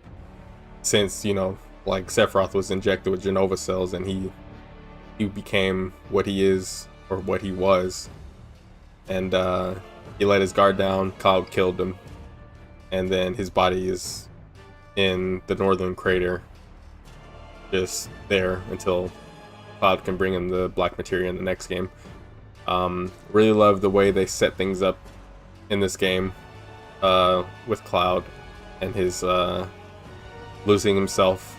since, you know, like Sephiroth was injected with Jenova cells and he became what he is, or what he was, and he let his guard down. Cloud killed him, and then his body is in the northern crater, just there until Cloud can bring him the black materia in the next game. Really love the way they set things up in this game, with Cloud and his losing himself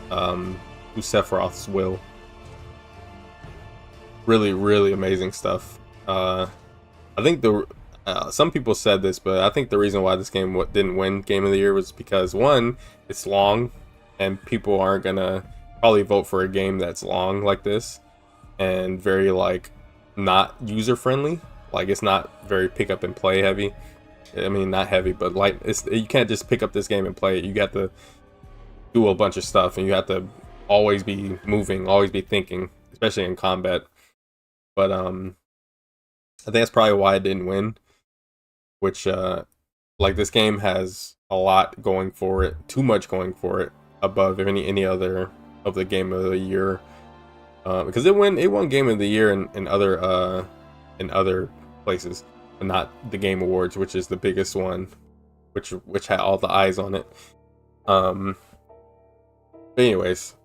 to Sephiroth's will. Really amazing stuff. I think some people said this, but I think the reason why this game didn't win Game of the Year was because, one, it's long, and people aren't gonna probably vote for a game that's long like this, and very, like, not user friendly. Like, it's not very pick up and play heavy. I mean, not heavy, but like, you can't just pick up this game and play it. You got to do a bunch of stuff, and you have to always be moving, always be thinking, especially in combat. But I think that's probably why it didn't win. Which, like, this game has a lot going for it, too much going for it, above any other of the Game of the Year. Because it won Game of the Year in other places, but not the Game Awards, which is the biggest one, which had all the eyes on it. But anyways,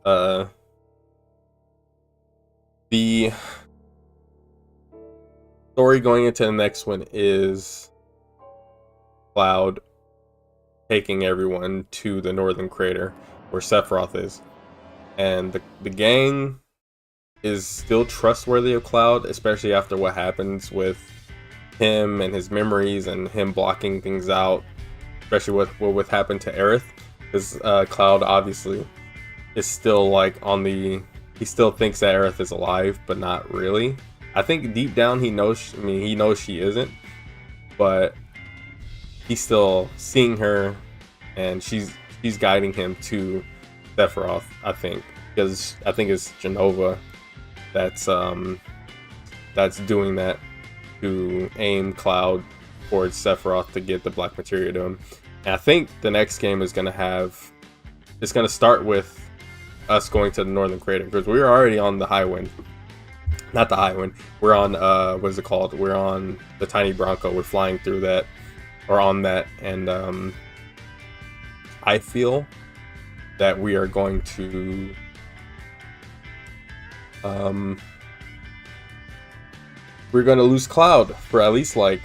the story going into the next one is Cloud taking everyone to the northern crater where Sephiroth is, and the gang is still trustworthy of Cloud, especially after what happens with him and his memories and him blocking things out, especially what happened to Aerith, because Cloud obviously is still like he still thinks that Aerith is alive, but not really. I think deep down he knows she isn't, but he's still seeing her, and she's guiding him to Sephiroth, I think, because I think it's Jenova that's doing that, to aim Cloud towards Sephiroth to get the black materia to him. And I think the next game is gonna start with us going to the northern crater, because we're already on the Highwind. Not the Highwind. We're on what is it called? We're on the Tiny Bronco. We're flying through that, or on that, and I feel that we are going to we're going to lose Cloud for at least like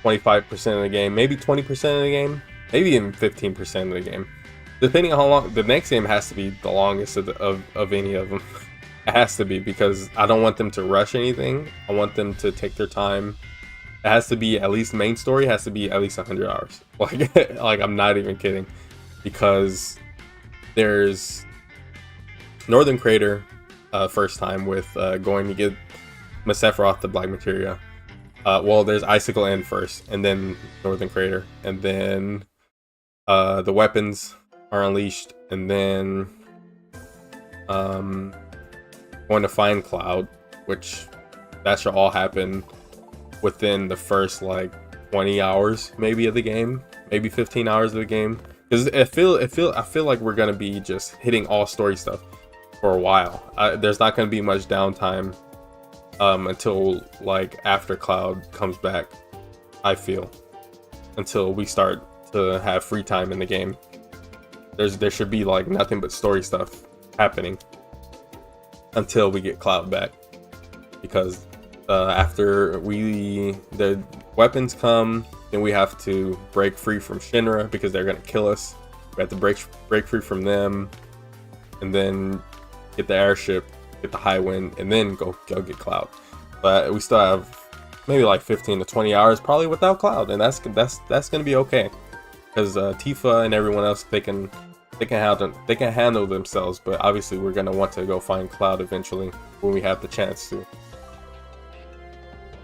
25% of the game, maybe 20% of the game, maybe even 15% of the game, depending on how long. The next game has to be the longest of any of them. It has to be, because I don't want them to rush anything. I want them to take their time. It has to be, at least main story has to be at least 100 hours. Like I'm not even kidding, because there's Northern Crater, first time with going to get Sephiroth the black materia. Well, there's Icicle End first, and then Northern Crater, and then the weapons are unleashed, and then going to find Cloud, which that should all happen within the first like 20 hours maybe of the game, maybe 15 hours of the game, because I feel like we're gonna be just hitting all story stuff for a while. There's not gonna be much downtime until like after Cloud comes back, I feel, until we start to have free time in the game. There should be like nothing but story stuff happening until we get Cloud back, because after the weapons come, then we have to break free from Shinra, because they're gonna kill us. We have to break free from them, and then get the airship, get the Highwind, and then go get Cloud. But we still have maybe like 15 to 20 hours probably without Cloud, and that's gonna be okay. because Tifa and everyone else, they can handle themselves. But obviously, we're gonna want to go find Cloud eventually when we have the chance to.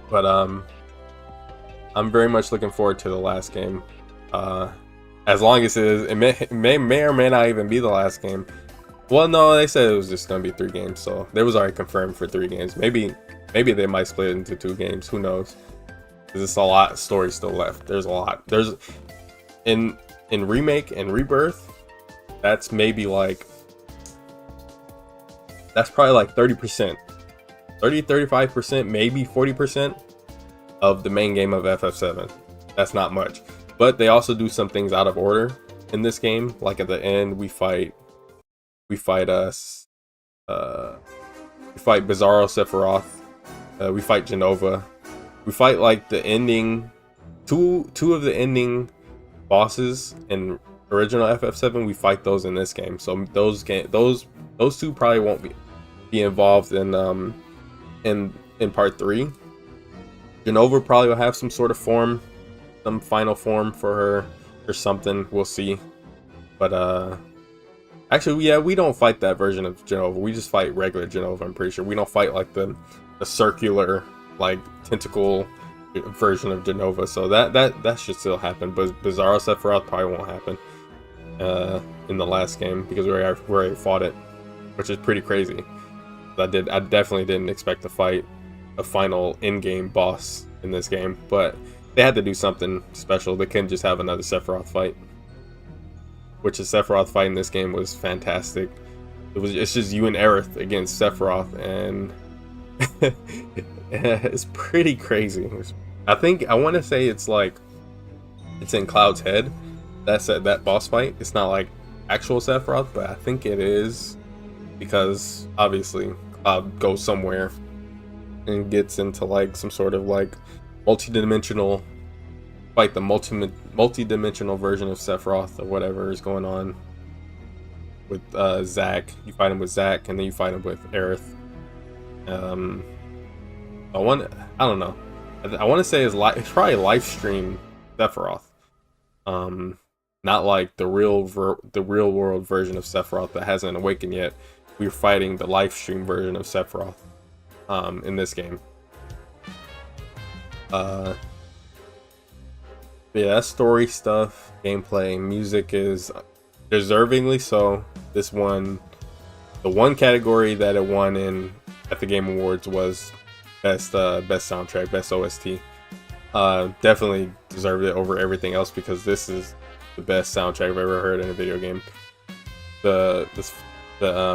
But I'm very much looking forward to the last game. As long as it may or may not even be the last game. Well, no, they said it was just gonna be 3 games, so it was already confirmed for 3 games. Maybe they might split it into 2 games. Who knows? There's a lot of story still left. There's a lot. There's in Remake and Rebirth. That's maybe like, that's probably like 30%, 35%, maybe 40% of the main game of FF7. That's not much. But they also do some things out of order in this game. Like at the end, we fight Bizarro Sephiroth. We fight Jenova. We fight like the ending, two of the ending bosses in original FF7. We fight those in this game. So those two probably won't be involved in part 3. Jenova probably will have some sort of form, some final form for her or something. We'll see. But actually, yeah, we don't fight that version of Jenova. We just fight regular Jenova. I'm pretty sure we don't fight like the circular, like tentacle version of Jenova. So that should still happen. But Bizarro Sephiroth probably won't happen in the last game because we already fought it, which is pretty crazy. I definitely didn't expect to fight a final in-game boss in this game, but they had to do something special. They couldn't just have another Sephiroth fight, which the Sephiroth fight in this game was fantastic. It's just you and Aerith against Sephiroth, and it's pretty crazy. I want to say it's in Cloud's head. That boss fight. It's not like actual Sephiroth, but I think it is, because obviously Cloud goes somewhere and gets into like some sort of like multi-dimensional fight, the multi-dimensional version of Sephiroth or whatever is going on with Zack. You fight him with Zack, and then you fight him with Aerith. I don't know. I want to say it's probably live stream Sephiroth. Not like the real world version of Sephiroth that hasn't awakened yet. We're fighting the live stream version of Sephiroth in this game. Yeah, story stuff, gameplay, music is deservingly so. This one, the one category that it won at the Game Awards was best soundtrack, best OST. Definitely deserved it over everything else because this is the best soundtrack I've ever heard in a video game. The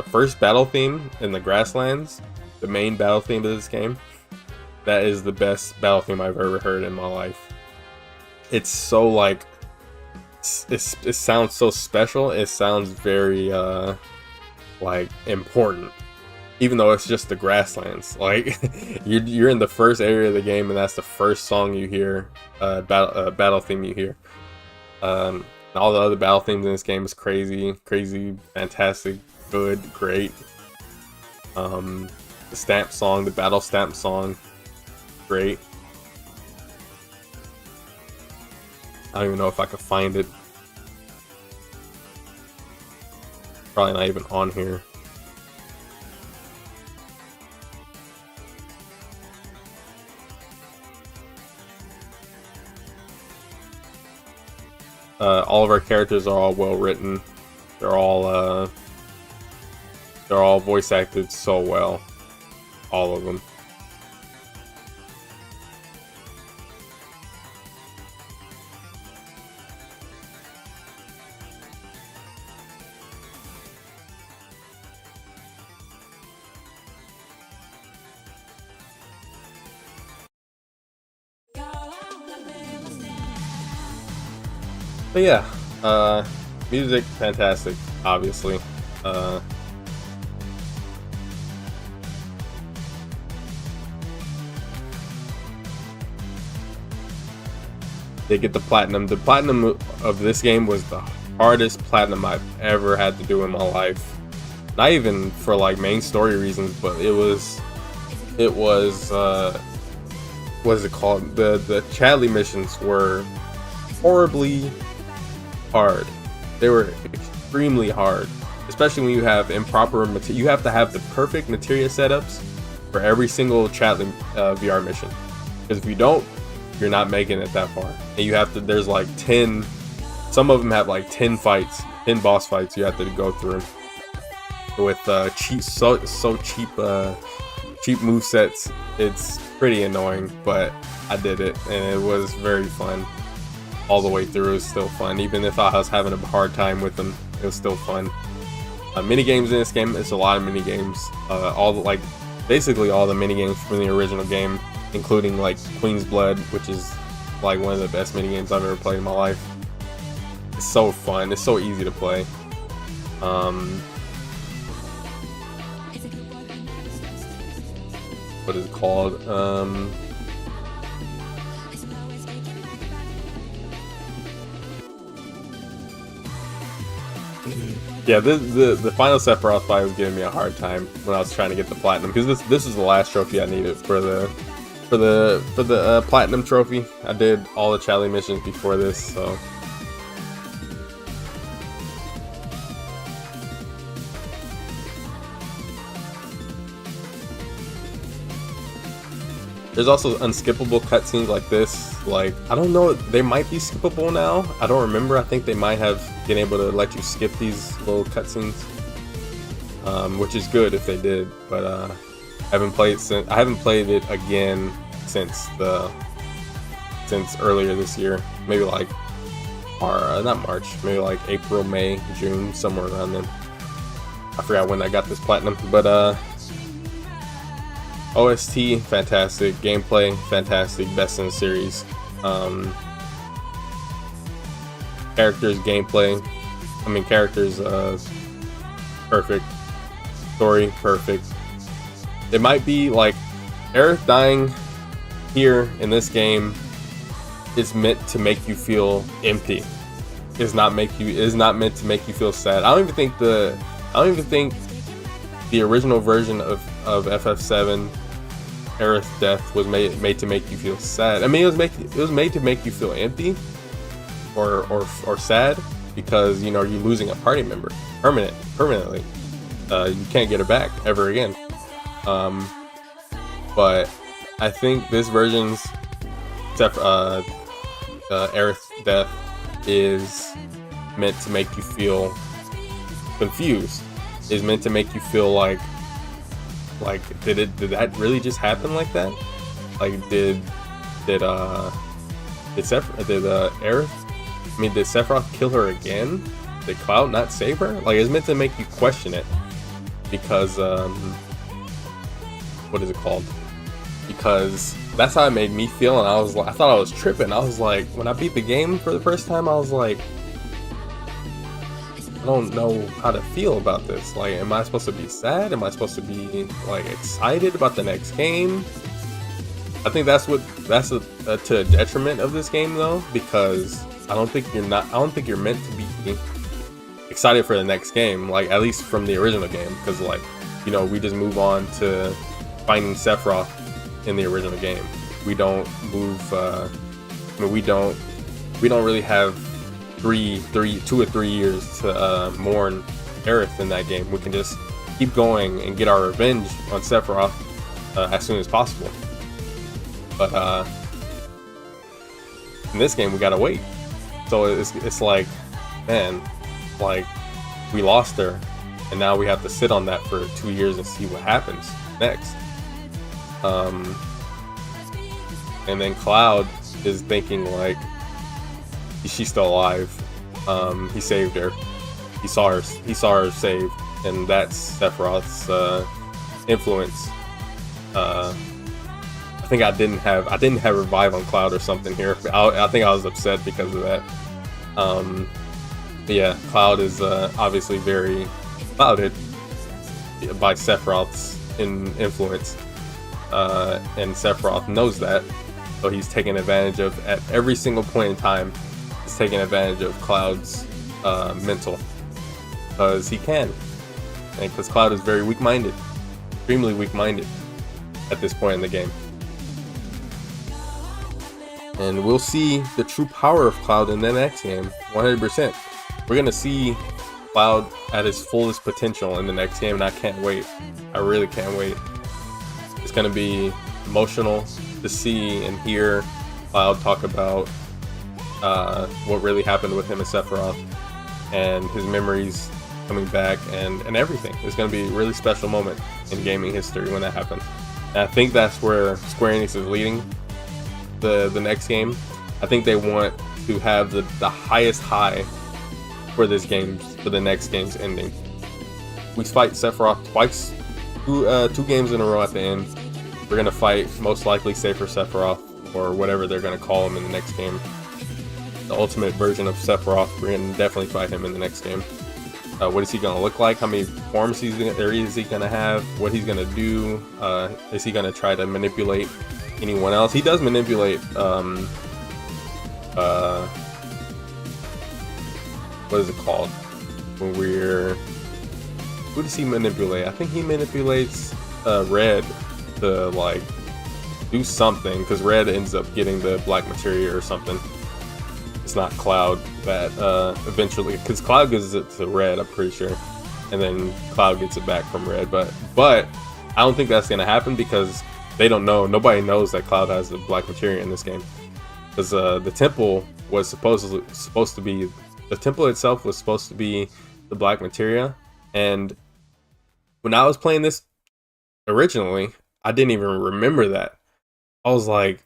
first battle theme in the Grasslands, the main battle theme of this game, that is the best battle theme I've ever heard in my life. It's so like, it sounds so special. It sounds very like important, even though it's just the Grasslands. Like you're in the first area of the game, and that's the first song you hear, battle theme you hear. And all the other battle themes in this game is crazy, fantastic, good, great. The stamp song, the battle stamp song, great. I don't even know if I could find it. Probably not even on here. All of our characters are all well written. They're all voice acted so well. All of them. But yeah, music fantastic, obviously. They get the platinum. The platinum of this game was the hardest platinum I've ever had to do in my life. Not even for like main story reasons, but it was what is it called? The Chadley missions were horribly hard. They were extremely hard, especially when you have improper material. You have to have the perfect materia setups for every single Chatli VR mission, because if you don't, you're not making it that far. And you have to, there's like 10, some of them have like 10 fights, 10 boss fights you have to go through with cheap, so cheap cheap movesets. It's pretty annoying, but I did it and it was very fun all the way through. It was still fun, even if I was having a hard time with them. It was still fun. Mini games in this game, it's a lot of mini games. All the, like, basically all the mini games from the original game, including like Queen's Blood, which is like one of the best mini games I've ever played in my life. It's so fun. It's so easy to play. What is it called? Yeah, the final Sephiroth fight was giving me a hard time when I was trying to get the platinum, because this is the last trophy I needed for the platinum trophy. I did all the Chatli missions before this, so. There's also unskippable cutscenes like this. Like, I don't know, they might be skippable now. I don't remember. I think they might have been able to let you skip these little cutscenes, which is good if they did. But I haven't played it again since earlier this year. Maybe like, or not March. Maybe like April, May, June, somewhere around then. I forgot when I got this platinum, but OST, fantastic. Gameplay, fantastic. Best in the series. Characters, gameplay. Characters, perfect. Story, perfect. It might be like Aerith dying here in this game is meant to make you feel empty. Is not meant to make you feel sad. I don't even think the original version of FF7 Aerith's death was made to make you feel sad. It was made to make you feel empty or sad, because you're losing a party member permanently. You can't get her back ever again. But I think this version's Aerith's death is meant to make you feel confused. Is meant to make you feel like did that really just happen like that? Like did Sephiroth kill her again? Did Cloud not save her? Like, it's meant to make you question it, because what is it called? Because that's how it made me feel, and I thought I was tripping. I was like, when I beat the game for the first time, I was like, I don't know how to feel about this. Like, am I supposed to be sad? Am I supposed to be like excited about the next game? I think that's to a detriment of this game, though, because I don't think you're meant to be excited for the next game, like at least from the original game, because like we just move on to finding Sephiroth in the original game. We don't move. We don't really have 2 or 3 years to mourn Aerith in that game. We can just keep going and get our revenge on Sephiroth as soon as possible. But in this game, we gotta wait. So it's like, man, like we lost her, and now we have to sit on that for 2 years and see what happens next. And then Cloud is thinking like, she's still alive. He saved her. He saw her saved, and that's Sephiroth's influence. I think I didn't have revive on Cloud or something here. I think I was upset because of that. Yeah, Cloud is obviously very clouded by Sephiroth's influence, and Sephiroth knows that, so he's taking advantage of, at every single point in time, he's taking advantage of Cloud's mental, because he can, and because Cloud is very weak-minded, extremely weak-minded at this point in the game. And we'll see the true power of Cloud in the next game, 100%. We're gonna see Cloud at his fullest potential in the next game, and I can't wait. I really can't wait. It's gonna be emotional to see and hear Cloud talk about what really happened with him and Sephiroth, and his memories coming back, and everything. It's gonna be a really special moment in gaming history when that happens. And I think that's where Square Enix is leading the next game. I think they want to have the highest high for this game, for the next game's ending. We fight Sephiroth twice, two games in a row at the end. We're gonna fight most likely Safer Sephiroth, or whatever they're gonna call him in the next game. The ultimate version of Sephiroth. We're gonna definitely fight him in the next game. What is he gonna look like? How many forms is he gonna have? What he's gonna do? Is he gonna try to manipulate anyone else? He does manipulate what is it called when who does he manipulate? I think he manipulates Red to like do something, because Red ends up getting the black materia or something. It's not Cloud that eventually, because Cloud gives it to Red, I'm pretty sure, and then Cloud gets it back from Red. But I don't think that's gonna happen, because they don't know. Nobody knows that Cloud has the black materia in this game, because the temple was supposed to be, the temple itself was supposed to be the black materia. And when I was playing this originally, I didn't even remember that. I was like,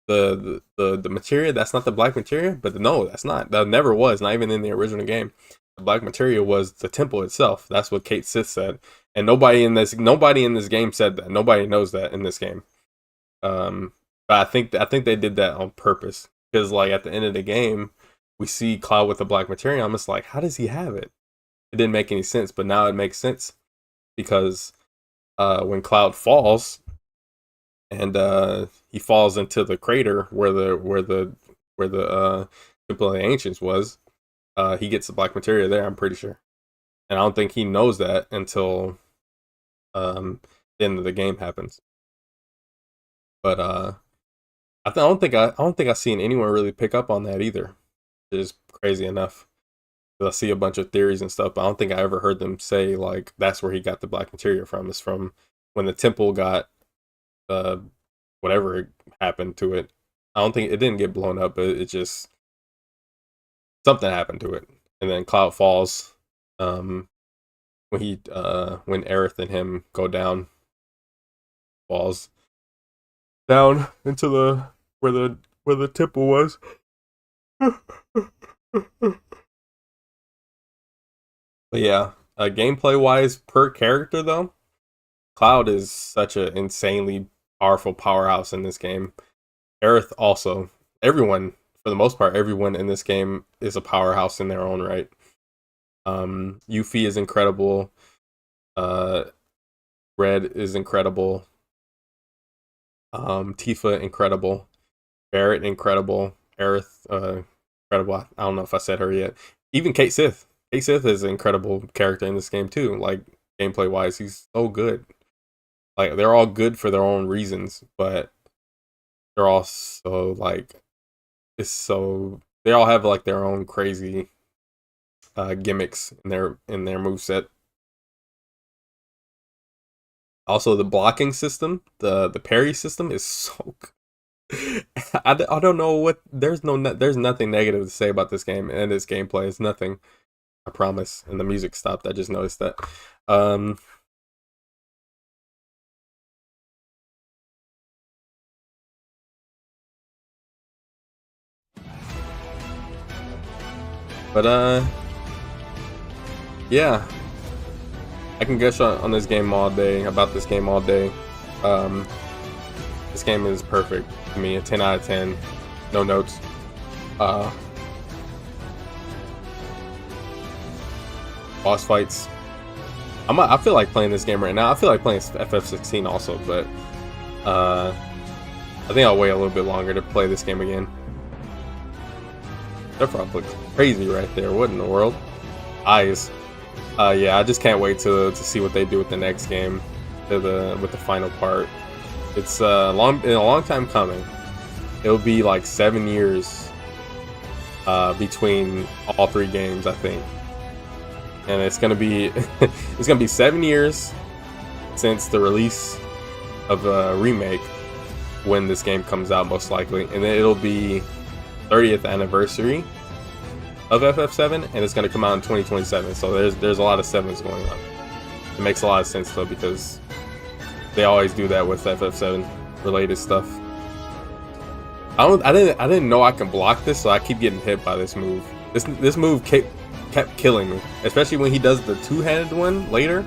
the materia, that's not the black materia. But no, that's not. That never was. Not even in the original game. The black materia was the temple itself. That's what Cait Sith said. And nobody in this game said that. Nobody knows that in this game. But I think they did that on purpose, because like at the end of the game, we see Cloud with the black materia. I'm just like, how does he have it? It didn't make any sense, but now it makes sense, because when Cloud falls, and he falls into the crater where the Temple of the Ancients was, he gets the black materia there, I'm pretty sure. And I don't think he knows that until the end of the game happens. But I don't think I've seen anyone really pick up on that either. It's crazy enough. I see a bunch of theories and stuff, but I don't think I ever heard them say like that's where he got the black materia from. It's from when the temple got whatever happened to it. I don't think it didn't get blown up, but it just, something happened to it. And then Cloud falls when Aerith and him go down, falls down into where the temple was. But yeah, gameplay wise, per character though, Cloud is such an insanely powerful powerhouse in this game. Aerith also. Everyone, for the most part, everyone in this game is a powerhouse in their own right. Yuffie is incredible. Red is incredible. Tifa incredible. Barret incredible. Aerith incredible. I don't know if I said her yet. Even Cait Sith. Cait Sith is an incredible character in this game too. Like gameplay wise, he's so good. Like they're all good for their own reasons, but they're all so like, they all have like their own crazy gimmicks in their moveset. Also, the blocking system, the parry system is so good. I don't know what, there's nothing negative to say about this game and its gameplay. It's nothing, I promise. And the music stopped. I just noticed that. But yeah, I can gush on this game all day, about this game all day. This game is perfect to me, a 10 out of 10, no notes. Boss fights. I feel like playing this game right now. I feel like playing FF16 also, but I think I'll wait a little bit longer to play this game again. Sephiroth looks crazy right there. What in the world? Eyes. Yeah, I just can't wait to see what they do with the next game, with the final part. It's a long time coming. it'll be like 7 years between all 3 games, I think. And it's gonna be it's gonna be 7 years since the release of a remake when this game comes out, most likely, and then it'll be 30th anniversary of FF7, and it's gonna come out in 2027. So there's a lot of sevens going on. It makes a lot of sense though, because they always do that with FF7 related stuff. I didn't know I can block this, so I keep getting hit by this move. This move kept killing me, especially when he does the two-handed one later.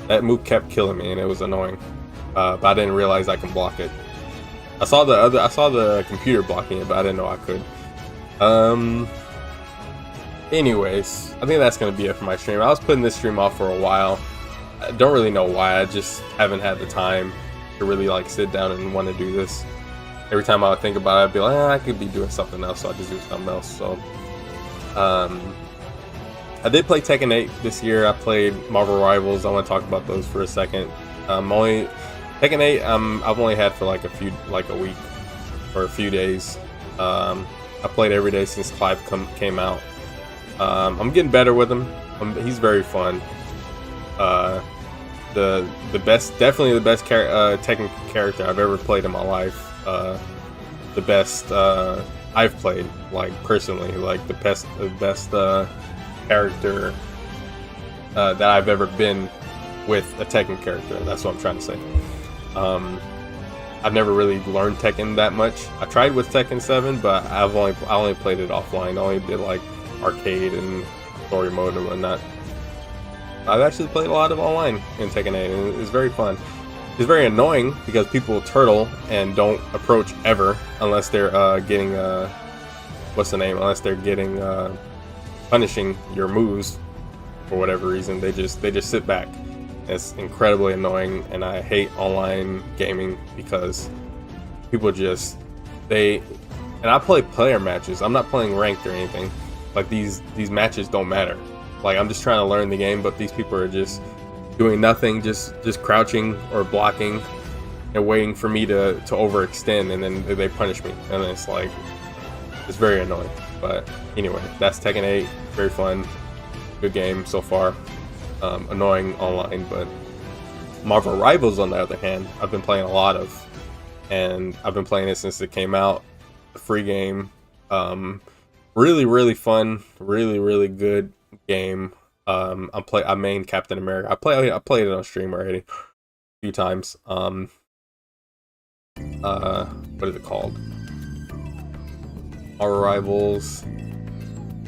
That move kept killing me, and it was annoying. But I didn't realize I can block it. I saw the computer blocking it, but I didn't know I could. Anyways, I think that's gonna be it for my stream. I was putting this stream off for a while. I don't really know why. I just haven't had the time to really like sit down and want to do this. Every time I would think about it, I'd be like, I could be doing something else, so I just do something else. So, I did play Tekken 8 this year. I played Marvel Rivals. I want to talk about those for a second. Tekken 8. I've only had for like a week or a few days. I played every day since Clive came out. I'm getting better with him. He's very fun. Definitely the best Tekken character I've ever played in my life. The best I've played, like personally, like the best character that I've ever been with a Tekken character. That's what I'm trying to say. I've never really learned Tekken that much. I tried with Tekken 7, but I only played it offline. I only did like arcade and story mode and whatnot. I've actually played a lot of online in Tekken 8, and it's very fun. It's very annoying because people turtle and don't approach ever unless they're getting unless they're getting punishing your moves for whatever reason. They just sit back. It's incredibly annoying, and I hate online gaming because people and I play player matches. I'm not playing ranked or anything. Like these matches don't matter. Like I'm just trying to learn the game, but these people are just doing nothing, just crouching or blocking and waiting for me to overextend, and then they punish me, and it's like, it's very annoying. But anyway, that's Tekken 8. Very fun, good game so far. Annoying online. But Marvel Rivals, on the other hand, I've been playing a lot of, and I've been playing it since it came out. The free game, really fun, really good game. I main Captain America. I played it on stream already a few times. What is it called? Our Rivals.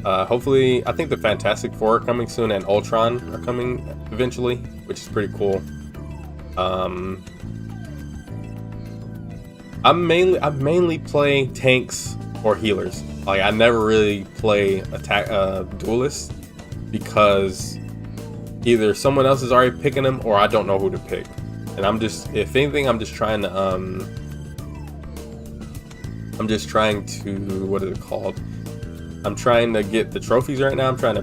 Hopefully, I think the Fantastic Four are coming soon, and Ultron are coming eventually, which is pretty cool. I mainly play tanks or healers. Like I never really play duelists, because either someone else is already picking them or I don't know who to pick. And if anything, I'm just trying to what is it called? I'm trying to get the trophies right now. I'm trying to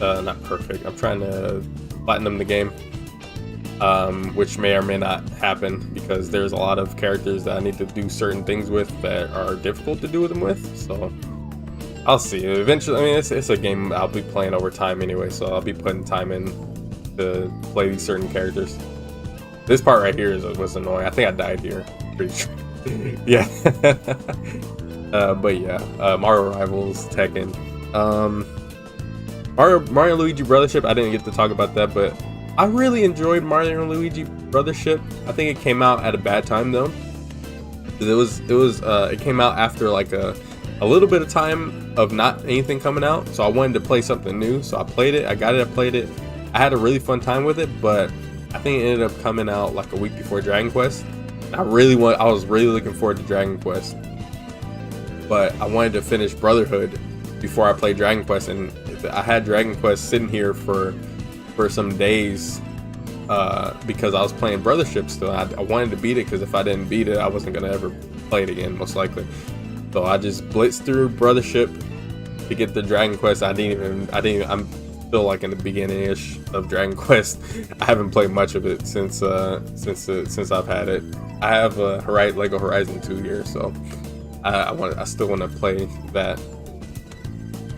I'm trying to platinum the game, which may or may not happen because there's a lot of characters that I need to do certain things with that are difficult to do them with. So I'll see. Eventually, I mean, it's a game I'll be playing over time anyway, so I'll be putting time in to play these certain characters. This part right here was annoying. I think I died here. Pretty sure. Yeah. But yeah, Mario Rivals, Tekken. Mario and Luigi Brothership, I didn't get to talk about that, but I really enjoyed Mario and Luigi Brothership. I think it came out at a bad time though. It came out after like a little bit of time of not anything coming out, so I wanted to play something new. So I played it. I played it. I had a really fun time with it, but I think it ended up coming out like a week before Dragon Quest. I was really looking forward to Dragon Quest, but I wanted to finish Brotherhood before I played Dragon Quest, and I had Dragon Quest sitting here for some days because I was playing Brothership still. I wanted to beat it because if I didn't beat it, I wasn't gonna ever play it again, most likely. So I just blitzed through Brothership to get the Dragon Quest. I'm still like in the beginning-ish of Dragon Quest. I haven't played much of it since I've had it. I have Lego Horizon 2 here, so I still want to play that.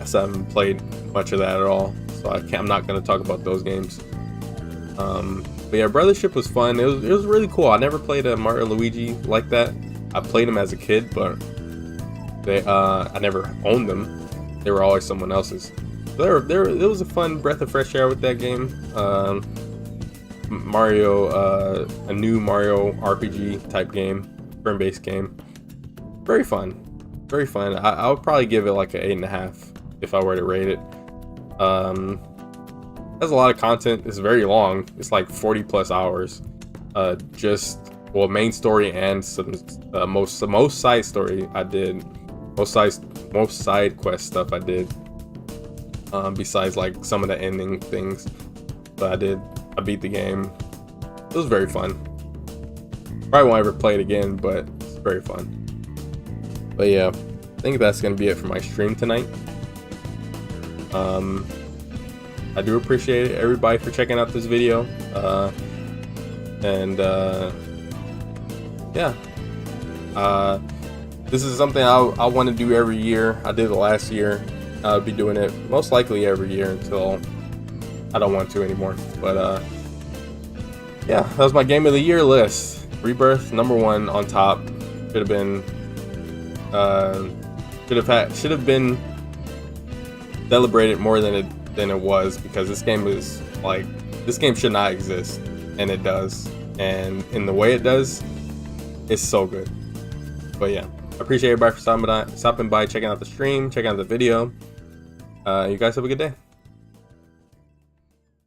I still haven't played much of that at all, so I'm not going to talk about those games. But yeah, Brothership was fun. It was really cool. I never played a Mario Luigi like that. I played them as a kid, but I never owned them. They were always someone else's. It was a fun breath of fresh air with that game. Mario, a new Mario RPG type game, turn-based game. Very fun, very fun. I would probably give it like an 8.5 if I were to rate it. Has a lot of content. It's very long. It's like 40+ hours. Main story and some most side story I did. Most side quest stuff I did. Besides like some of the ending things that I beat the game. It was very fun. Probably won't ever play it again, but it's very fun. But yeah, I think that's gonna be it for my stream tonight. I do appreciate everybody for checking out this video. This is something I want to do every year. I did it last year. I'll be doing it most likely every year until I don't want to anymore. But yeah, that was my game of the year list. Rebirth #1 on top. Should have been celebrated more than it was, because this game should not exist, and it does. And in the way it does, it's so good. But yeah, I appreciate everybody for stopping by, checking out the stream, checking out the video. You guys have a good day.